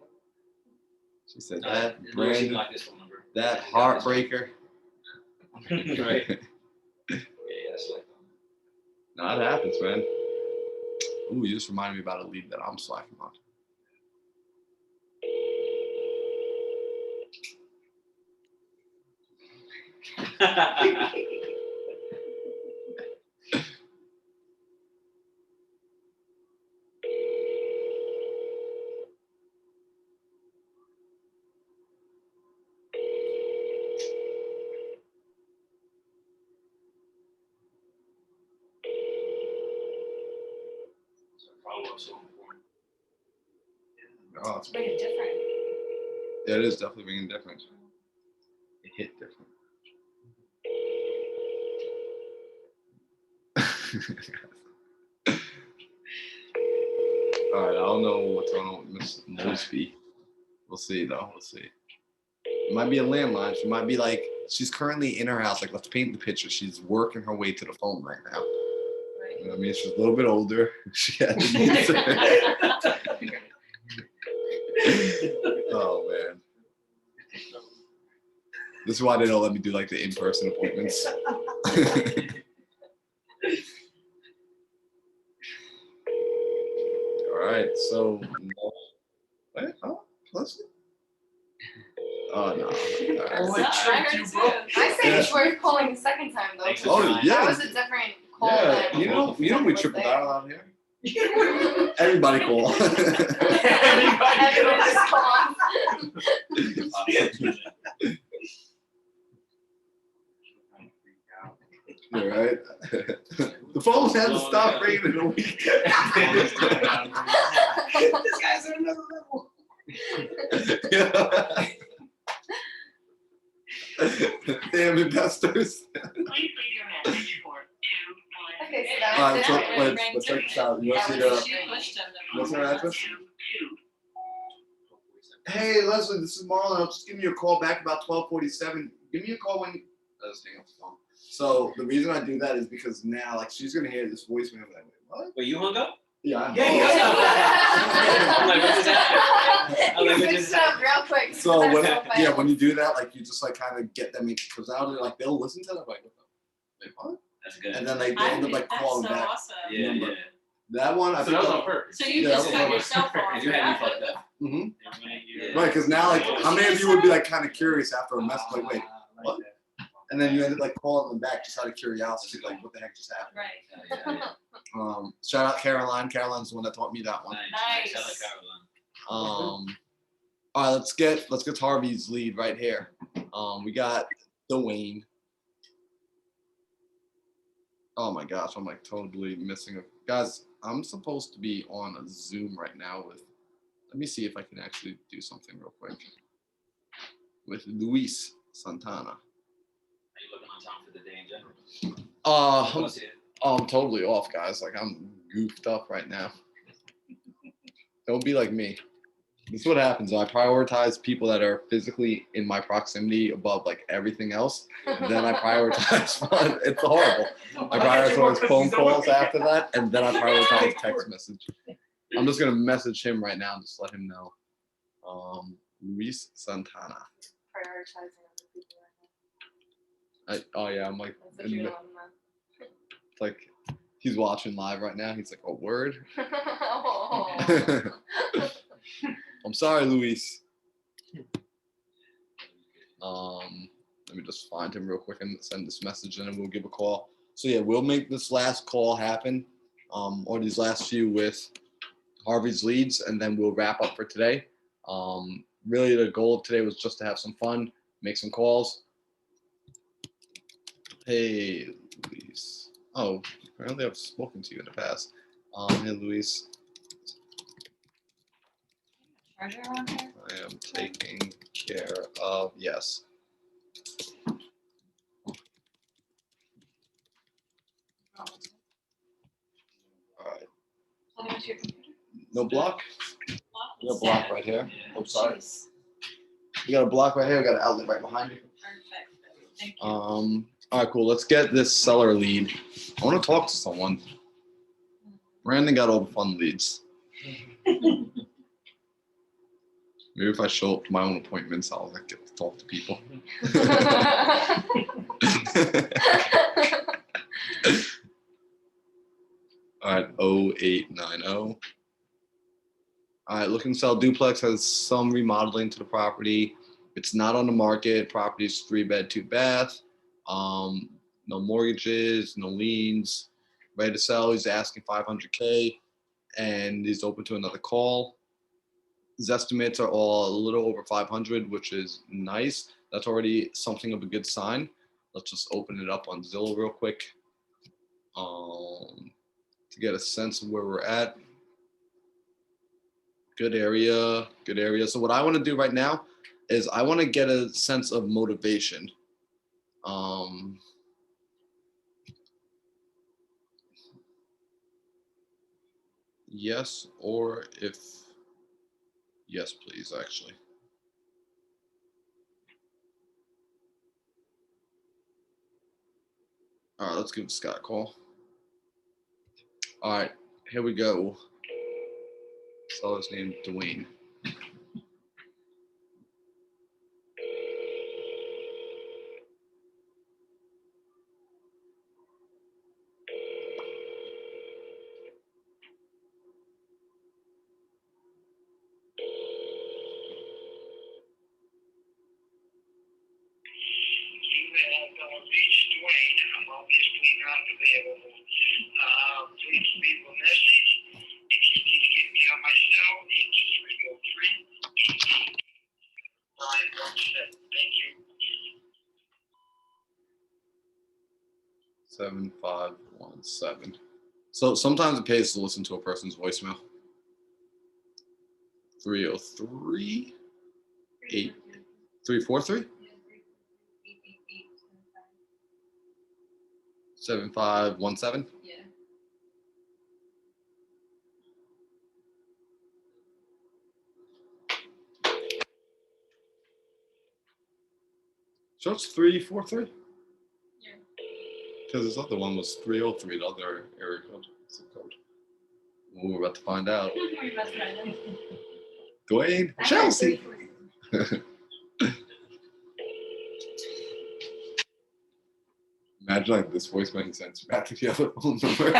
She said No, that there's no way she Brandon, blocked this phone number. that heartbreaker. Right. Yeah, that's like. No, that happens, man. Ooh, you just reminded me about a lead that I'm slacking on. Follow-up so important. Oh, it's, Make it different. yeah, it is definitely making a difference. It hit different. All right, I don't know what's going on with Miss Mosby. We'll see, though. We'll see. It might be a landline. She might be like, she's currently in her house. Like, let's paint the picture. She's working her way to the phone right now. You know what I mean? She's a little bit older. She had to use it. Oh, man. This is why they don't let me do, like, the in-person appointments. All right, so wait, oh, Leslie? Oh no. All right. I say it's worth calling the second time though. Thanks for trying. That Yeah. was a different call Yeah, than. you know we someone triple was dial out here. Everybody call. Everyone just calls. All right. The phone had to stop ringing in a week. This guy's at another level. Damn investors. Please leave your message for 216. Okay, so All that right, was so it. let's check this out. You want to see That was the She pushed him. what's her address? Hey, Leslie, this is Marlon. I'll just give you a call back about 12:47. Give me a call when you. Let's hang up the phone. So the reason I do that is because now, like, she's gonna hear this voice and I'm like, what? Wait, you hung up? Yeah. I'm like, what just happened? I'm like, what Fix just it up real quick. So when That's so when you do that, like, you just like kind of get them in personality, like they'll listen to it, like, wait, what? That's good. And then they I end up think like that's calling so back. awesome. Yeah, Number. yeah. That one, I So think. that was on purpose. So you Yeah, just that was cut on yourself off. And you had me fucked up. Mm-hmm. Yeah. Right, because now, like, how many of you would be like kind of curious after a message, like, wait, what? And then you end up like calling them back just out of curiosity, like, what the heck just happened? Right. Shout out Caroline. Caroline's the one that taught me that one. Nice. Nice. Shout out Caroline. All right, let's get Harvey's lead right here. We got Dwayne. Oh my gosh, I'm like totally missing it. Guys, I'm supposed to be on a Zoom right now with, let me see if I can actually do something real quick. With Luis Santana. Are you looking on time for the day in general? I'm totally off, guys. Like, I'm goofed up right now. Don't be like me. This is what happens. I prioritize people that are physically in my proximity above like everything else. And then I prioritize fun. It's horrible. I prioritize phone calls after that, and then I prioritize text message. I'm just gonna message him right now and just let him know. Luis Santana. Prioritizing other people. Oh yeah, I'm like, That's what you're doing, man. like he's watching live right now. He's like, oh, word. Oh. I'm sorry, Luis. Let me just find him real quick and send this message, and then we'll give a call. So yeah, we'll make this last call happen, or these last few with Harvey's leads, and then we'll wrap up for today. Really, the goal of today was just to have some fun, make some calls. Hey, Luis. Oh, apparently I've spoken to you in the past. Hey, Luis. Charger on there? I am taking care of, yes. All right. Plug it into your computer. No block? We got a block right here. Oh, sorry. Jeez. We got a block right here. We got an outlet right behind you. Perfect. Thank you. All right, cool. Let's get this seller lead. I want to talk to someone. Brandon got all the fun leads. Maybe if I show up to my own appointments, I'll like get to talk to people. All right, 0890. All right, looking to sell duplex, has some remodeling to the property. It's not on the market. Property's 3-bed, 2-bath. No mortgages, no liens. Ready to sell. He's asking $500K, and he's open to another call. His estimates are all a little over 500, which is nice. That's already something of a good sign. Let's just open it up on Zillow real quick to get a sense of where we're at. Good area, good area. So what I want to do right now is I want to get a sense of motivation. Yes, or if, yes, please, actually. All right, let's give Scott a call. All right, here we go. Seller's name, Dwayne. You have reached Dwayne. I'm obviously not available. Please leave a message. If you need to get me on my cell, it's 303-517. Thank you. 7517. So sometimes it pays to listen to a person's voicemail. 303 343 7517. Yeah. So it's 343. Yeah. Because this other one was 303, the other area code. Zip code. Well, we're about to find out. We must find out. Dwayne, I heard Chelsea. 343. Imagine like this voice making sense back to the other phone number.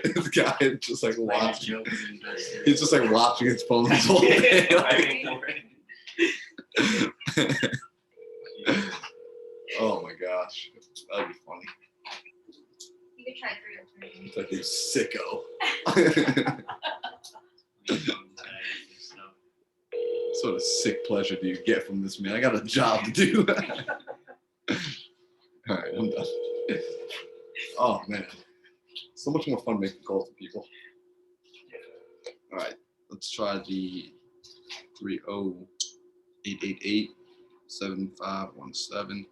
This guy just like watching. He's just like watching his phone this whole day. Like, oh my gosh, that'd be funny. You could try 303. It's like you sicko. What sort of sick pleasure do you get from this, man? I got a job to do. All right, I'm done. Oh man, so much more fun making calls to people. All right, let's try the 30888-7517.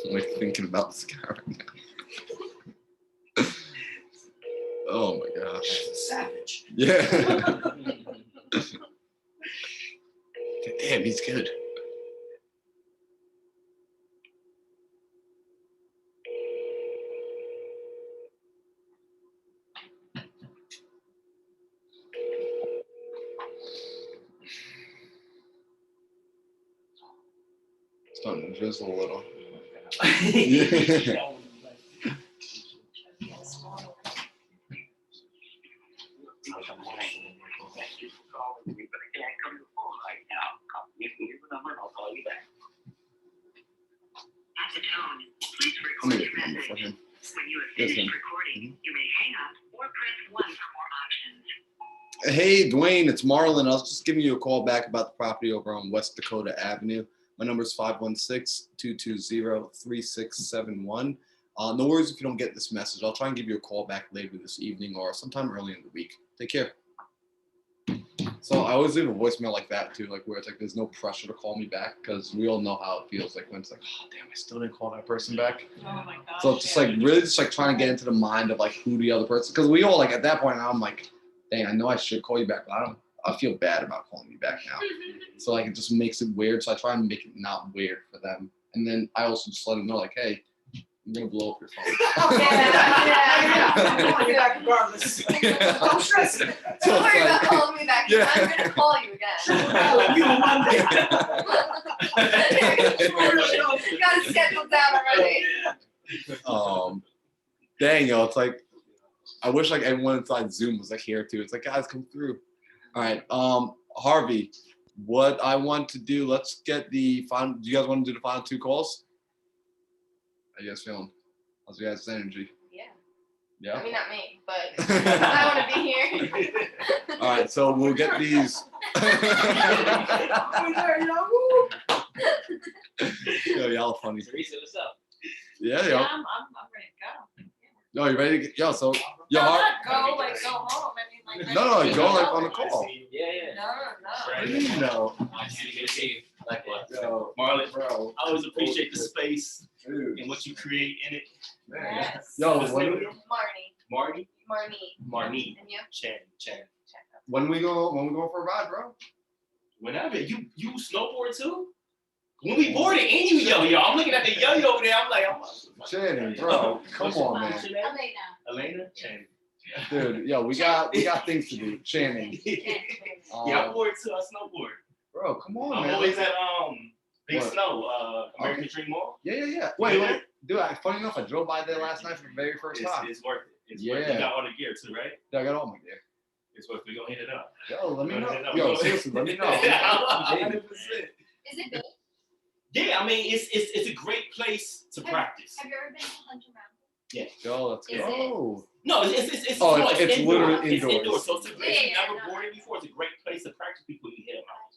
I'm like thinking about this guy right now. Oh my gosh. Savage. Yeah. Damn, he's good. Starting to drizzle a little. Yeah. At the tone, please I'm record gonna your get the number message. for him. When you have Yes, finished ma'am. recording, you may hang up or press 1 for more options. Hey, Dwayne, it's Marlon. I was just giving you a call back about the property over on West Dakota Avenue. My number is 516-220-3671. No worries if you don't get this message. I'll try and give you a call back later this evening or sometime early in the week. Take care. So I always leave a voicemail like that too, like where it's like there's no pressure to call me back because we all know how it feels like when it's like, oh damn, I still didn't call that person back. Oh my gosh. So it's just like really just like trying to get into the mind of like who the other person, because we all like at that point I'm like, dang, I know I should call you back, but I feel bad about calling you back now. So like it just makes it weird. So I try and make it not weird for them. And then I also just let them know like, hey, I'm gonna blow up your phone. Yeah. I'm calling you back regardless. Yeah. Don't stress it. So Don't it's worry about like- calling me back. Yeah. I'm gonna call you again. You on Monday. You got it scheduled down already. Dang, yo, it's like I wish like everyone inside Zoom was like here too. It's like guys, come through. All right, Harvey, what I want to do? Let's get the final. Do you guys want to do the final 2 calls? How you guys feeling? How's your guys' energy? Yeah. Yeah. I mean, not me, but I want to be here. All right, so we'll get these. Yo, y'all are funny. Teresa, what's up? Yeah, Yeah, yo. I'm ready to go. No, you ready to get? Yo, so yo, No, Har- not go, like go home. I mean, like. No, ready to go like on the call. Yeah. No. What do you mean, no? Nice to meet you. Likewise. Yo, Marlon, bro, I always appreciate the space dude, and what you create in it. man. Yes. Yo, What's the when name we, of your- Marnie. Marnie. Marnie. And you? Chen. when we go for a ride, bro? Whenever you snowboard too. When we boarded and you yo-yo, I'm looking at the yo-yo over there. I'm like, Channing, bro, come on, man. Elena. Chen. Dude, yo, we got things to do. Channing, Yeah, I board too. I snowboard. bro, come on, I'm man. always at Big What? Snow, American Dream Mall. Yeah. Wait, dude. Funny enough, I drove by there last night for the very first time. It's worth it. It's worth it. Yeah. You got all the gear too, right? Yeah, I got all my gear. It's worth it. We're gonna hit it up. Yo, let me We're know. gonna hit it up. Yo, seriously, let me know. 100%. Is it big? Yeah, I mean it's a great place to practice. Have you ever been to Hunter Mountain? Yo, let's Is go. No, it's Oh, small. it's indoor. literally It's indoors. indoor. So it's a great. If you've Yeah, never no. boarded before, it's a great place to practice before you hit them out.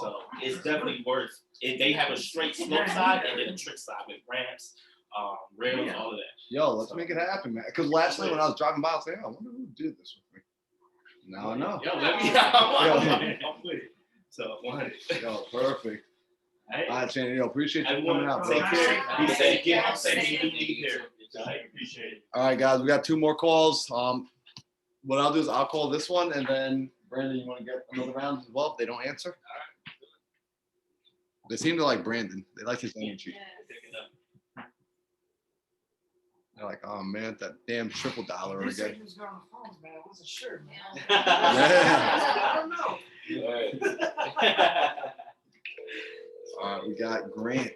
So it's definitely worth it. They have a straight slope side and then a trick side with ramps, rails, all of that. Yo, let's make it happen, man. Because last night when I was driving by, I was like, I wonder who would do this with me. Now I know. Yo, let me. I'm with it. So 100. Yo, perfect. Hey, All right, Shannon, appreciate you everyone, coming out, take bro. care. Be safe. Get out safe. Thank You you. be here. I appreciate it. All right, guys, we got 2 more calls. What I'll do is I'll call this one, and then Brandon, you want to get another round as well if they don't answer? They seem to like Brandon. They like his energy. They're like, oh man, that damn triple dollar He said again. he was going on the phones, man. I wasn't sure, man. Yeah. I don't know. All right, we got Grant.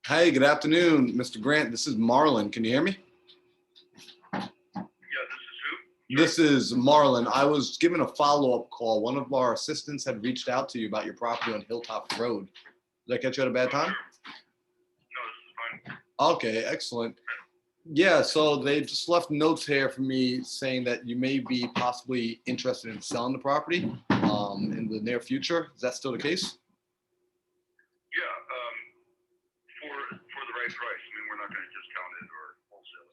Hey, good afternoon, Mr. Grant. This is Marlon. Can you hear me? Yeah, this is who? This is Marlon. I was given a follow-up call. One of our assistants had reached out to you about your property on Hilltop Road. Did I catch you at a bad time? No, this is fine. Okay, excellent. Yeah, so they just left notes here for me saying that you may be possibly interested in selling the property in the near future. Is that still the case? Yeah, for the right price. I mean, we're not going to discount it or wholesale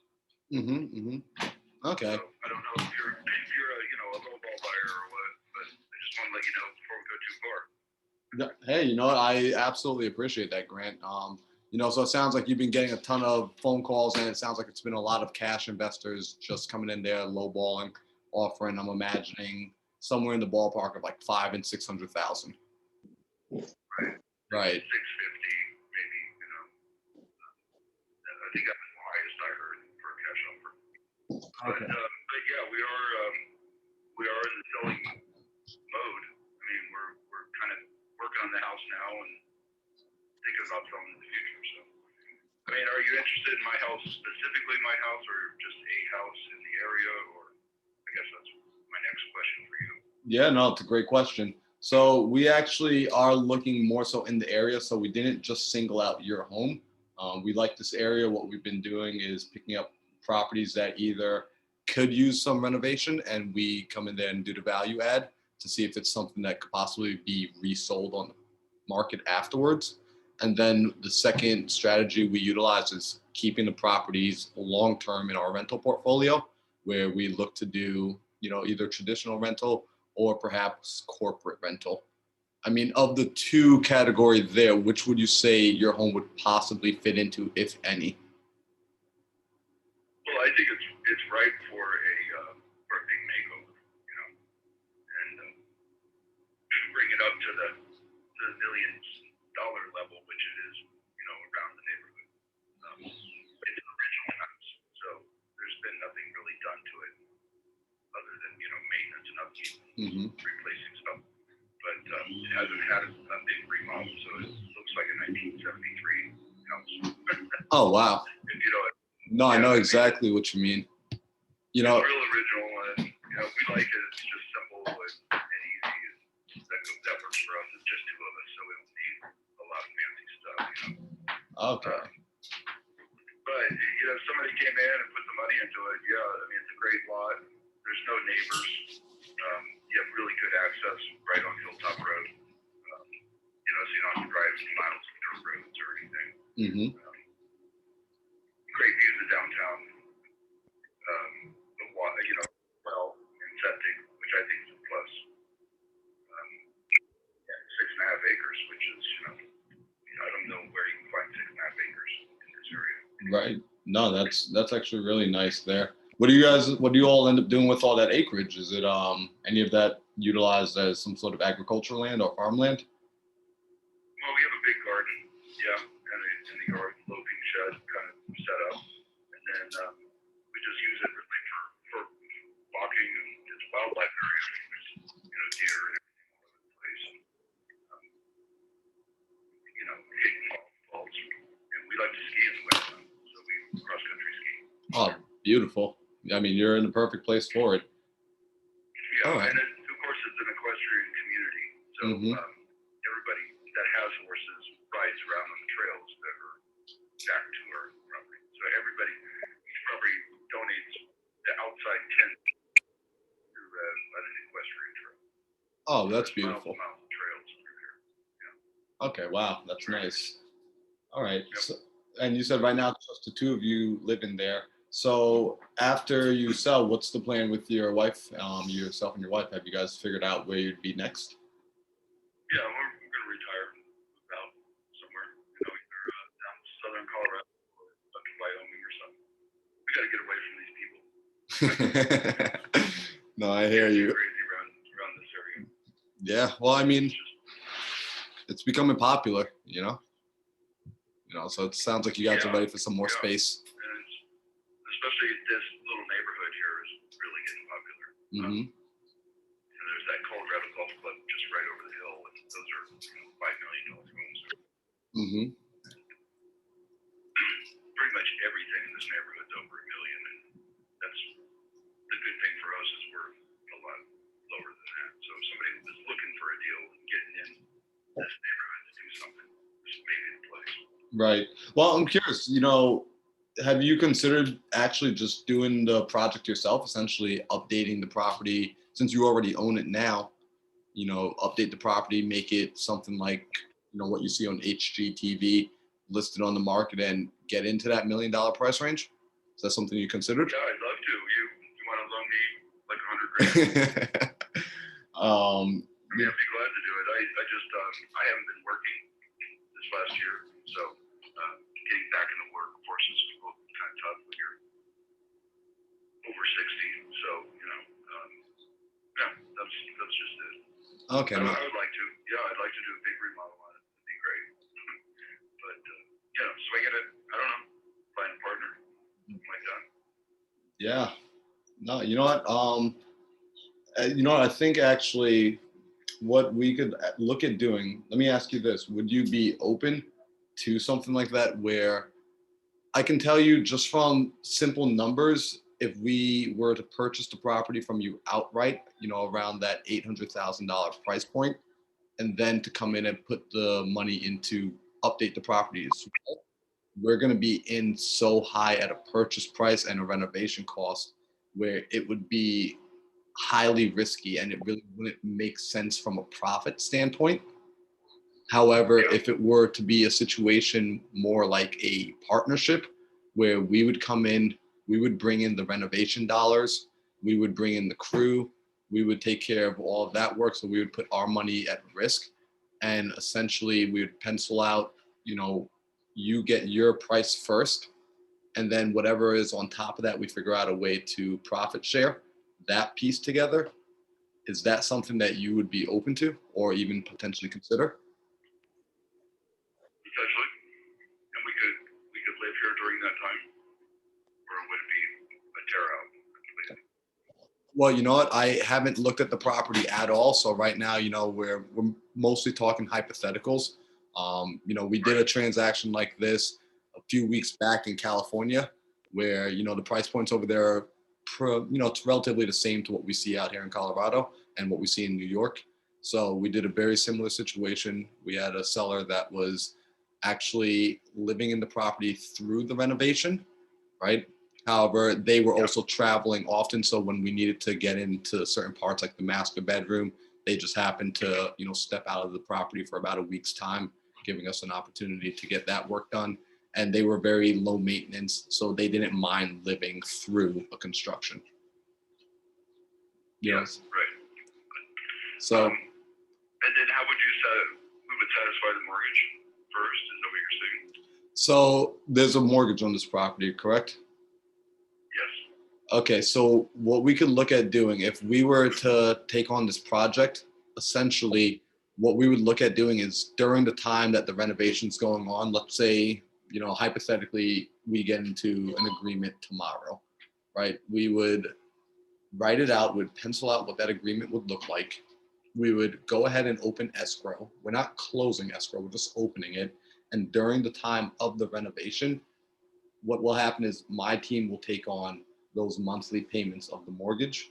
it. Okay. So I don't know if you're a lowball buyer or what, but I just want to let you know before we go too far. Hey, you know what? I absolutely appreciate that, Grant. So it sounds like you've been getting a ton of phone calls, and it sounds like it's been a lot of cash investors just coming in there, lowballing, offering. I'm imagining somewhere in the ballpark of like 500,000 and 600,000. Right. 650, maybe. I think that's the highest I heard for a cash offer. Okay. But yeah, we are in the selling mode. I mean, we're kind of working on the house now and thinking about selling in the future. So, I mean, are you interested in my house, specifically my house, or just a house in the area? Or I guess that's my next question for you. Yeah, no, it's a great question. So we actually are looking more so in the area. So we didn't just single out your home. We like this area. What we've been doing is picking up properties that either could use some renovation, and we come in there and do the value add to see if it's something that could possibly be resold on the market afterwards. And then the second strategy we utilize is keeping the properties long-term in our rental portfolio, where we look to do, either traditional rental or perhaps corporate rental. I mean, of the 2 categories there, which would you say your home would possibly fit into, if any? Well, I think it's right for a big makeover, and bring it up to the millions dollar level, which it is, around the neighborhood. It's an original house, so there's been nothing really done to it other than maintenance and upkeep, replacing stuff. But it hasn't had a big remodel, so it looks like a 1973 house. Oh, wow. If you know it. No, I know exactly what you mean. It's real original, and we like it. It's just simple and easy. That works for us. It's just 2 of us, so we don't need a lot of fancy stuff. Okay. But if somebody came in and put the money into it, yeah, I mean, it's a great lot. There's no neighbors. You have really good access right on Hilltop Road. So you don't have to drive miles of dirt roads or anything. Great views of downtown. Well, and septic, which I think is a plus. 6.5 acres, which is, I don't know where you can find 6.5 acres in this area. Right. No, that's actually really nice there. What do you all end up doing with all that acreage? Is it any of that utilized as some sort of agricultural land or farmland? Well, we have a big garden, yeah, and in the yard, loafing shed kind of set up, and then we just use it really for walking, and it's a wildlife area. There's deer and everything all over the place. Hitting balls, and we like to ski in the winter, so we cross country ski. Oh, beautiful. I mean, you're in the perfect place for it. Yeah, all right. And of course, it's an equestrian community, so everybody that has horses rides around on the trails that are back to our property. So each property donates the outside tent to an equestrian trail. Oh, that's beautiful. Miles and miles of trails through there. Yeah. Okay, wow, that's nice. All right. So, and you said right now just the two of you live in there. So after you sell, what's the plan with your wife, yourself and your wife? Have you guys figured out where you'd be next? Yeah, we're gonna retire out somewhere, either down southern Colorado or up in Wyoming or something. We gotta get away from these people. No, I hear It's you. crazy around this area. Yeah. Well, I mean, It's just, it's becoming popular, so it sounds like you guys are ready for some more Yeah. space. and it's, especially this little neighborhood here is really getting popular. Mm-hmm. There's that Colorado Golf Club just right over the hill, and those are $5 million homes. Mm-hmm. Pretty much everything in this neighborhood's over $1 million, and that's the good thing for us is we're a lot lower than that. So if somebody is looking for a deal and getting in this neighborhood to do something, this may be the place. Right. Well, I'm curious, have you considered actually just doing the project yourself, essentially updating the property since you already own it now, update the property, make it something like, what you see on HGTV listed on the market and get into that $1 million price range? Is that something you considered? Yeah, I'd love to. You want to loan me like $100,000? I mean, I'd be glad to do it. I just I haven't been working this last year, so getting back into workforce is kind of tough when you're over 60. So yeah, that's just it. Okay. I would like to. Yeah, I'd like to do a big remodel on it. It'd be great. But swinging it. I don't know. Find a partner. Something like that. Yeah. No, you know what? I think actually what we could look at doing, let me ask you this. Would you be open to something like that where I can tell you just from simple numbers, if we were to purchase the property from you outright, around that $800,000 price point, and then to come in and put the money into update the property as well, we're going to be in so high at a purchase price and a renovation cost where it would be highly risky and it really wouldn't make sense from a profit standpoint. However, if it were to be a situation more like a partnership where we would come in, we would bring in the renovation dollars, we would bring in the crew, we would take care of all of that work. So we would put our money at risk and essentially we would pencil out, you get your price first. And then whatever is on top of that, we figure out a way to profit share that piece together. Is that something that you would be open to or even potentially consider? Potentially. And we could live here during that time, or would it be a tear out? Well, you know what? I haven't looked at the property at all. So right now, we're mostly talking hypotheticals. We did a transaction like this a few weeks back in California, where the price points over there are, it's relatively the same to what we see out here in Colorado and what we see in New York. So we did a very similar situation. We had a seller that was actually living in the property through the renovation, right? However, they were also traveling often. So when we needed to get into certain parts like the master bedroom, they just happened to, step out of the property for about a week's time, giving us an opportunity to get that work done. And they were very low maintenance, so they didn't mind living through a construction. Yes. Right. So. And then how would you we would satisfy the mortgage first? Is that what you're saying? So there's a mortgage on this property, correct? Yes. Okay, so what we could look at doing if we were to take on this project, essentially what we would look at doing is during the time that the renovation's going on, let's say, hypothetically, we get into an agreement tomorrow, right? We would write it out, we'd pencil out what that agreement would look like. We would go ahead and open escrow. We're not closing escrow, we're just opening it. And during the time of the renovation, what will happen is my team will take on those monthly payments of the mortgage,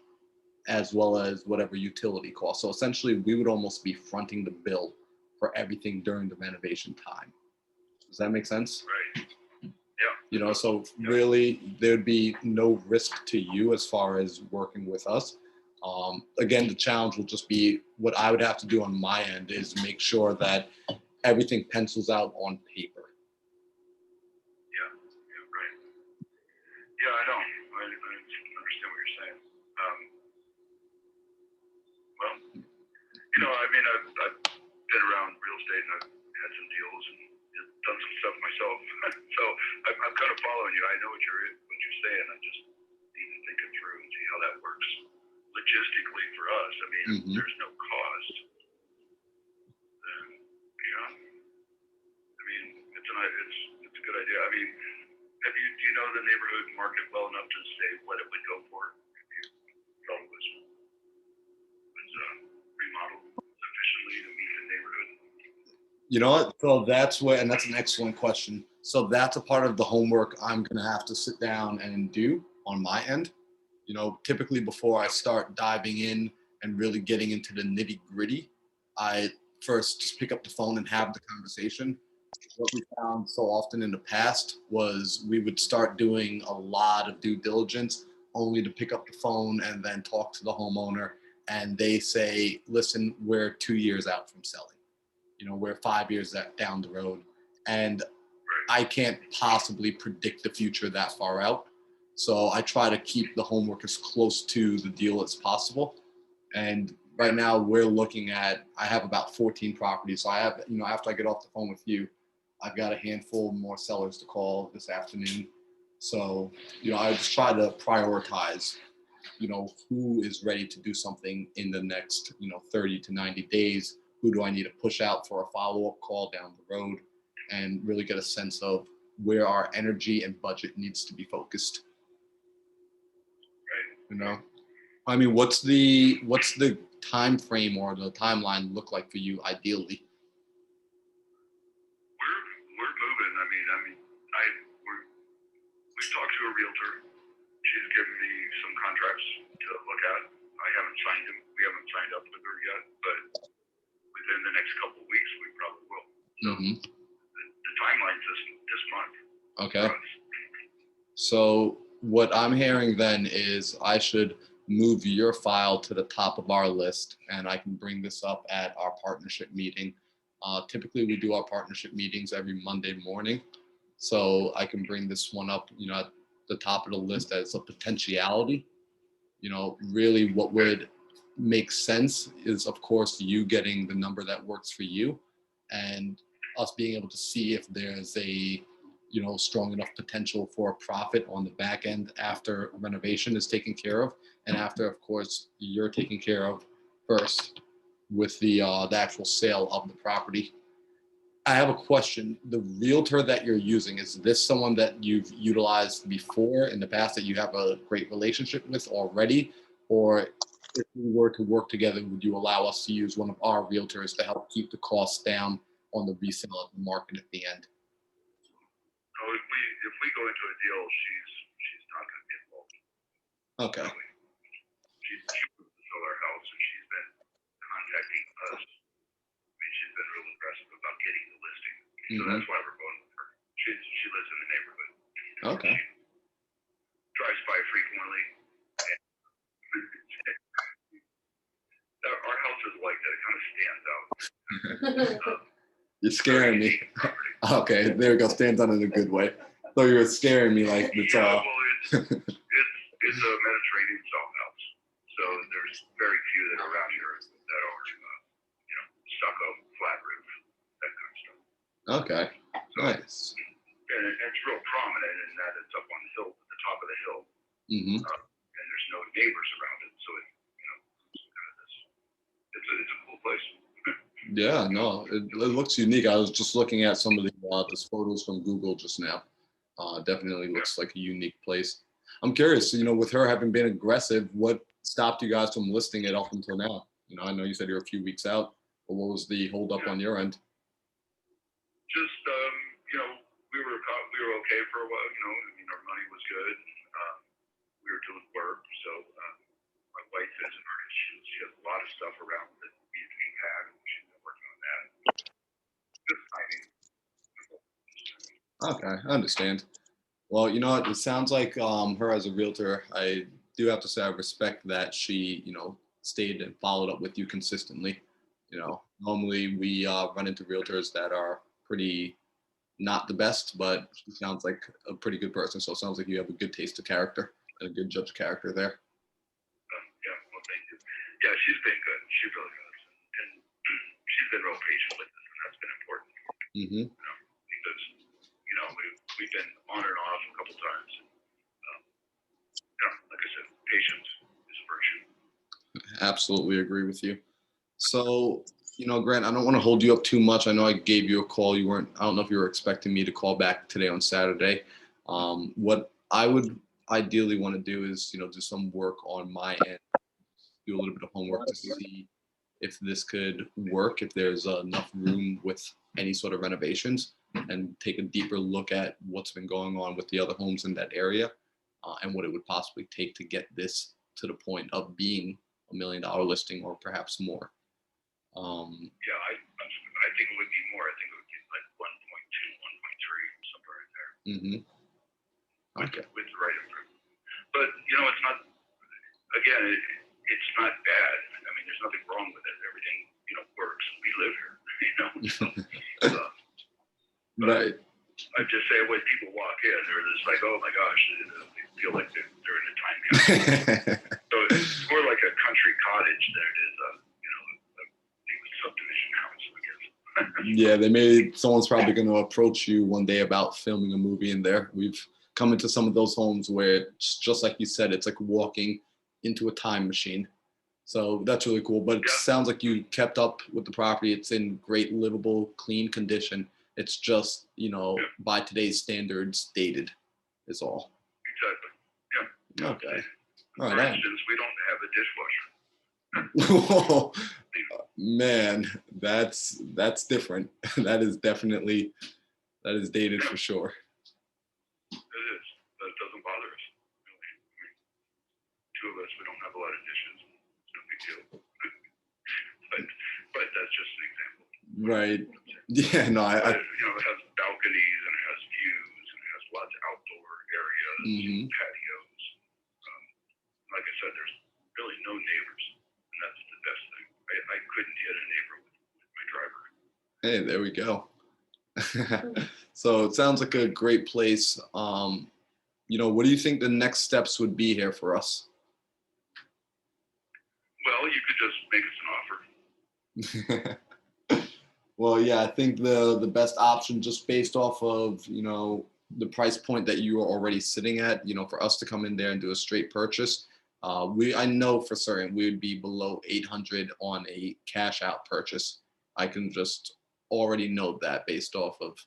as well as whatever utility costs. So essentially, we would almost be fronting the bill for everything during the renovation time. Does that make sense? Right. Yeah. So really, there'd be no risk to you as far as working with us. Again, the challenge will just be what I would have to do on my end is make sure that everything pencils out on paper. Yeah, right. Yeah, I know. I understand what you're saying. Well, I mean, I've been around real estate and I've had some deals and done some stuff myself. So I'm kind of following you. I know what you're saying. I just need to think it through and see how that works logistically for us. I mean, if there's no cost, then I mean, it's a good idea. I mean, do you know the neighborhood market well enough to say what it would go for if you felt it was remodeled sufficiently to meet the neighborhood? You know what? So and that's an excellent question. So that's a part of the homework I'm going to have to sit down and do on my end. Typically before I start diving in and really getting into the nitty gritty, I first just pick up the phone and have the conversation. What we found so often in the past was we would start doing a lot of due diligence only to pick up the phone and then talk to the homeowner. And they say, listen, we're 2 years out from selling. We're 5 years down the road. And I can't possibly predict the future that far out. So I try to keep the homework as close to the deal as possible. And right now we're looking at, I have about 14 properties. So I have, after I get off the phone with you, I've got a handful more sellers to call this afternoon. So, I just try to prioritize, who is ready to do something in the next, 30 to 90 days. Who do I need to push out for a follow-up call down the road, and really get a sense of where our energy and budget needs to be focused. I mean, what's the time frame or the timeline look like for you ideally? We're moving. We've talked to a realtor. She's given me some contracts to look at. I haven't signed them. We haven't signed up with her yet, but within the next couple of weeks, we probably will. So the timeline's this month. Okay. So what I'm hearing then is I should move your file to the top of our list, and I can bring this up at our partnership meeting. Typically, we do our partnership meetings every Monday morning. So I can bring this one up, at the top of the list as a potentiality. Really what would make sense is, of course, you getting the number that works for you and us being able to see if there's a, strong enough potential for a profit on the back end after renovation is taken care of. And after, of course, you're taken care of first with the actual sale of the property. I have a question. The realtor that you're using, is this someone that you've utilized before in the past that you have a great relationship with already? Or if we were to work together, would you allow us to use one of our realtors to help keep the costs down on the resale of the market at the end? So if we go into a deal, she's not going to be involved. Okay. She wants to sell our house, and she's been contacting us. She's been real aggressive about getting the listing. So that's why we're going with her. She lives in the neighborhood. Okay. She drives by frequently. Our house is like that. It kind of stands out. You're scaring me. Okay, there we go. Stands out in a good way. So you were scaring me like it's well, it's a Mediterranean style house. So there's very few that are around here that are stucco, flat roof, that kind of stuff. Okay. Nice. And it's real prominent in that it's up on the hill, at the top of the hill. And there's no neighbors around it, so it's a cool place. Yeah, no, it looks unique. I was just looking at some of the photos from Google just now. Definitely looks like a unique place. I'm curious, with her having been aggressive, what stopped you guys from listing it up until now? I know you said you're a few weeks out, but what was the holdup on your end? Just, we were okay for a while. Our money was good. We were doing work, so my wife is an artist. She has a lot of stuff around that we had, and she's been working on that. Just timing. Okay, I understand. Well, it sounds like her as a realtor, I do have to say I respect that she, stayed and followed up with you consistently. You know, normally we run into realtors that are pretty not the best, but she sounds like a pretty good person. So it sounds like you have a good taste of character and a good judge of character there. Yeah, well, thank you. Yeah, she's been good. She really has. And she's been real patient with us, and that's been important. Mm-hmm. Because, we've been on and off a couple times. Like I said, patience is a virtue. Absolutely agree with you. So, Grant, I don't want to hold you up too much. I know I gave you a call. I don't know if you were expecting me to call back today on Saturday. What I would ideally want to do is, do some work on my end, do a little bit of homework to see if this could work, if there's enough room with any sort of renovations, and take a deeper look at what's been going on with the other homes in that area, and what it would possibly take to get this to the point of being $1 million listing or perhaps more. Yeah, I think it would be more. I think it would be like 1.2, 1.3, somewhere in there. Mm-hmm. Okay. With the right improvement. But, it's not, again, it's not bad. I mean, there's nothing wrong with it. Everything, works. We live here, Right. I just say when people walk in, they're just like, oh my gosh, they feel like they're in a time capsule. So it's more like a country cottage than it is a subdivision house, I guess. Yeah, someone's probably going to approach you one day about filming a movie in there. We've come into some of those homes where it's just like you said, it's like walking into a time machine. So that's really cool. But it sounds like you kept up with the property. It's in great, livable, clean condition. It's just, by today's standards, dated is all. Exactly. Yeah. Okay. All For right. instance, we don't have a dishwasher. Whoa. Man, that's different. That is dated for sure. It is. That doesn't bother us. Really. I mean, two of us, we don't have a lot of dishes. It's no big deal. but that's just an example. Right. Yeah, no, it has balconies and it has views and it has lots of outdoor areas, Mm-hmm. patios. Like I said, there's really no neighbors, and that's the best thing. I couldn't hit a neighbor with my driver. Hey, there we go. So it sounds like a great place. What do you think the next steps would be here for us? Well, you could just make us an offer. Well, yeah, I think the best option, just based off of, the price point that you are already sitting at, for us to come in there and do a straight purchase, I know for certain we would be below 800 on a cash out purchase. I can just already know that based off of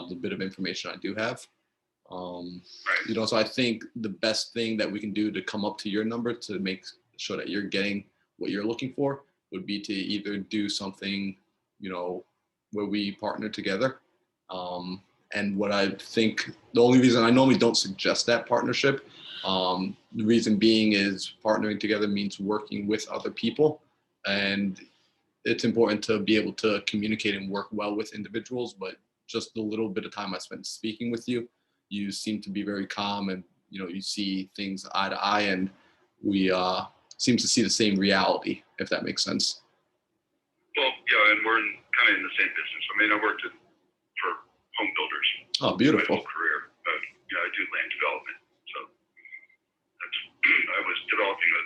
the bit of information I do have. So I think the best thing that we can do to come up to your number to make sure that you're getting what you're looking for would be to either do something, where we partner together. And what I think, the only reason I normally don't suggest that partnership, the reason being is partnering together means working with other people. And it's important to be able to communicate and work well with individuals, but just the little bit of time I spent speaking with you, you seem to be very calm and, you see things eye to eye, and we seem to see the same reality, if that makes sense. Well, yeah, and we're kind of in the same business. I mean, I worked for home builders. Oh, beautiful. My whole career. I do land development. So I was developing a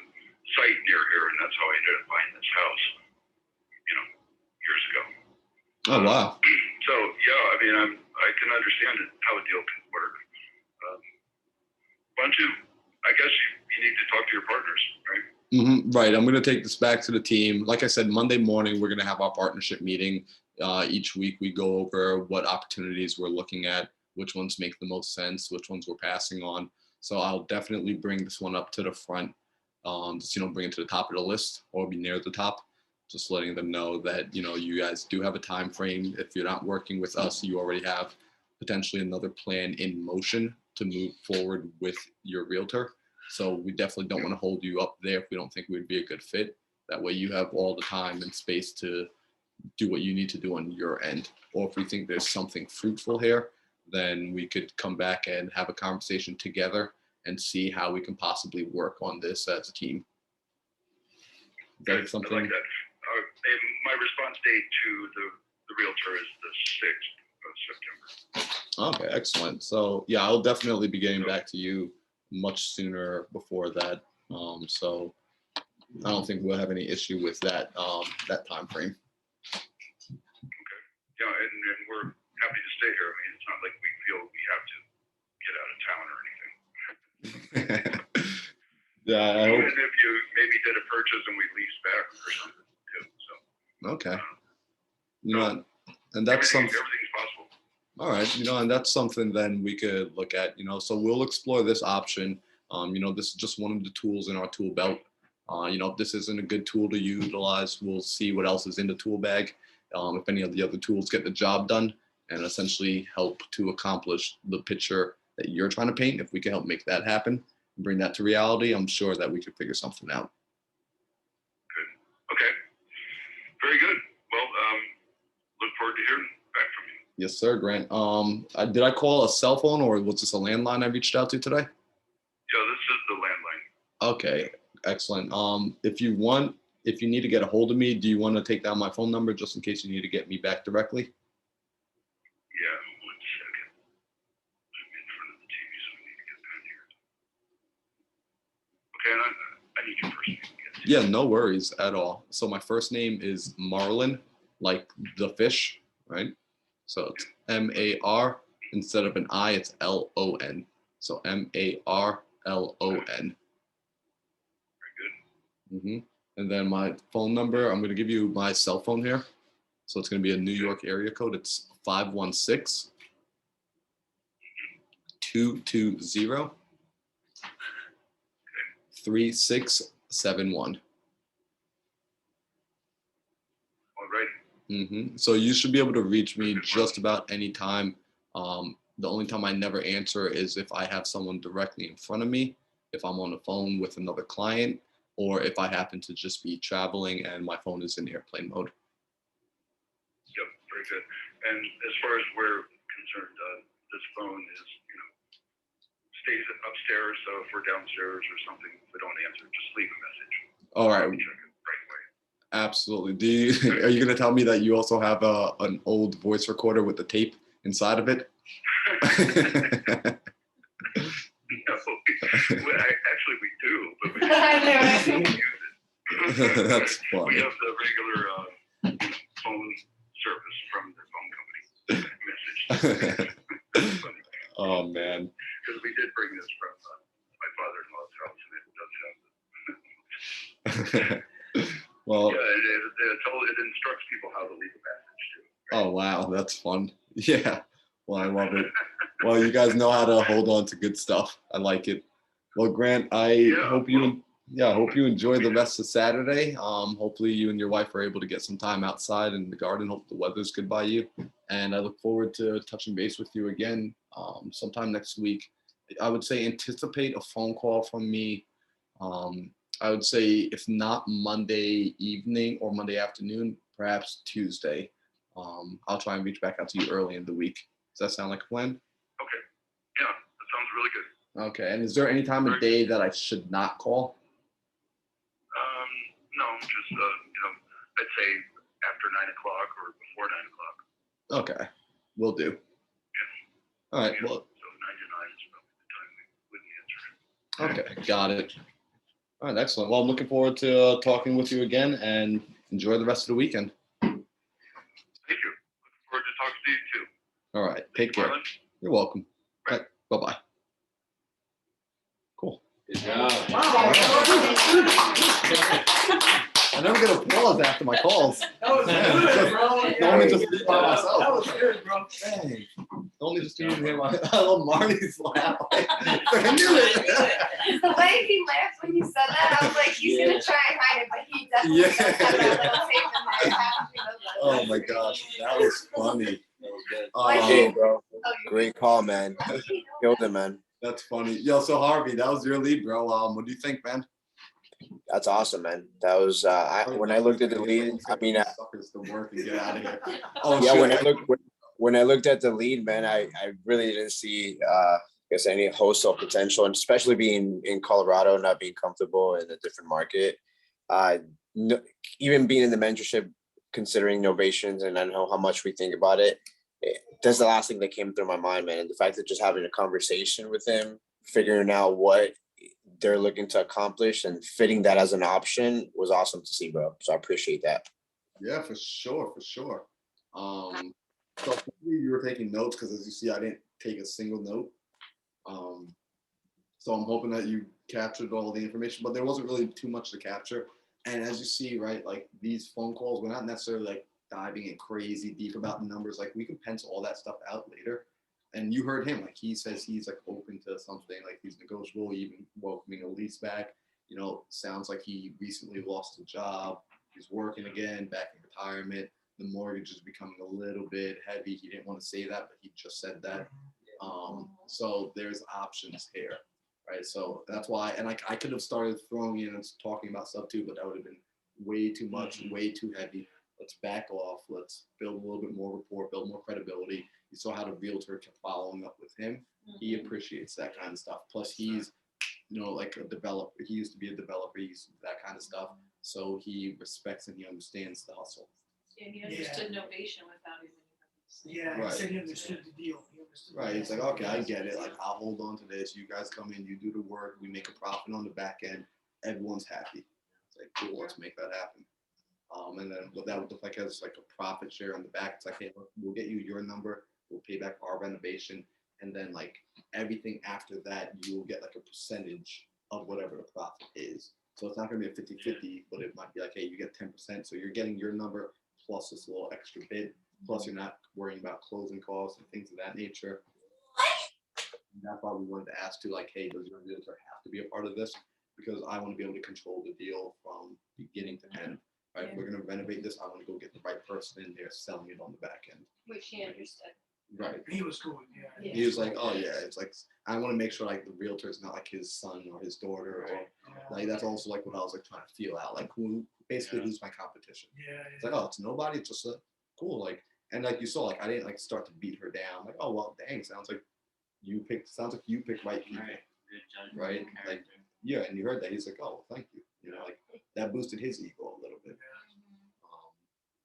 site near here, and that's how I ended up buying this house, years ago. Oh, wow. So, yeah, I mean, I can understand how a deal can work. Why don't you, I guess you need to talk to your partners, right? Mm-hmm. Right. I'm going to take this back to the team. Like I said, Monday morning, we're going to have our partnership meeting. Each week, we go over what opportunities we're looking at, which ones make the most sense, which ones we're passing on. So I'll definitely bring this one up to the front, just, bring it to the top of the list or be near the top, just letting them know that, you guys do have a time frame. If you're not working with us, you already have potentially another plan in motion to move forward with your realtor. So we definitely don't want to hold you up there if we don't think we'd be a good fit. That way you have all the time and space to do what you need to do on your end. Or if we think there's something fruitful here, then we could come back and have a conversation together and see how we can possibly work on this as a team. Is that something? I like that. And my response date to the realtor is the 6th of September. Okay, excellent. So yeah, I'll definitely be getting back to you much sooner before that. So I don't think we'll have any issue with that that time frame. Yeah, and we're happy to stay here. I mean, it's not like we feel we have to get out of town or anything. Yeah, I Even hope. if you maybe did a purchase and we lease back or something too. So Okay. You know, and that's something. everything's possible. All right, and that's something then we could look at, so we'll explore this option. This is just one of the tools in our tool belt. If this isn't a good tool to utilize, we'll see what else is in the tool bag. If any of the other tools get the job done and essentially help to accomplish the picture that you're trying to paint, if we can help make that happen and bring that to reality, I'm sure that we could figure something out. Good. Okay. Very good. Well, look forward to hearing back from you. Yes, sir, Grant. Did I call a cell phone or was this a landline I reached out to today? Yeah, this is the landline. Okay, excellent. If you need to get a hold of me, do you want to take down my phone number just in case you need to get me back directly? Yeah, 1 second. I'm in front of the TV, so we need to get down here. Okay, and I need your first name again. Yeah, no worries at all. So my first name is Marlon, like the fish, right? So it's M-A-R, instead of an I, it's L-O-N. So M-A-R-L-O-N. Very good. And then my phone number, I'm going to give you my cell phone here. So it's going to be a New York area code. It's 516 220 3671. All right. So you should be able to reach me just about any time. The only time I never answer is if I have someone directly in front of me, if I'm on the phone with another client, or if I happen to just be traveling and my phone is in airplane mode. Yep, very good. And as far as we're concerned, this phone is, stays upstairs. So if we're downstairs or something, if we don't answer, just leave a message. All right. We'll check it right away. Absolutely. Are you going to tell me that you also have an old voice recorder with the tape inside of it? No, actually we do, but we don't use it. That's funny. We have the regular phone service from the phone company. Message. Oh man. Because we did bring this from my father-in-law's house, and it does have. Well. Yeah, it instructs people how to leave a message too. Right? Oh wow, that's fun. Yeah. Well, I love it. Well, you guys know how to hold on to good stuff. I like it. Well, Grant, I hope you enjoy the rest of Saturday. Hopefully you and your wife are able to get some time outside in the garden. Hope the weather's good by you. And I look forward to touching base with you again sometime next week. I would say anticipate a phone call from me. I would say if not Monday evening or Monday afternoon, perhaps Tuesday. I'll try and reach back out to you early in the week. Does that sound like a plan? Okay. Yeah, that sounds really good. Okay. And is there any time of day that I should not call? No, just I'd say after 9 o'clock or before 9 o'clock. Okay, will do. Yeah. All right. Yeah, Well. So 9 to 9 is probably the time we wouldn't answer it. Okay, got it. All right, excellent. Well, I'm looking forward to talking with you again, and enjoy the rest of the weekend. Thank you. Looking forward to talking to you too. All right, take care. Marlon. You're welcome. All right, bye-bye. Cool. Good job. I never get applause after my calls. That was good, bro. Normally just speak by myself. That was good, bro. Dang. Only just you hear my I love Marty's laugh. I knew it. The way he laughed when you said that, I was like, he's gonna try and hide it, but he definitely does have that little tape in there. Oh my gosh, that was funny. Hey, bro. Great call, man. Killed it, man. That's funny. Yo, so Harvey, that was your lead, bro. What do you think, man? That's awesome, man. That was when I looked at the lead. I mean, suckers to work and get out of here. Oh, yeah. shit. When I looked at the lead, man, I really didn't see I guess any wholesale potential, and especially being in Colorado, not being comfortable in a different market. no, even being in the mentorship, considering novations, and I know how much we think about it, that's the last thing that came through my mind, man. And the fact that just having a conversation with him, figuring out what they're looking to accomplish and fitting that as an option was awesome to see, bro. So I appreciate that. Yeah, for sure, for sure. So you were taking notes because, as you see, I didn't take a single note. So I'm hoping that you captured all the information, but there wasn't really too much to capture. And as you see, right, like these phone calls, we're not necessarily like diving in crazy deep about the numbers. Like we can pencil all that stuff out later. And you heard him, like he says he's like open to something, like he's negotiable, even welcoming a lease back. You know, sounds like he recently lost a job. He's working again, back in retirement. The mortgage is becoming a little bit heavy. He didn't want to say that, but he just said that. So there's options here, right? So that's why, and like I could have started throwing in and talking about stuff too, but that would have been way too much, way too heavy. Let's back off. Let's build a little bit more rapport, build more credibility. You saw how the realtor kept following up with him. He appreciates that kind of stuff. Plus, he's, you know, like a developer. He used to be a developer. He's that kind of stuff. So he respects and he understands the hustle. Yeah, he understood novation without even. Yeah, Right. he said he understood the deal. He understood Right. It's like, okay, I get it. Like, I'll hold on to this. You guys come in, you do the work, we make a profit on the back end. Everyone's happy. It's like, cool, let's make that happen. And then what that would look like as like a profit share on the back. It's like, hey, look, we'll get you your number, we'll pay back our renovation, and then like everything after that, you will get like a percentage of whatever the profit is. So it's not gonna be a 50-50, but it might be like, hey, you get 10%. So you're getting your number plus this little extra bit. Plus, you're not worrying about closing costs and things of that nature. And that's why we wanted to ask too, like, hey, does your realtor have to be a part of this? Because I want to be able to control the deal from beginning to end. Right? If we're going to renovate this, I want to go get the right person in there selling it on the back end. Which he understood. Right. He was cool. Yeah. He was like, oh yeah, it's like I want to make sure like the realtor is not like his son or his daughter, or like that's also like what I was like trying to feel out, like who basically who's my competition. Yeah. It's like, oh, it's nobody. It's just a cool, like, and like you saw, like I didn't like start to beat her down. Like, oh well, dang, sounds like you picked right people, right? Like, yeah, and you heard that. He's like, oh, well, thank you. You know, like that boosted his ego a little bit.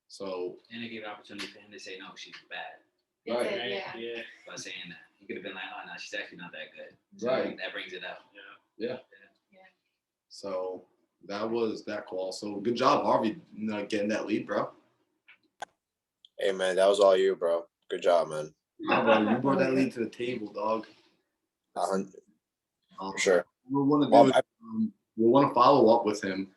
So And it gave an opportunity for him to say, no, she's bad. right. Yeah. By saying that, he could have been like, oh no, she's actually not that good. So Right. that brings it up. Yeah. So that was that call. So good job, Harvey, getting that lead, bro. Hey, man, that was all you, bro. Good job, man. Yeah, bro, you brought that lead to the table, dog. For sure. What we want to do is we want to follow up with him.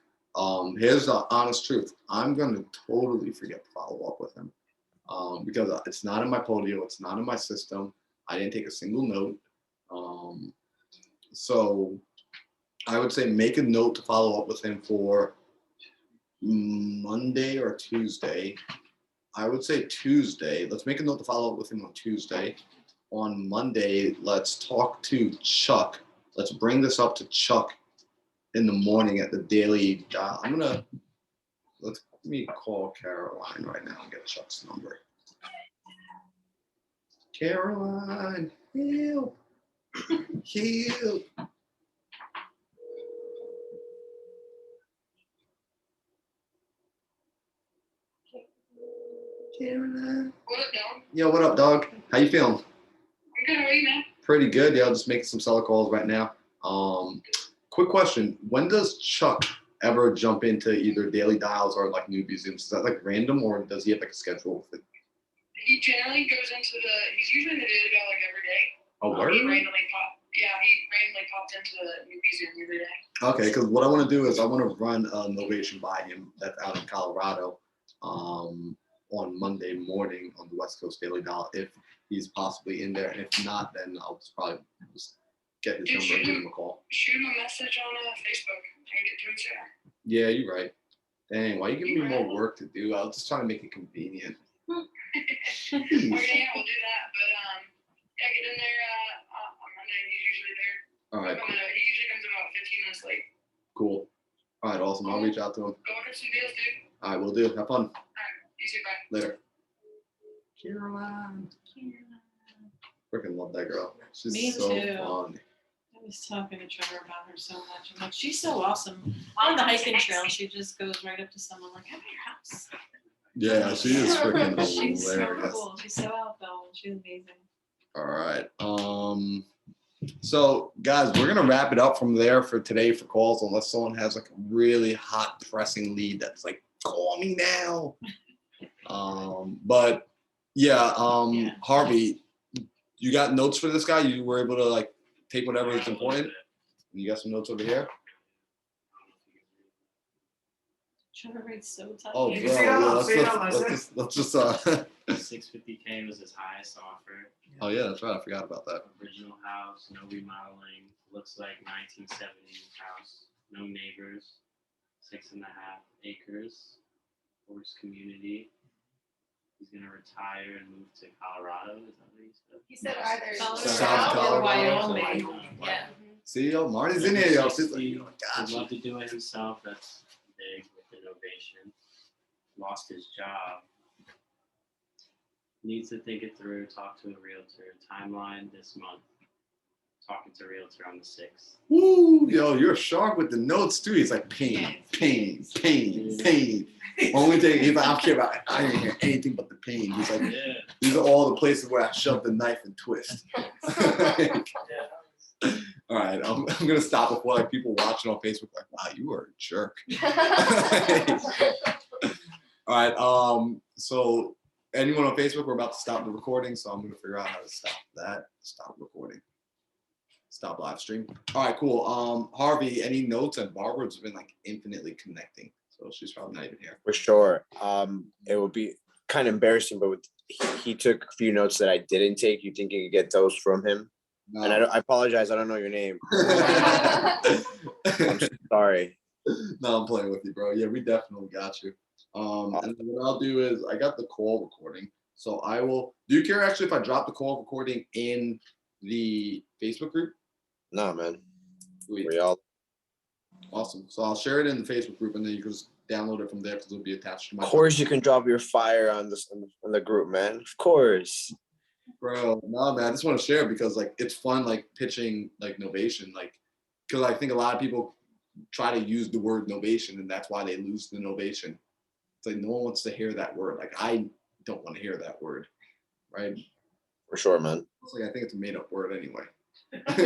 Here's the honest truth. I'm going to totally forget to follow up with him because it's not in my Podio. It's not in my system. I didn't take a single note. So I would say make a note to follow up with him for Monday or Tuesday. I would say Tuesday. Let's make a note to follow up with him on Tuesday. On Monday, let's talk to Chuck. Let's bring this up to Chuck in the morning at the daily. Let me call Caroline right now and get Chuck's number. Caroline, help. Help. Caroline. What up, dog? Yo, what up, dog? How you feeling? I'm good. How are you, man? Pretty good. Yeah, just making some seller calls right now. Quick question: when does Chuck ever jump into either daily dials or like new museums? Is that like random, or does he have like a schedule with it? He generally goes into he's usually in the daily dial like every day. Oh, word? He randomly popped into the new museum the other day. Okay, because what I want to do is I want to run a novation by him that's out in Colorado on Monday morning on the West Coast Daily Dial if he's possibly in there. And if not, then I'll probably just get his number and give him a call. Shoot him a message on Facebook and get to him sooner. Yeah, you're right. Dang, why are you giving me more work to do? I was just trying to make it convenient. Okay, yeah, we'll do that. But yeah, get in there on Monday. He's usually there. All right. He usually comes in about 15 minutes late. Cool. All right, awesome. I'll reach out to him. Go look up some deals, dude. All right, we'll do. Have fun. All right, you too. Bye. Later. Caroline. Freaking love that girl. She's Me so too. fun. was talking to Trevor about her so much. I'm like, she's so awesome. On the hiking trail, she just goes right up to someone like, I'm at your house. Yeah, she is freaking She's so hilarious. cool. She's so outgoing. She's amazing. All right. So guys, we're gonna wrap it up from there for today for calls, unless someone has like a really hot pressing lead that's like, call me now. But yeah, Harvey, you got notes for this guy? You were able to like take whatever is important? You got some notes over here? Trevor writes so tough. Oh, You bro, can say it yeah, out loud, let's say it out loud, just 650K was his highest offer. oh yeah, that's right. I forgot about that. Original house, no remodeling. Looks like 1970s house. No neighbors. 6.5 acres. Horse community. He's gonna retire and move to Colorado. Is that what he said? He said either South Colorado or Colorado. Wyoming. Yeah. See, yo, Marty's in here, yo. She's like, He'd got you. love to do it himself. That's big with innovation. Lost his job. Needs to think it through. Talk to a realtor. Timeline this month. Talking to a realtor on the 6th. Woo, yo, you're sharp with the notes too. He's like pain. Only thing he's like, I don't care about. I didn't hear anything but the pain. He's like, Yeah. these are all the places where I shove the knife and twist. All right, I'm gonna stop before like people watching on Facebook like, wow, you are a jerk. All right, so anyone on Facebook, we're about to stop the recording, so I'm gonna figure out how to stop that. Stop recording. Stop live stream. All right, cool. Harvey, any notes? And Barbara's been like infinitely connecting, so she's probably not even here. For sure. It would be kind of embarrassing, but he took a few notes that I didn't take. You think you could get those from him? No. And I apologize. I don't know your name. I'm sorry. No, I'm playing with you, bro. Yeah, we definitely got you. And what I'll do is I got the call recording, so I will. Do you care actually if I drop the call recording in the Facebook group? No, man. Sweet. We all. Awesome. So I'll share it in the Facebook group, and then you can just download it from there because it'll be attached to my. Of course, you can drop your fire on this on the group, man. Of course. Bro, no, man. I just want to share it because like it's fun, like pitching like novation, like because I think a lot of people try to use the word novation, and that's why they lose the novation. It's like no one wants to hear that word. Like I don't want to hear that word, right? For sure, man. It's like I think it's a made up word anyway. I'm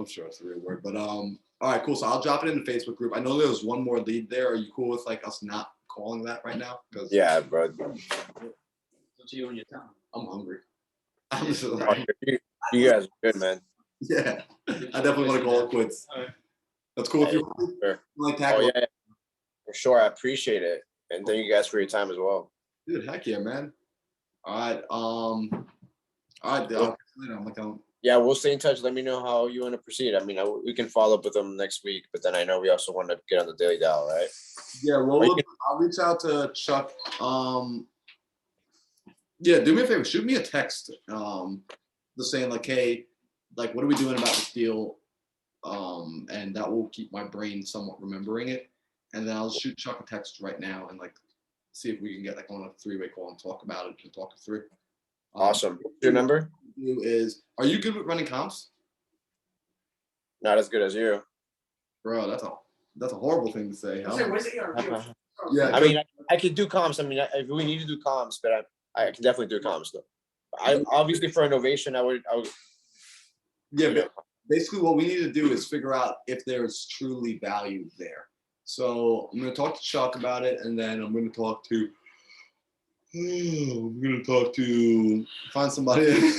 sure it's a real word, but all right, cool. So I'll drop it in the Facebook group. I know there's one more lead there. Are you cool with like us not calling that right now? Because Yeah, bro. What's you on your tongue? I'm hungry. I'm just Oh, like, you guys are good, man. yeah, I definitely want to call it quits. All right. That's cool. If you Sure. like Oh tackle, yeah, for sure. I appreciate it, and thank you guys for your time as well. dude, heck yeah, man. All right, all right, dude, I'll catch you later. I'm like, Yeah, we'll stay in touch. Let me know how you want to proceed. I mean, we can follow up with them next week, but then I know we also want to get on the Daily Dial, right? yeah, well, Are you I'll reach out to Chuck. Yeah, do me a favor, shoot me a text. Just saying like, hey, like, what are we doing about this deal? And that will keep my brain somewhat remembering it. And then I'll shoot Chuck a text right now and like see if we can get like on a 3-way call and talk about it and talk it through. Awesome. Your number? Are you good with running comps? Not as good as you. Bro, that's a horrible thing to say. Was it or Yeah, I mean, I could do comms. I mean, if we need to do comms, but I can definitely do comms though. I obviously for innovation, I would. yeah. But basically, what we need to do is figure out if there's truly value there. So I'm going to talk to Chuck about it, and then I'm going to talk to. Find somebody.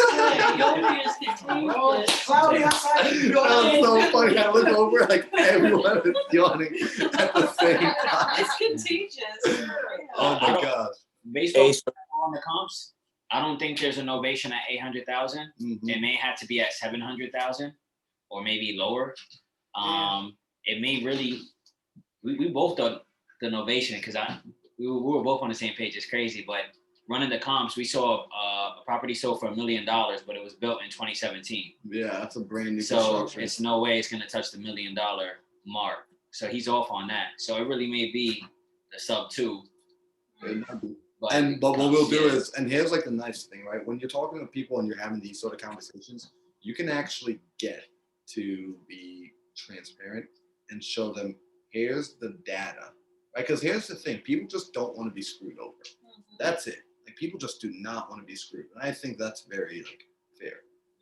Cloudy outside. That was so funny. I look over like everyone is yawning at the same time. It's contagious. Oh my gosh. Based on the comps, I don't think there's an ovation at 800,000. Mhm. It may have to be at 700,000 or maybe lower. It may really, we both done the novation because we were both on the same page. It's crazy, but running the comps, we saw a property sold for $1 million, but it was built in 2017. Yeah, that's a brand new So construction. it's no way it's gonna touch the $1 million mark. So he's off on that. So it really may be the sub 2. It might be. But But what we'll do is, and here's like the nice thing, right? When you're talking to people and you're having these sort of conversations, you can actually get to be transparent and show them, here's the data, right? Because here's the thing, people just don't want to be screwed over. That's it. Like, people just do not want to be screwed. And I think that's very like fair,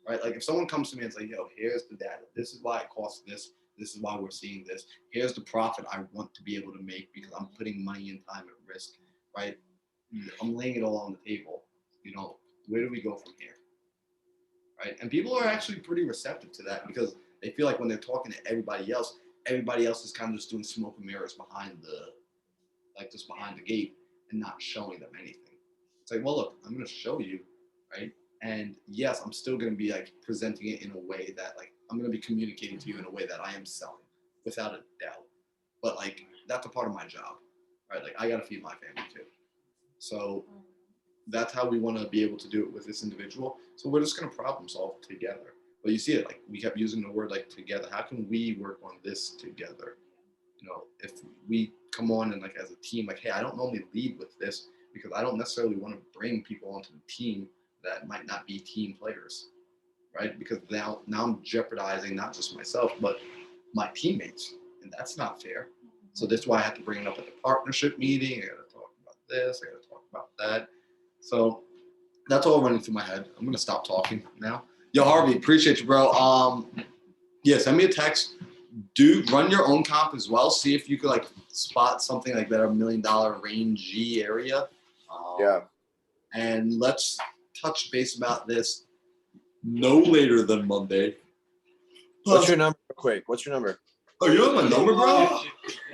right? Like, if someone comes to me and it's like, yo, here's the data. This is why it costs this. This is why we're seeing this. Here's the profit I want to be able to make because I'm putting money and time at risk, right? I'm laying it all on the table. You know, where do we go from here? Right? And people are actually pretty receptive to that because they feel like when they're talking to everybody else is kind of just doing smoke and mirrors behind the gate and not showing them anything. It's like, well, look, I'm going to show you, right? And yes, I'm still going to be like presenting it in a way that like I'm going to be communicating to you in a way that I am selling without a doubt. But like, that's a part of my job, right? Like, I got to feed my family too. So that's how we want to be able to do it with this individual. So we're just going to problem solve together. But you see it, like, we kept using the word like together. How can we work on this together? You know, if we come on and like as a team, like, hey, I don't normally lead with this because I don't necessarily want to bring people onto the team that might not be team players, right? Because now I'm jeopardizing not just myself, but my teammates. And that's not fair. So that's why I have to bring it up at the partnership meeting. I got to talk about this. I got to talk about that. So that's all running through my head. I'm going to stop talking now. Yo, Harvey, appreciate you, bro. Yeah, send me a text. Run your own comp as well. See if you could like spot something like that, $1 million range area. Yeah. And let's touch base about this no later than Monday. What's your number, real quick? What's your number? Oh, you have my number, bro?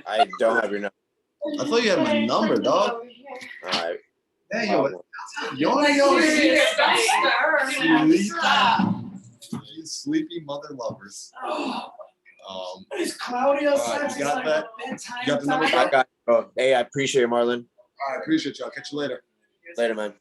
I don't have your number. I thought you had my number, dog. All right. Hey, yo, you want to go you sleepy mother lovers. It's cloudy outside. Right, you got that? You got the number, I got. Oh, hey, I appreciate it, Marlon. All right, appreciate you. I'll catch you later. Later, man.